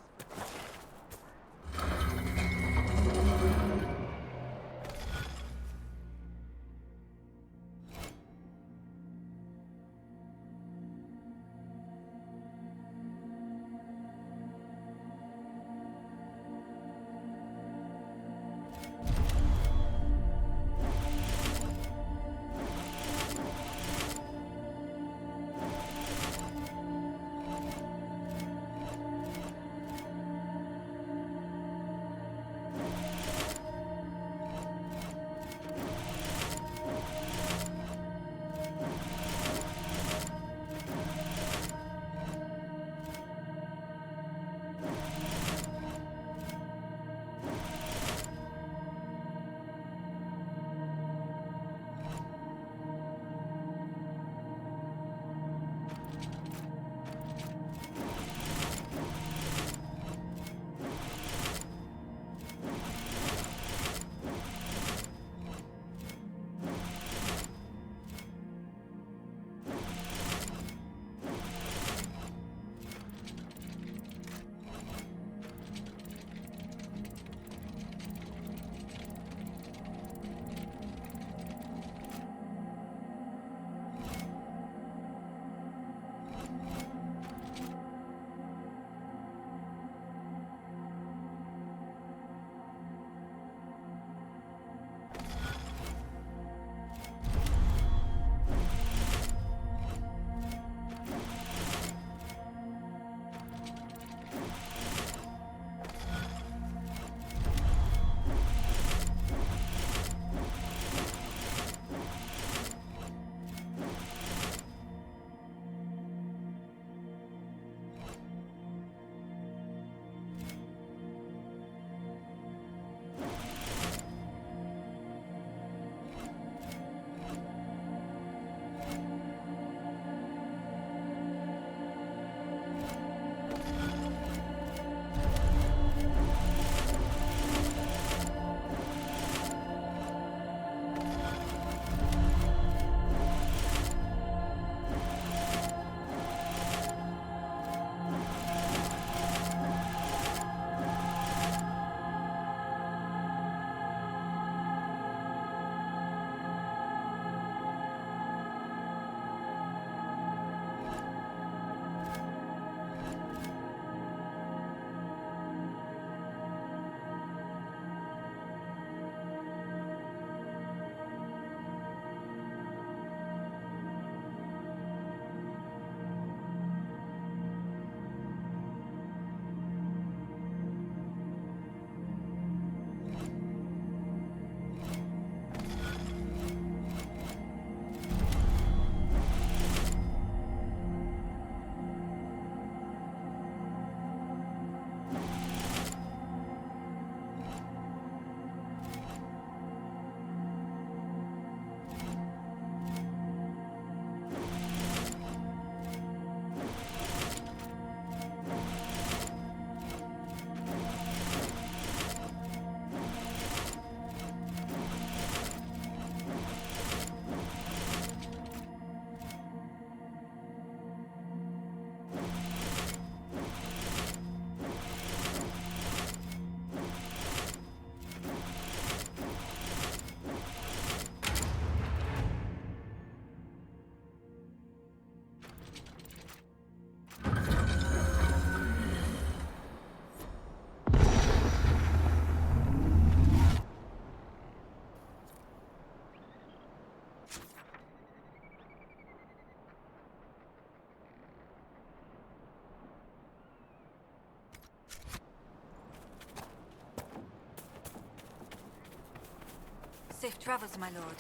Safe travels, my lord.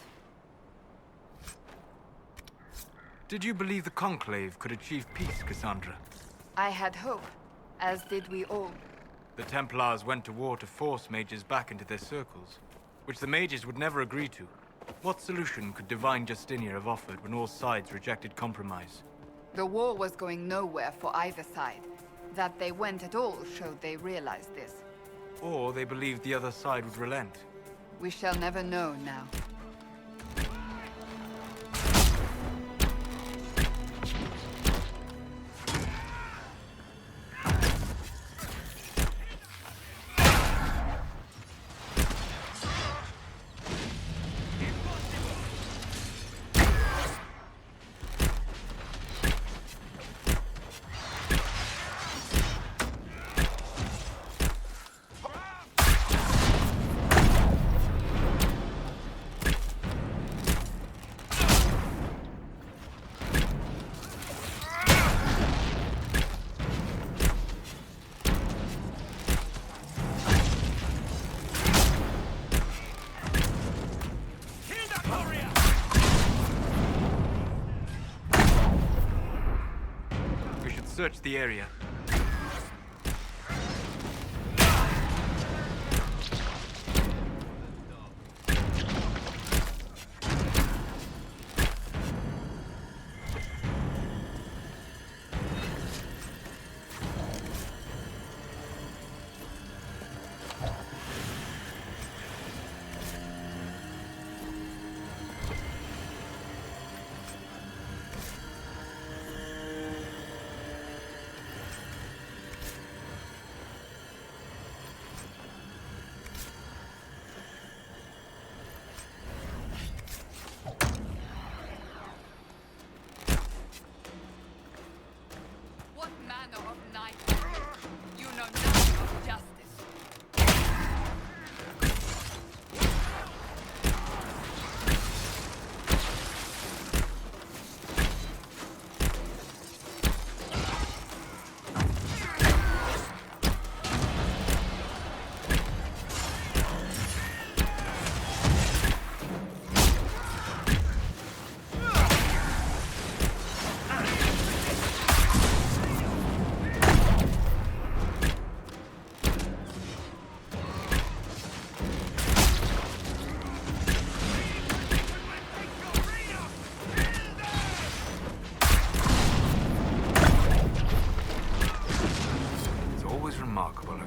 Did you believe the Conclave could achieve peace, Cassandra? I had hope, as did we all. The Templars went to war to force mages back into their circles, which the mages would never agree to. What solution could Divine Justinia have offered when all sides rejected compromise? The war was going nowhere for either side. That they went at all showed they realized this. Or they believed the other side would relent. We shall never know now. Search the area.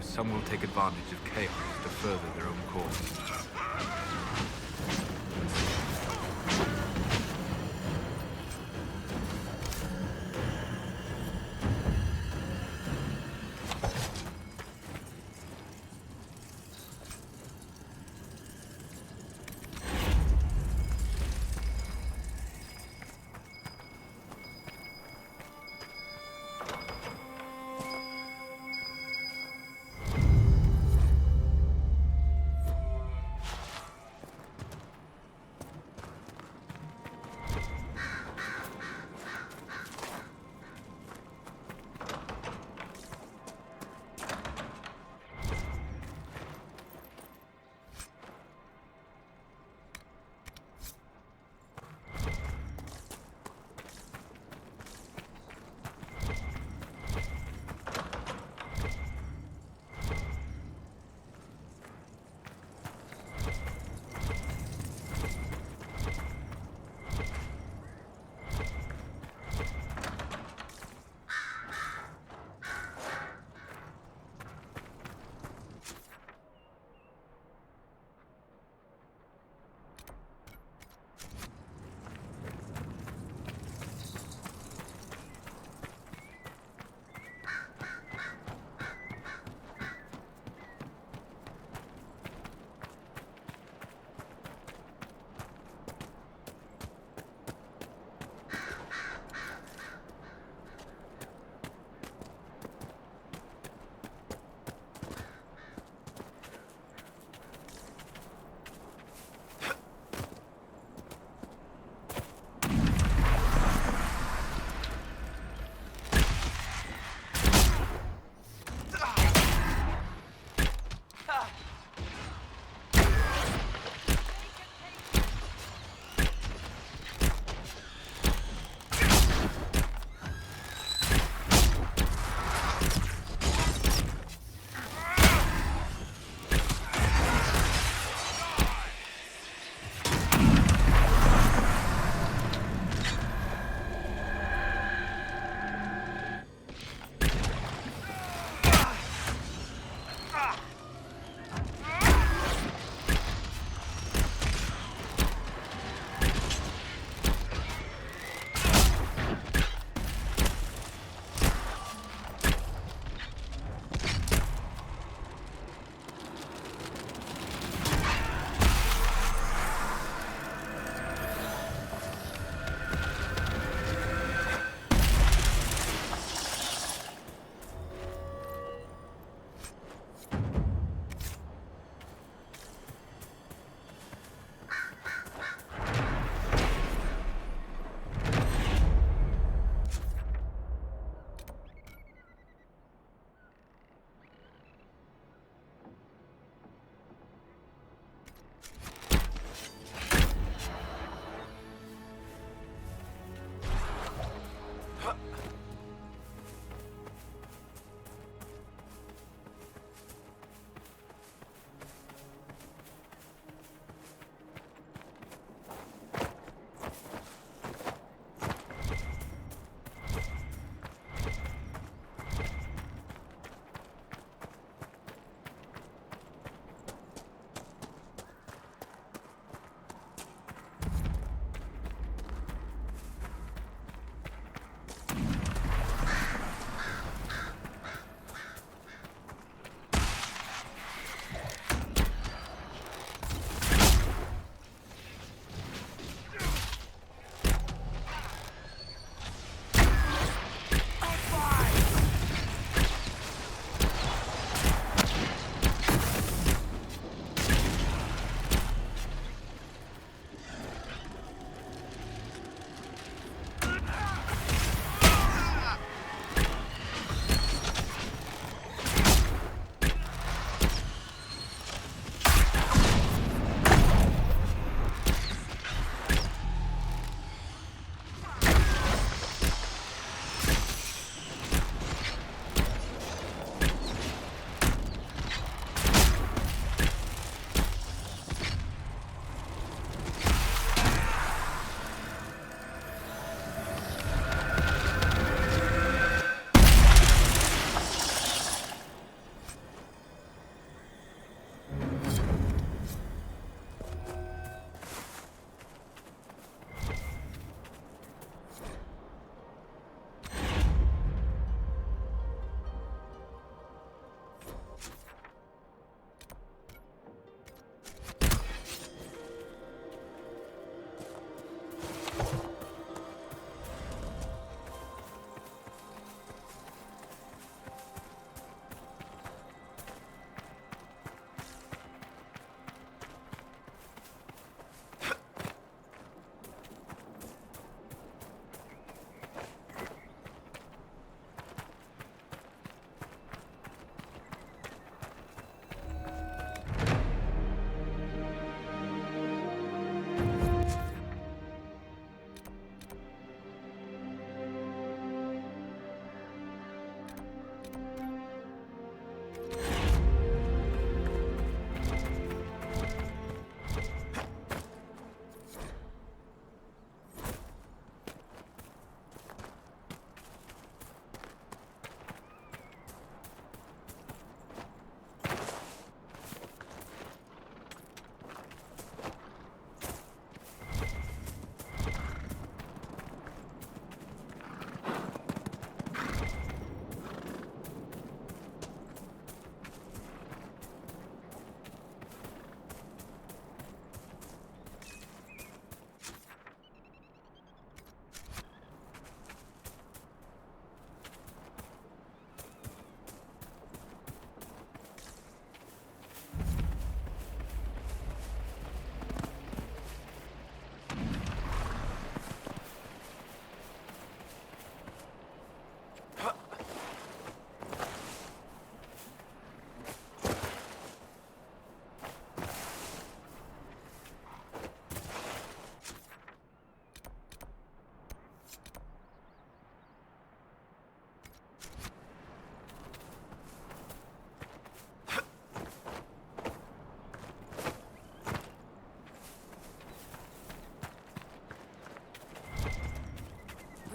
Some will take advantage of chaos to further their own cause.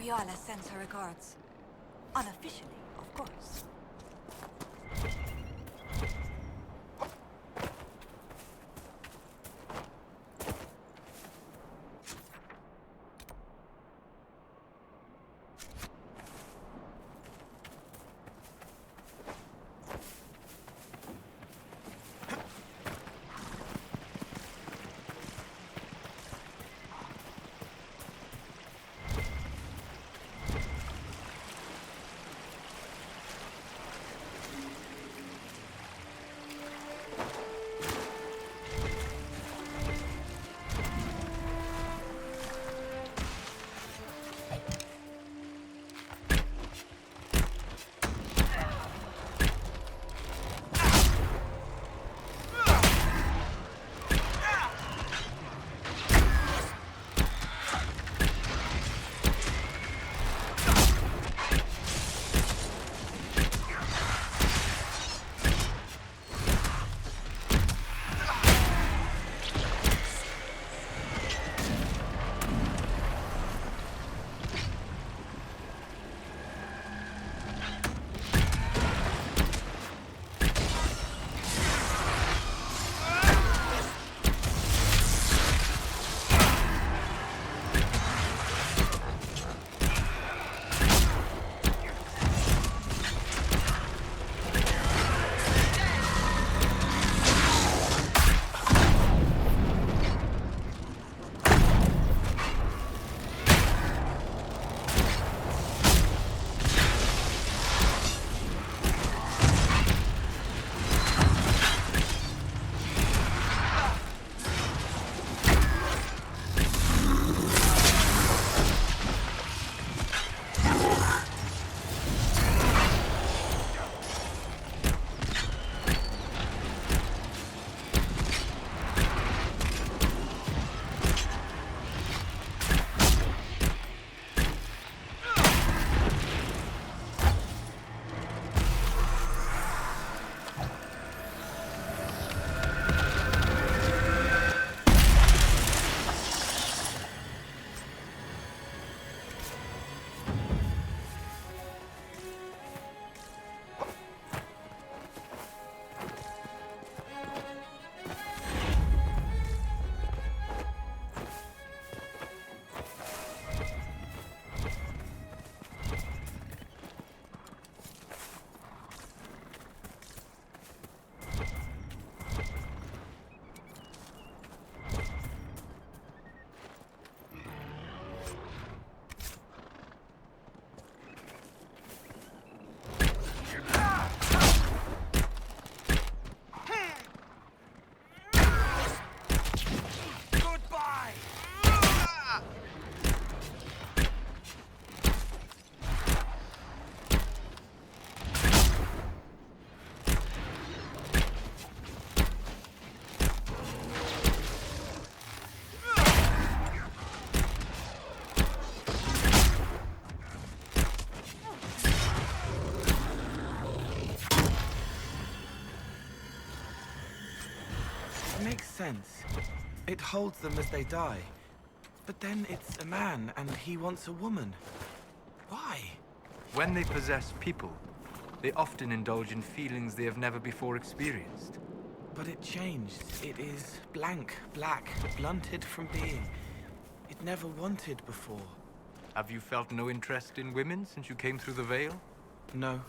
Riala sends her regards. Unofficially, of course. sense. It holds them as they die. But then it's a man, and he wants a woman. Why? When they possess people, they often indulge in feelings they have never before experienced. But it changed. It is blank, black, blunted from being. It never wanted before. Have you felt no interest in women since you came through the veil? No.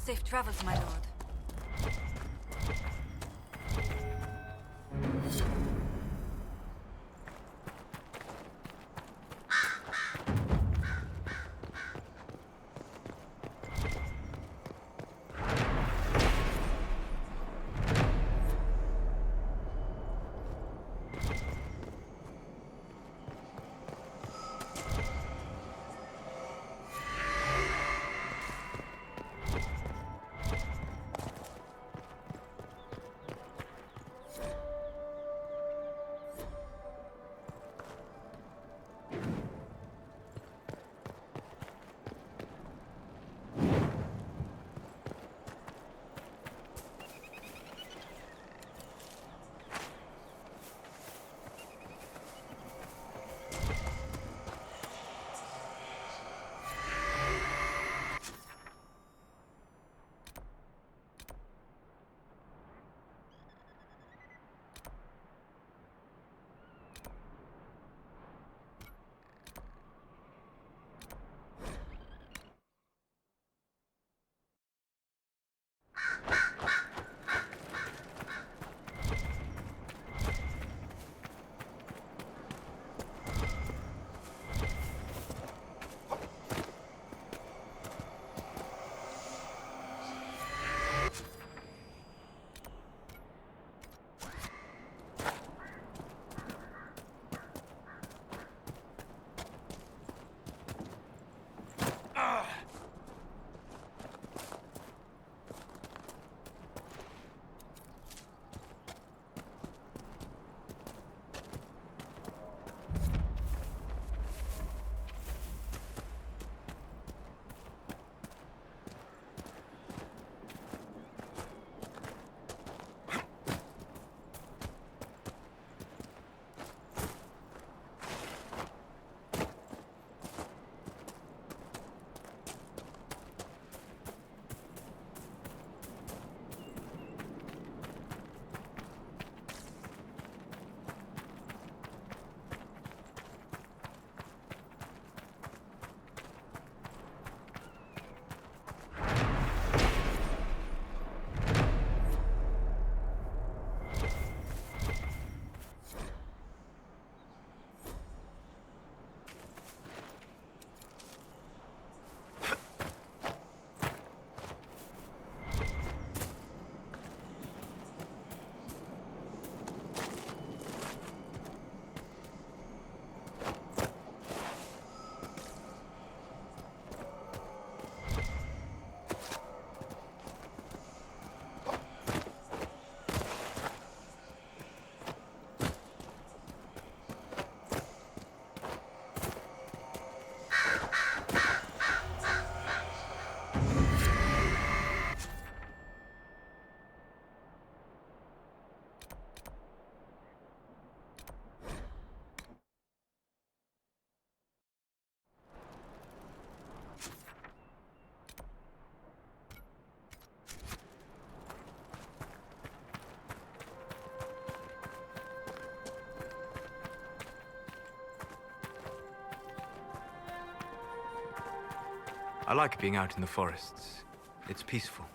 Safe travels, my lord. I like being out in the forests. It's peaceful.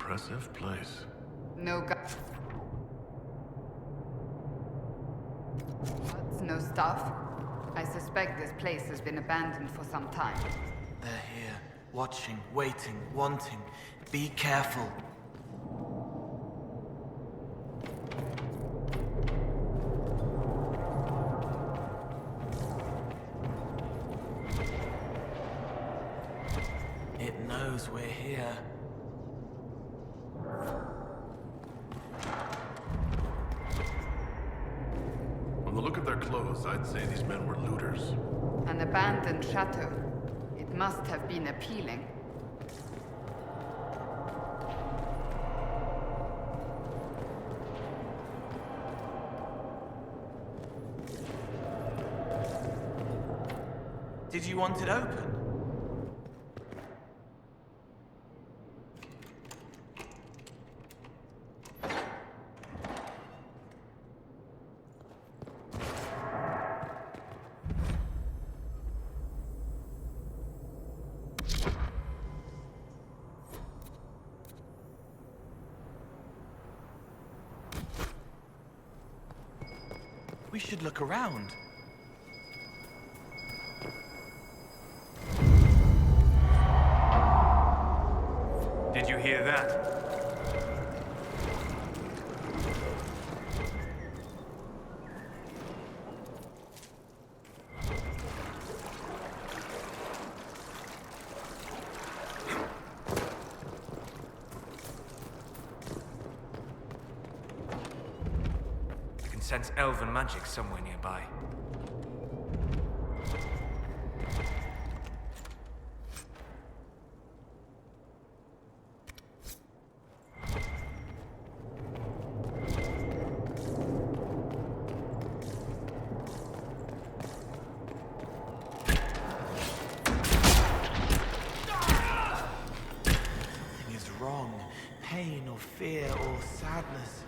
impressive place. No guts, no stuff. I suspect this place has been abandoned for some time. They're here, watching, waiting, wanting. Be careful. It knows we're here. From the look of their clothes, I'd say these men were looters. An abandoned chateau. It must have been appealing. Did you want it open? We should look around. Did you hear that? I can sense elven magic somewhere nearby. Nothing is wrong. Pain or fear or sadness.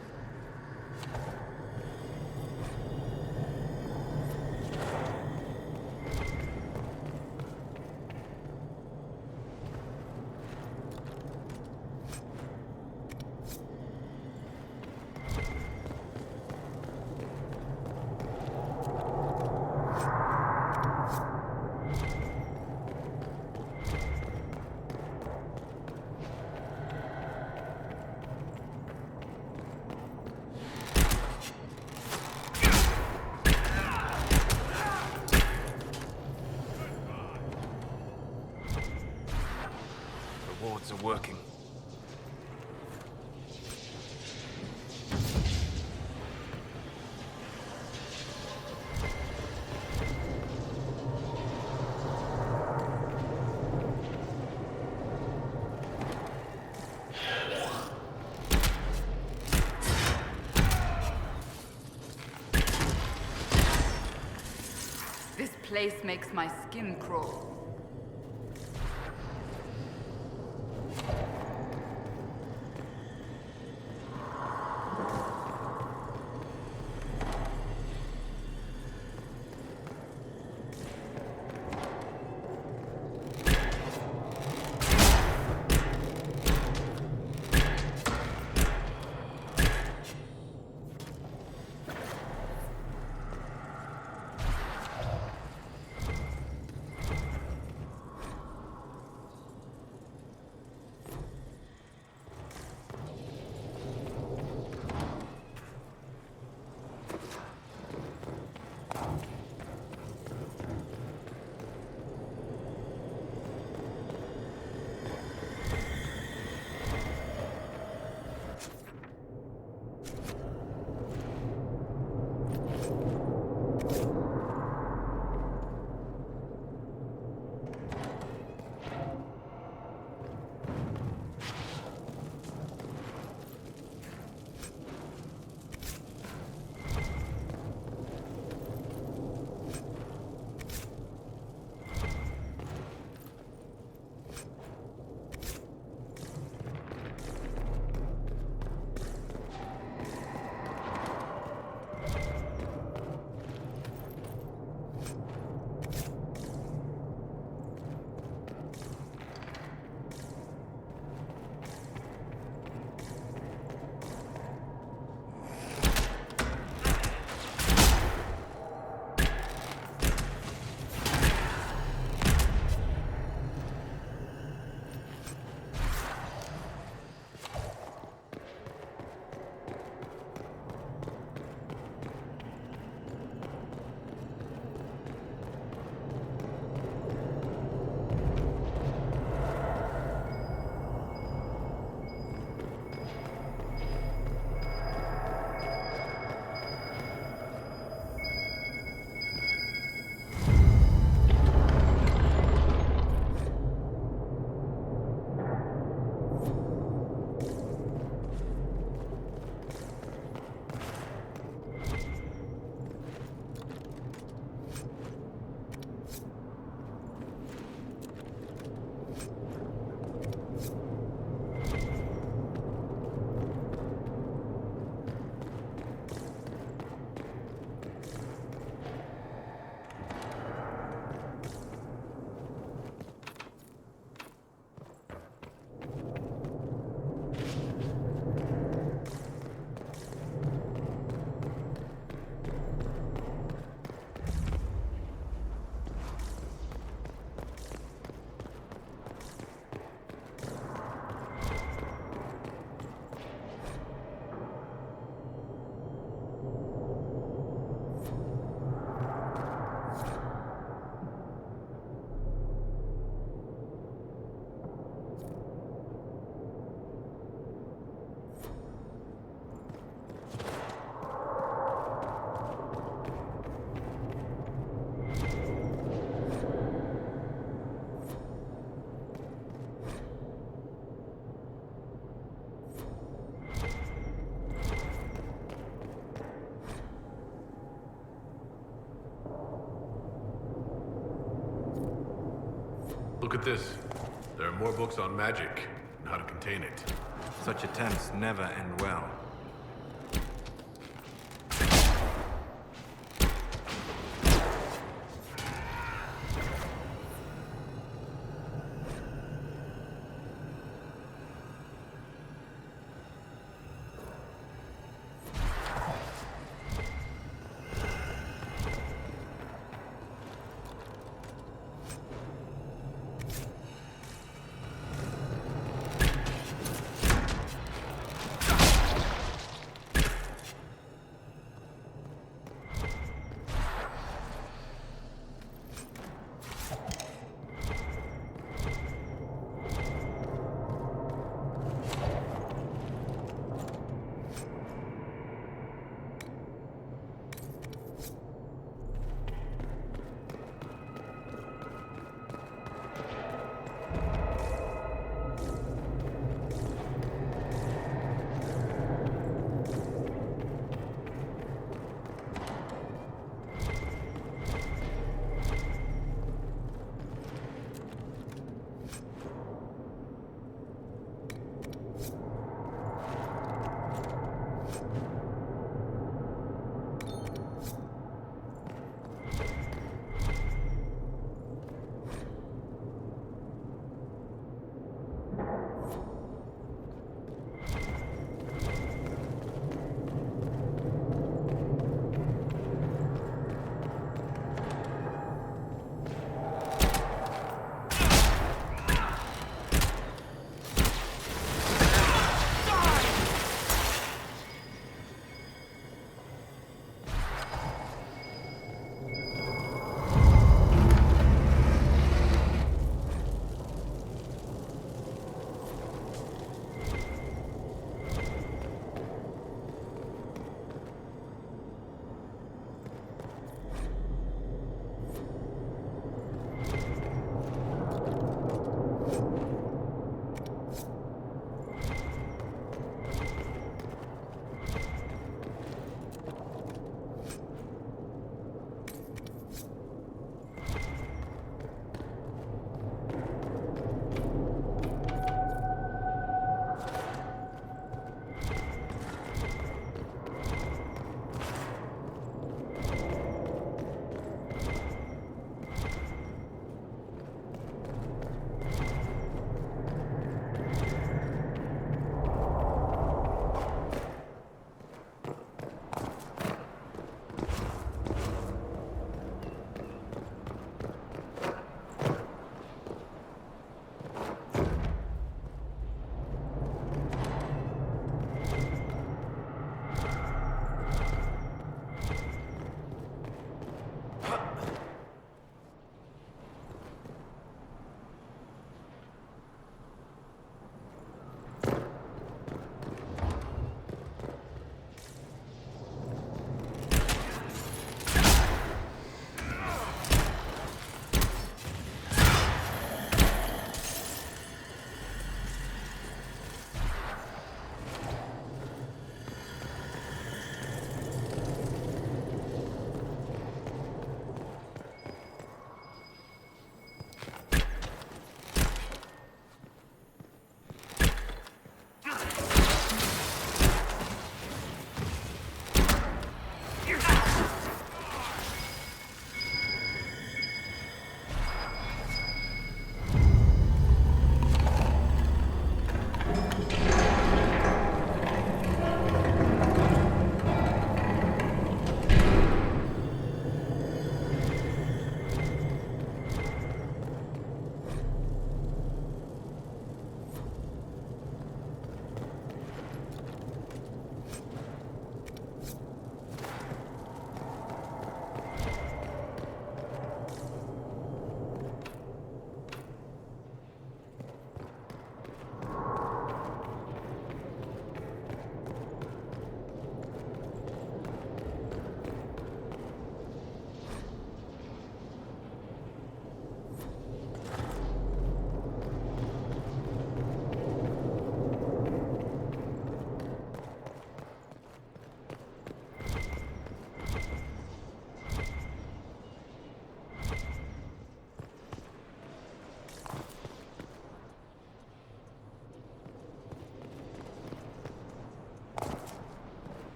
Rewards are working. This place makes my skin crawl. Look at this. There are more books on magic and how to contain it. Such attempts never end well.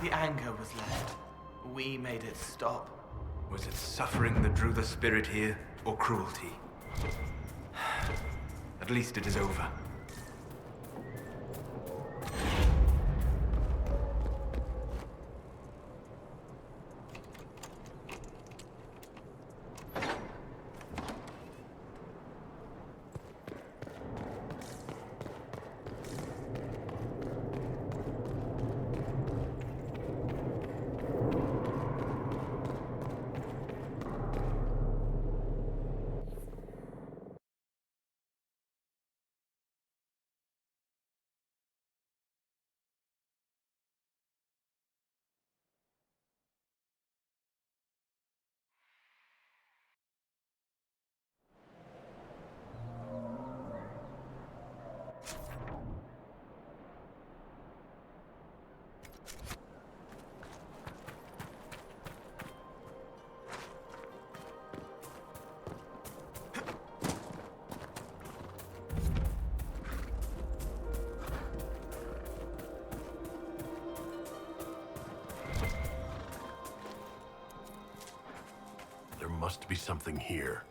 the anger was left. We made it stop. Was it suffering that drew the spirit here, or cruelty? At least it is over. There must be something here.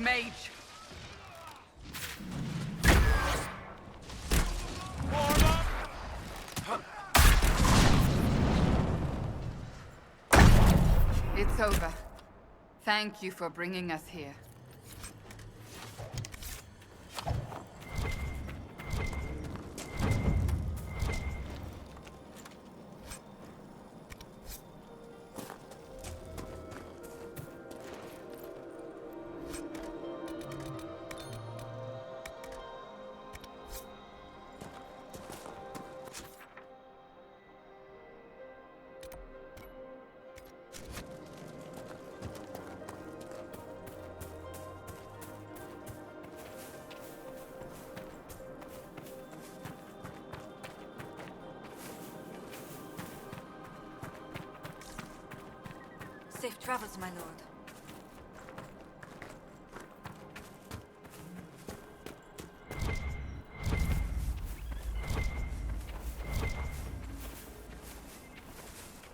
mage! It's over. Thank you for bringing us here. Safe travels, my lord.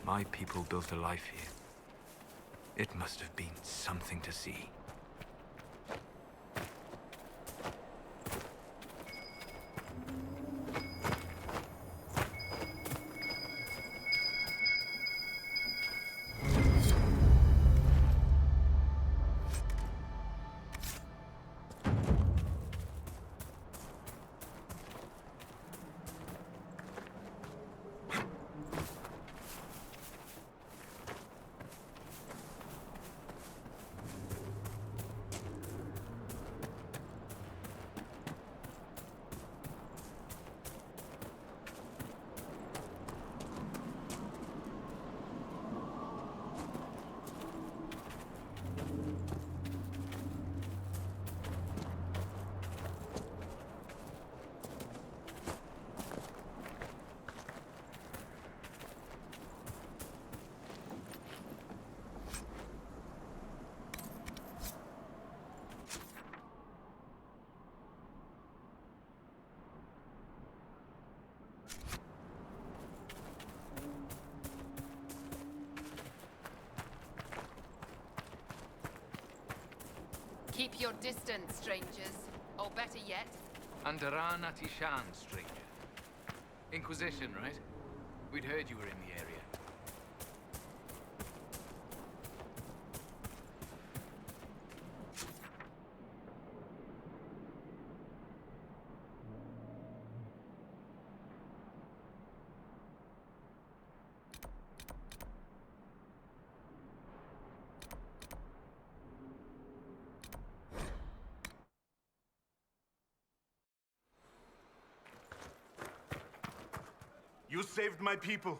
My people built a life here. It must have been something to see. Keep your distance, strangers. Or better yet... Andaran Atishan, stranger. Inquisition, right? We'd heard you were in the area. You saved my people.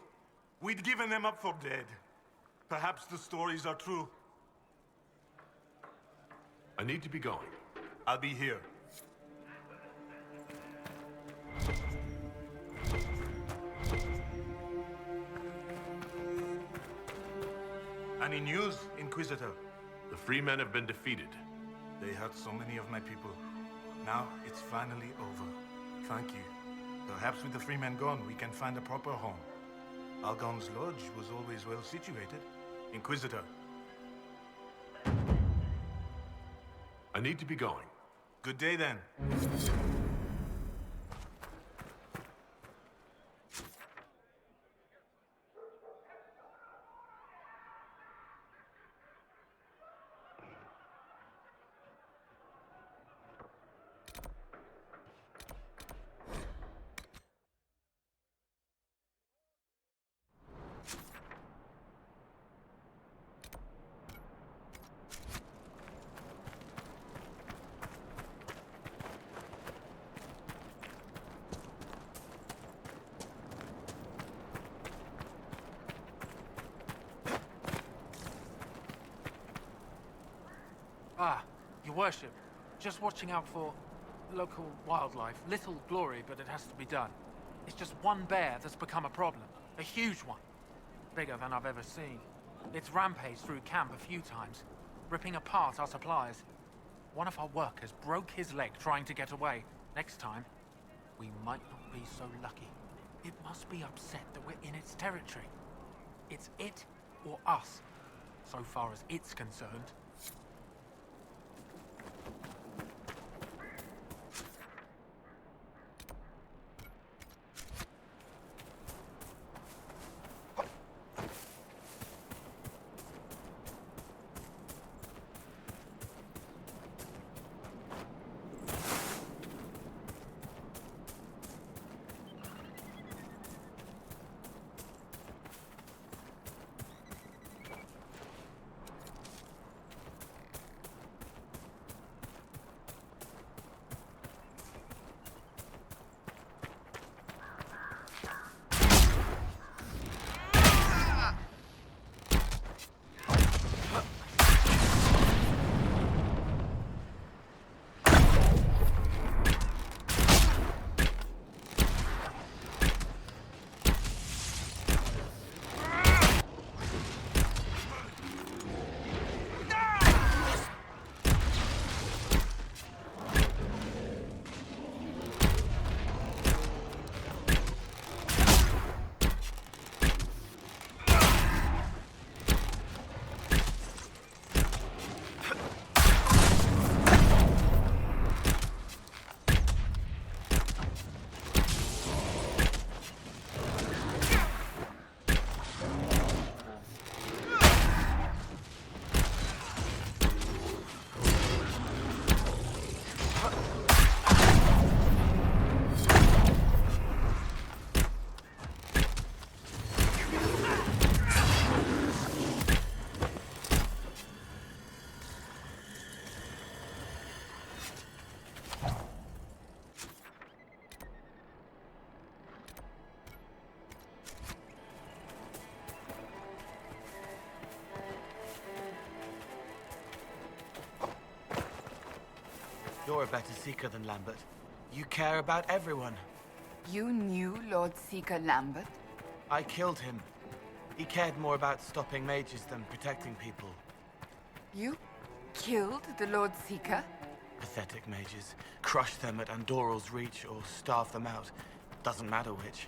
We'd given them up for dead. Perhaps the stories are true. I need to be going. I'll be here. Any news, Inquisitor? The free men have been defeated. They hurt so many of my people. Now it's finally over. Thank you. Perhaps with the free men gone, we can find a proper home. Algon's lodge was always well situated. Inquisitor. I need to be going. Good day, then. Ah, your worship. Just watching out for local wildlife. Little glory, but it has to be done. It's just one bear that's become a problem. A huge one. Bigger than I've ever seen. It's rampaged through camp a few times, ripping apart our supplies. One of our workers broke his leg trying to get away. Next time, we might not be so lucky. It must be upset that we're in its territory. It's it or us, so far as it's concerned. You're a better seeker than Lambert. You care about everyone. You knew Lord Seeker Lambert? I killed him. He cared more about stopping mages than protecting people. You killed the Lord Seeker? Pathetic mages. Crush them at Andorral's reach or starve them out. Doesn't matter which.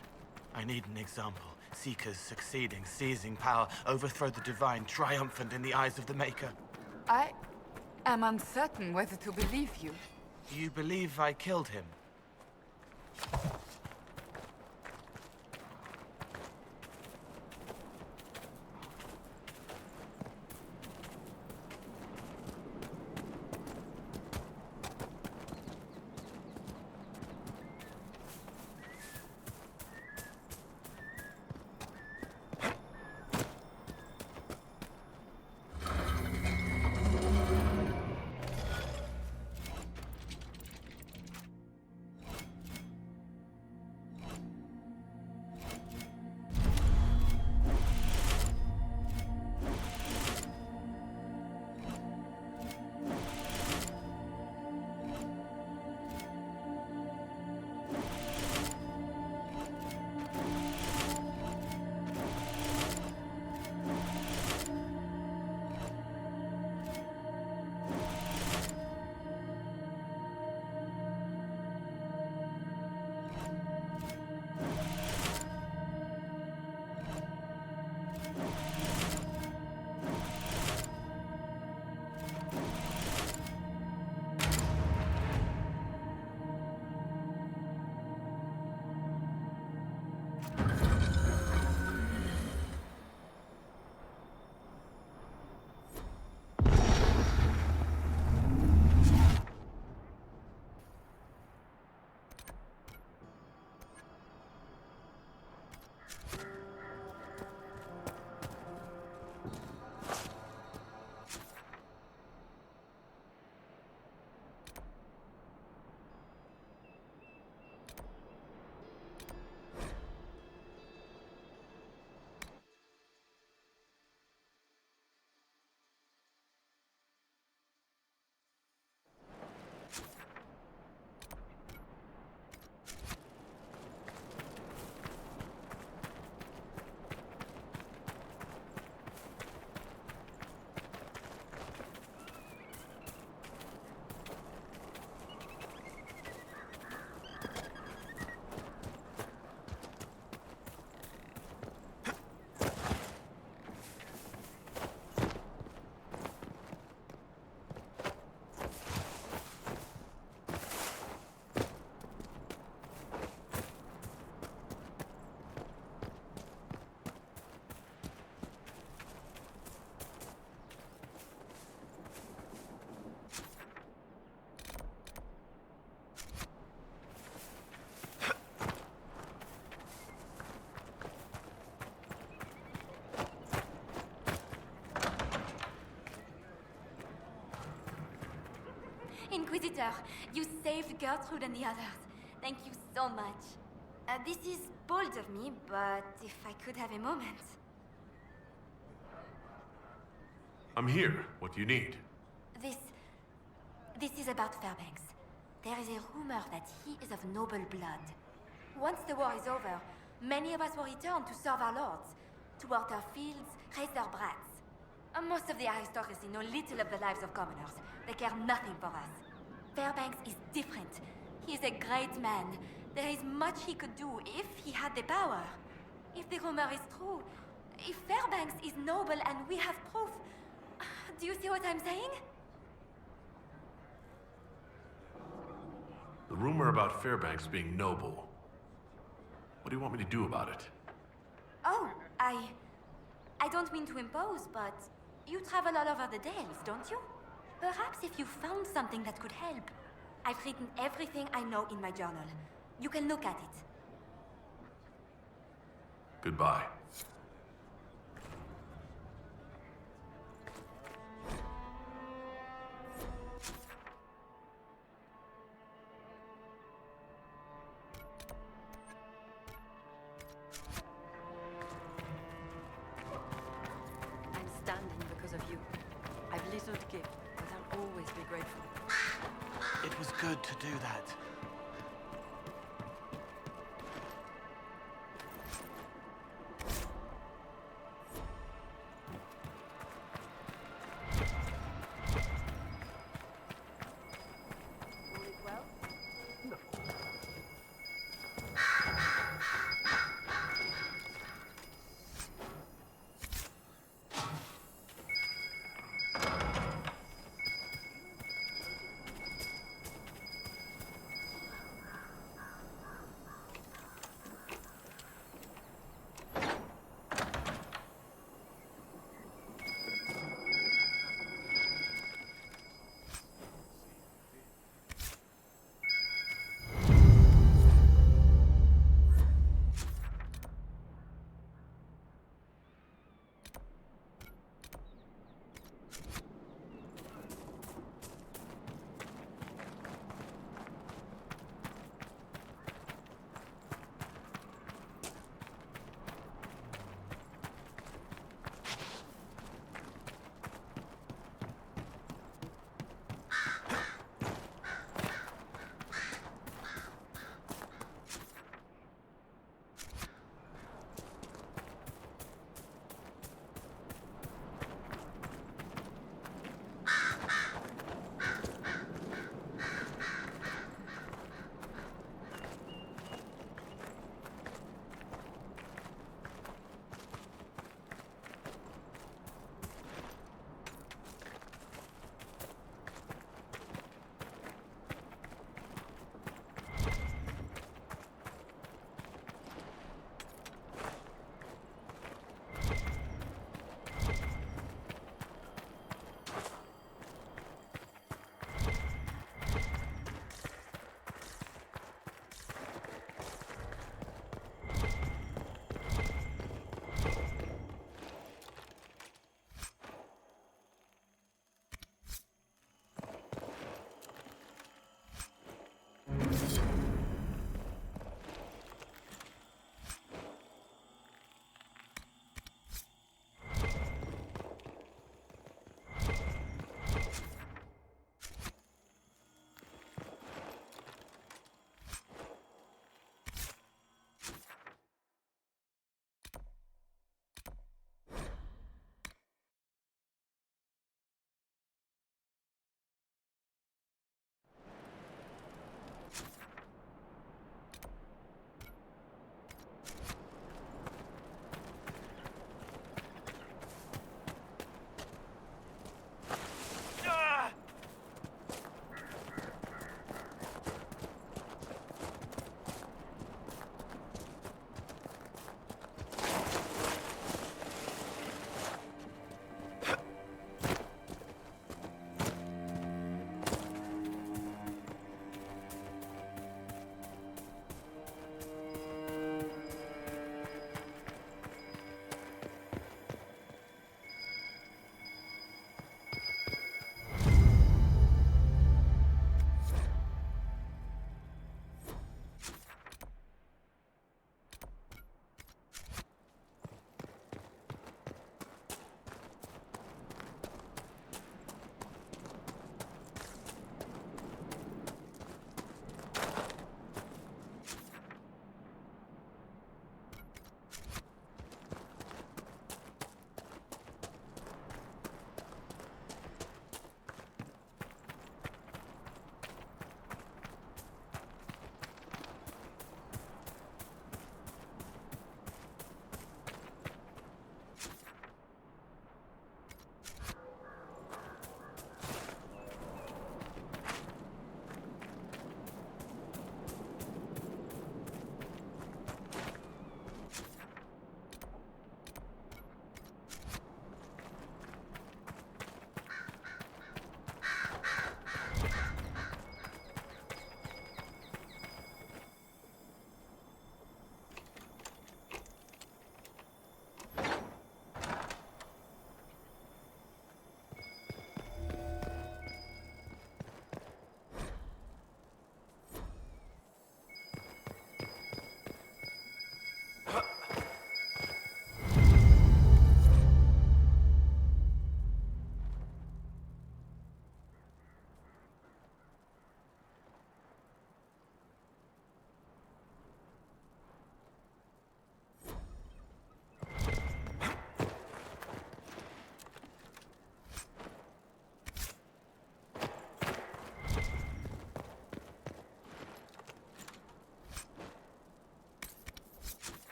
I need an example. Seekers succeeding, seizing power, overthrow the divine, triumphant in the eyes of the Maker. I am uncertain whether to believe you. You believe I killed him? Inquisitor, you saved Gertrude and the others. Thank you so much. This is bold of me, but if I could have a moment. I'm here. What do you need? This is about Fairbanks. There is a rumor that he is of noble blood. Once the war is over, many of us will return to serve our lords, to work our fields, raise their brats. Most of the aristocracy know little of the lives of commoners. They care nothing for us. Fairbanks is different. He is a great man. There is much he could do if he had the power. If the rumor is true, if Fairbanks is noble and we have proof... Do you see what I'm saying? The rumor about Fairbanks being noble. What do you want me to do about it? Oh, I don't mean to impose, but you travel all over the Dales, don't you? Perhaps if you found something that could help. I've written everything I know in my journal. You can look at it. Goodbye. I've little to give, but I'll always be grateful. It was good to do that.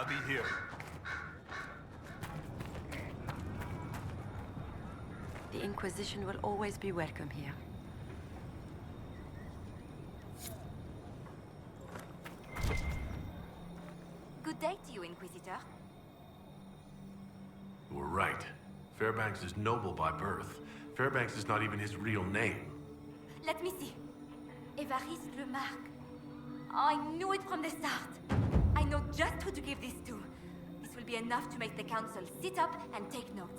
I'll be here. The Inquisition will always be welcome here. Good day to you, Inquisitor. You were right. Fairbanks is noble by birth. Fairbanks is not even his real name. Let me see. Évariste Lemarque. I knew it from the start. I know just who to give this to. This will be enough to make the council sit up and take note.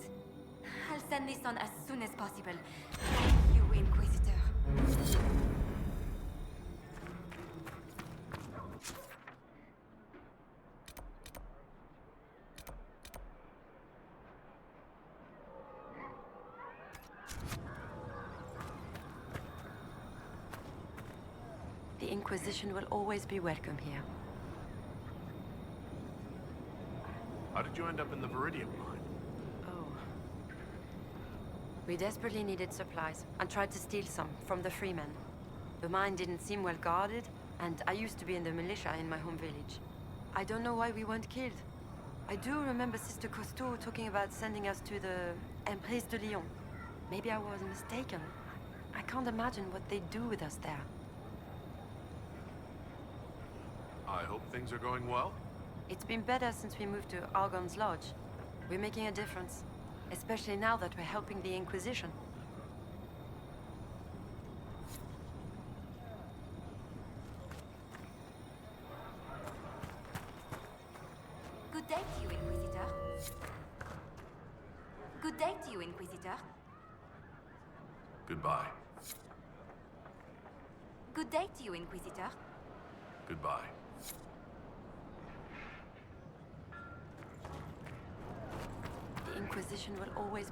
I'll send this on as soon as possible. Thank you, Inquisitor. The Inquisition will always be welcome here. How did you end up in the Viridium mine? Oh. We desperately needed supplies and tried to steal some from the freemen. The mine didn't seem well guarded, and I used to be in the militia in my home village. I don't know why we weren't killed. I do remember Sister Costeau talking about sending us to the Emprise de Lyon. Maybe I was mistaken. I can't imagine what they'd do with us there. I hope things are going well. It's been better since we moved to Argon's Lodge. We're making a difference, especially now that we're helping the Inquisition. Good day to you, Inquisitor. Good day to you, Inquisitor. Goodbye. Good day to you, Inquisitor. Goodbye. The Inquisition will always...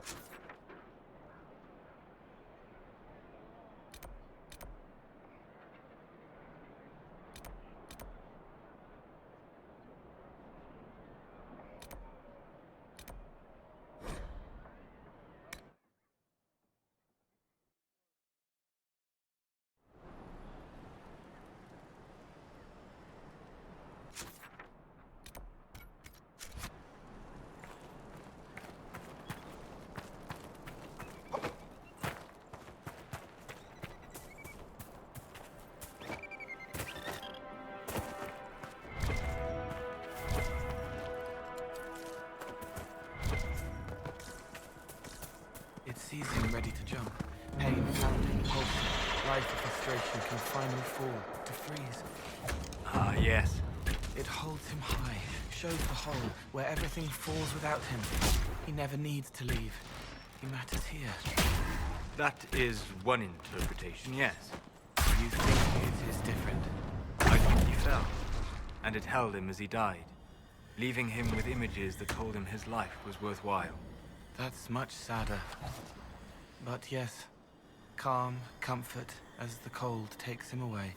It sees him ready to jump. Pain, pounding, pulsing. Life of frustration can finally fall, to freeze. Ah, yes. It holds him high, shows the hole, where everything falls without him. He never needs to leave. He matters here. That is one interpretation, yes. You think it is different? I think he fell, and it held him as he died, leaving him with images that told him his life was worthwhile. That's much sadder. But yes, calm, comfort as the cold takes him away.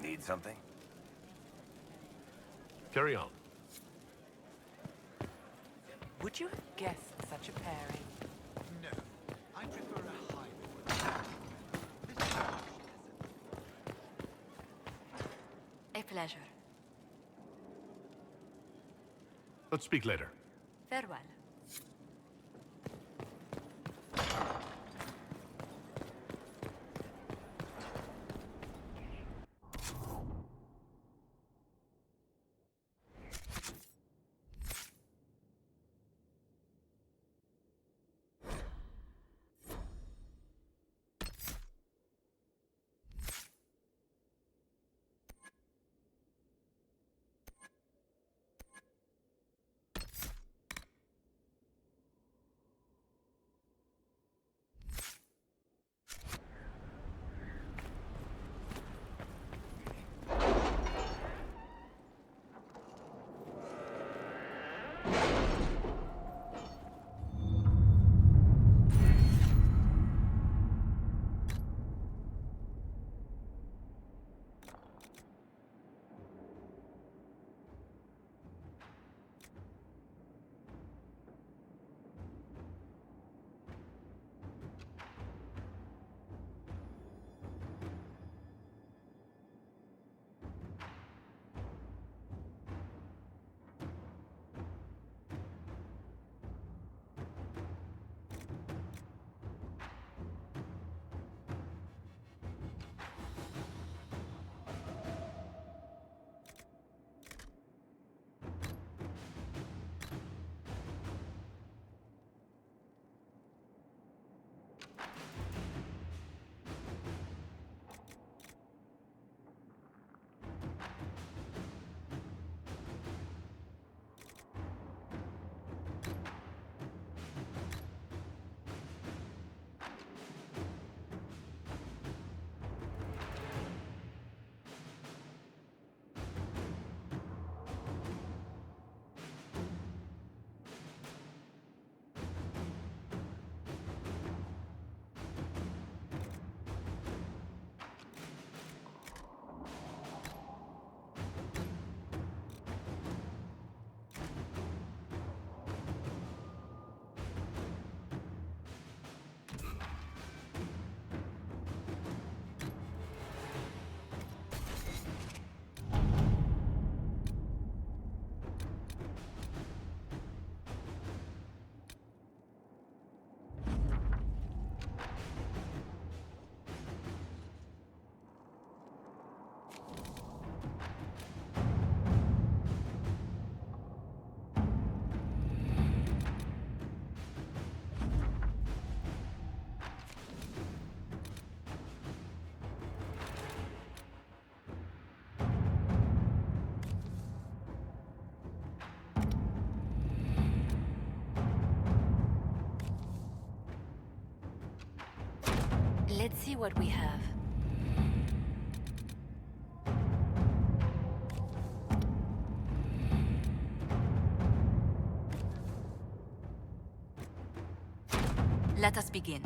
Need something? Carry on. Would you have guessed such a pairing? No. I prefer a hybrid. A pleasure. Let's speak later. Farewell. Let's see what we have. Let us begin.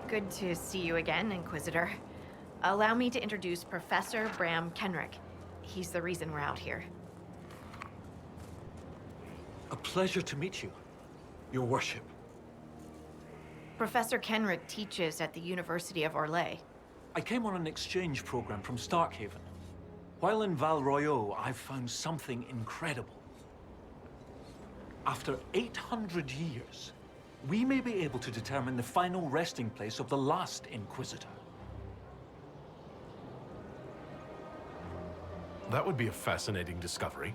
Good to see you again, Inquisitor. Allow me to introduce Professor Bram Kenrick. He's the reason we're out here. A pleasure to meet you, Your Worship. Professor Kenrick teaches at the University of Orlais. I came on an exchange program from Starkhaven. While in Val Royeaux, I've found something incredible. After 800 years, we may be able to determine the final resting place of the last Inquisitor. That would be a fascinating discovery.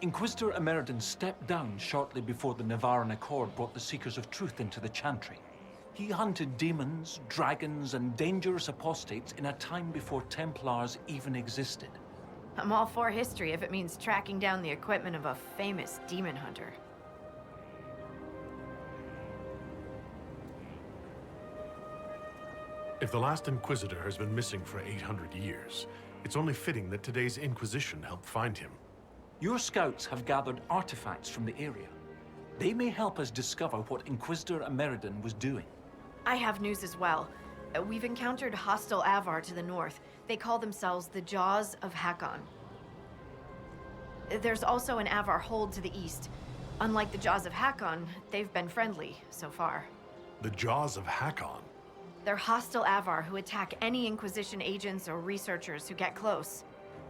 Inquisitor Emeridon stepped down shortly before the Nevarran Accord brought the Seekers of Truth into the Chantry. He hunted demons, dragons, and dangerous apostates in a time before Templars even existed. I'm all for history if it means tracking down the equipment of a famous demon hunter. If the last Inquisitor has been missing for 800 years, it's only fitting that today's Inquisition helped find him. Your scouts have gathered artifacts from the area. They may help us discover what Inquisitor Emeridon was doing. I have news as well. We've encountered hostile Avar to the north. They call themselves the Jaws of Hakon. There's also an Avar hold to the east. Unlike the Jaws of Hakon, they've been friendly so far. The Jaws of Hakon? They're hostile Avar who attack any Inquisition agents or researchers who get close.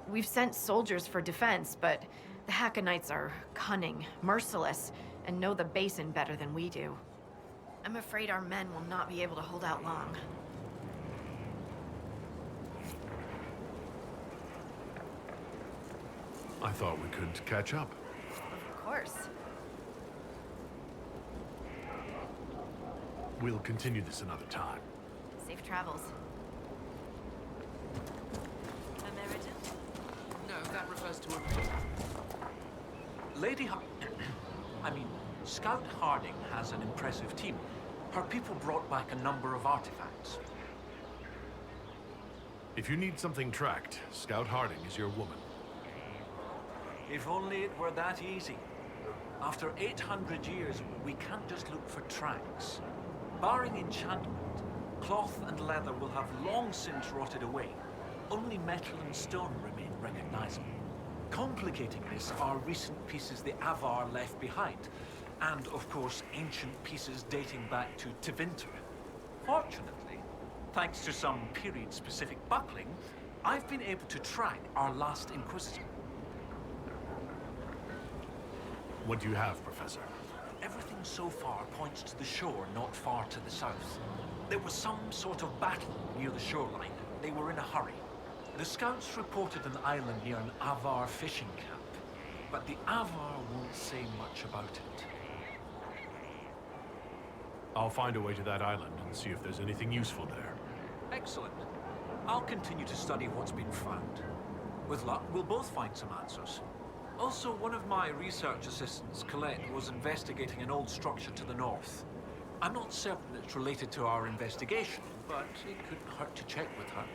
We've sent soldiers for defense, but the Hakonites are cunning, merciless, and know the basin better than we do. I'm afraid our men will not be able to hold out long. I thought we could catch up. Of course. We'll continue this another time. Safe travels. Emeridon? No, that refers to a... Scout Harding has an impressive team. Her people brought back a number of artifacts. If you need something tracked, Scout Harding is your woman. If only it were that easy. After 800 years, we can't just look for tracks. Barring enchantment, cloth and leather will have long since rotted away. Only metal and stone remain recognizable. Complicating this are recent pieces the Avar left behind, and of course ancient pieces dating back to Tevinter. Fortunately, thanks to some period-specific buckling, I've been able to track our last Inquisitor. What do you have, Professor? Everything so far points to the shore not far to the south. There was some sort of battle near the shoreline. They were in a hurry. The scouts reported an island near an Avar fishing camp, but the Avar won't say much about it. I'll find a way to that island and see if there's anything useful there. Excellent. I'll continue to study what's been found. With luck, we'll both find some answers. Also, one of my research assistants, Colette, was investigating an old structure to the north. I'm not certain it's related to our investigation, but it couldn't hurt to check with her.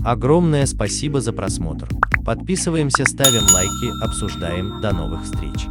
Огромное спасибо за просмотр. Подписываемся, ставим лайки, обсуждаем. До новых встреч.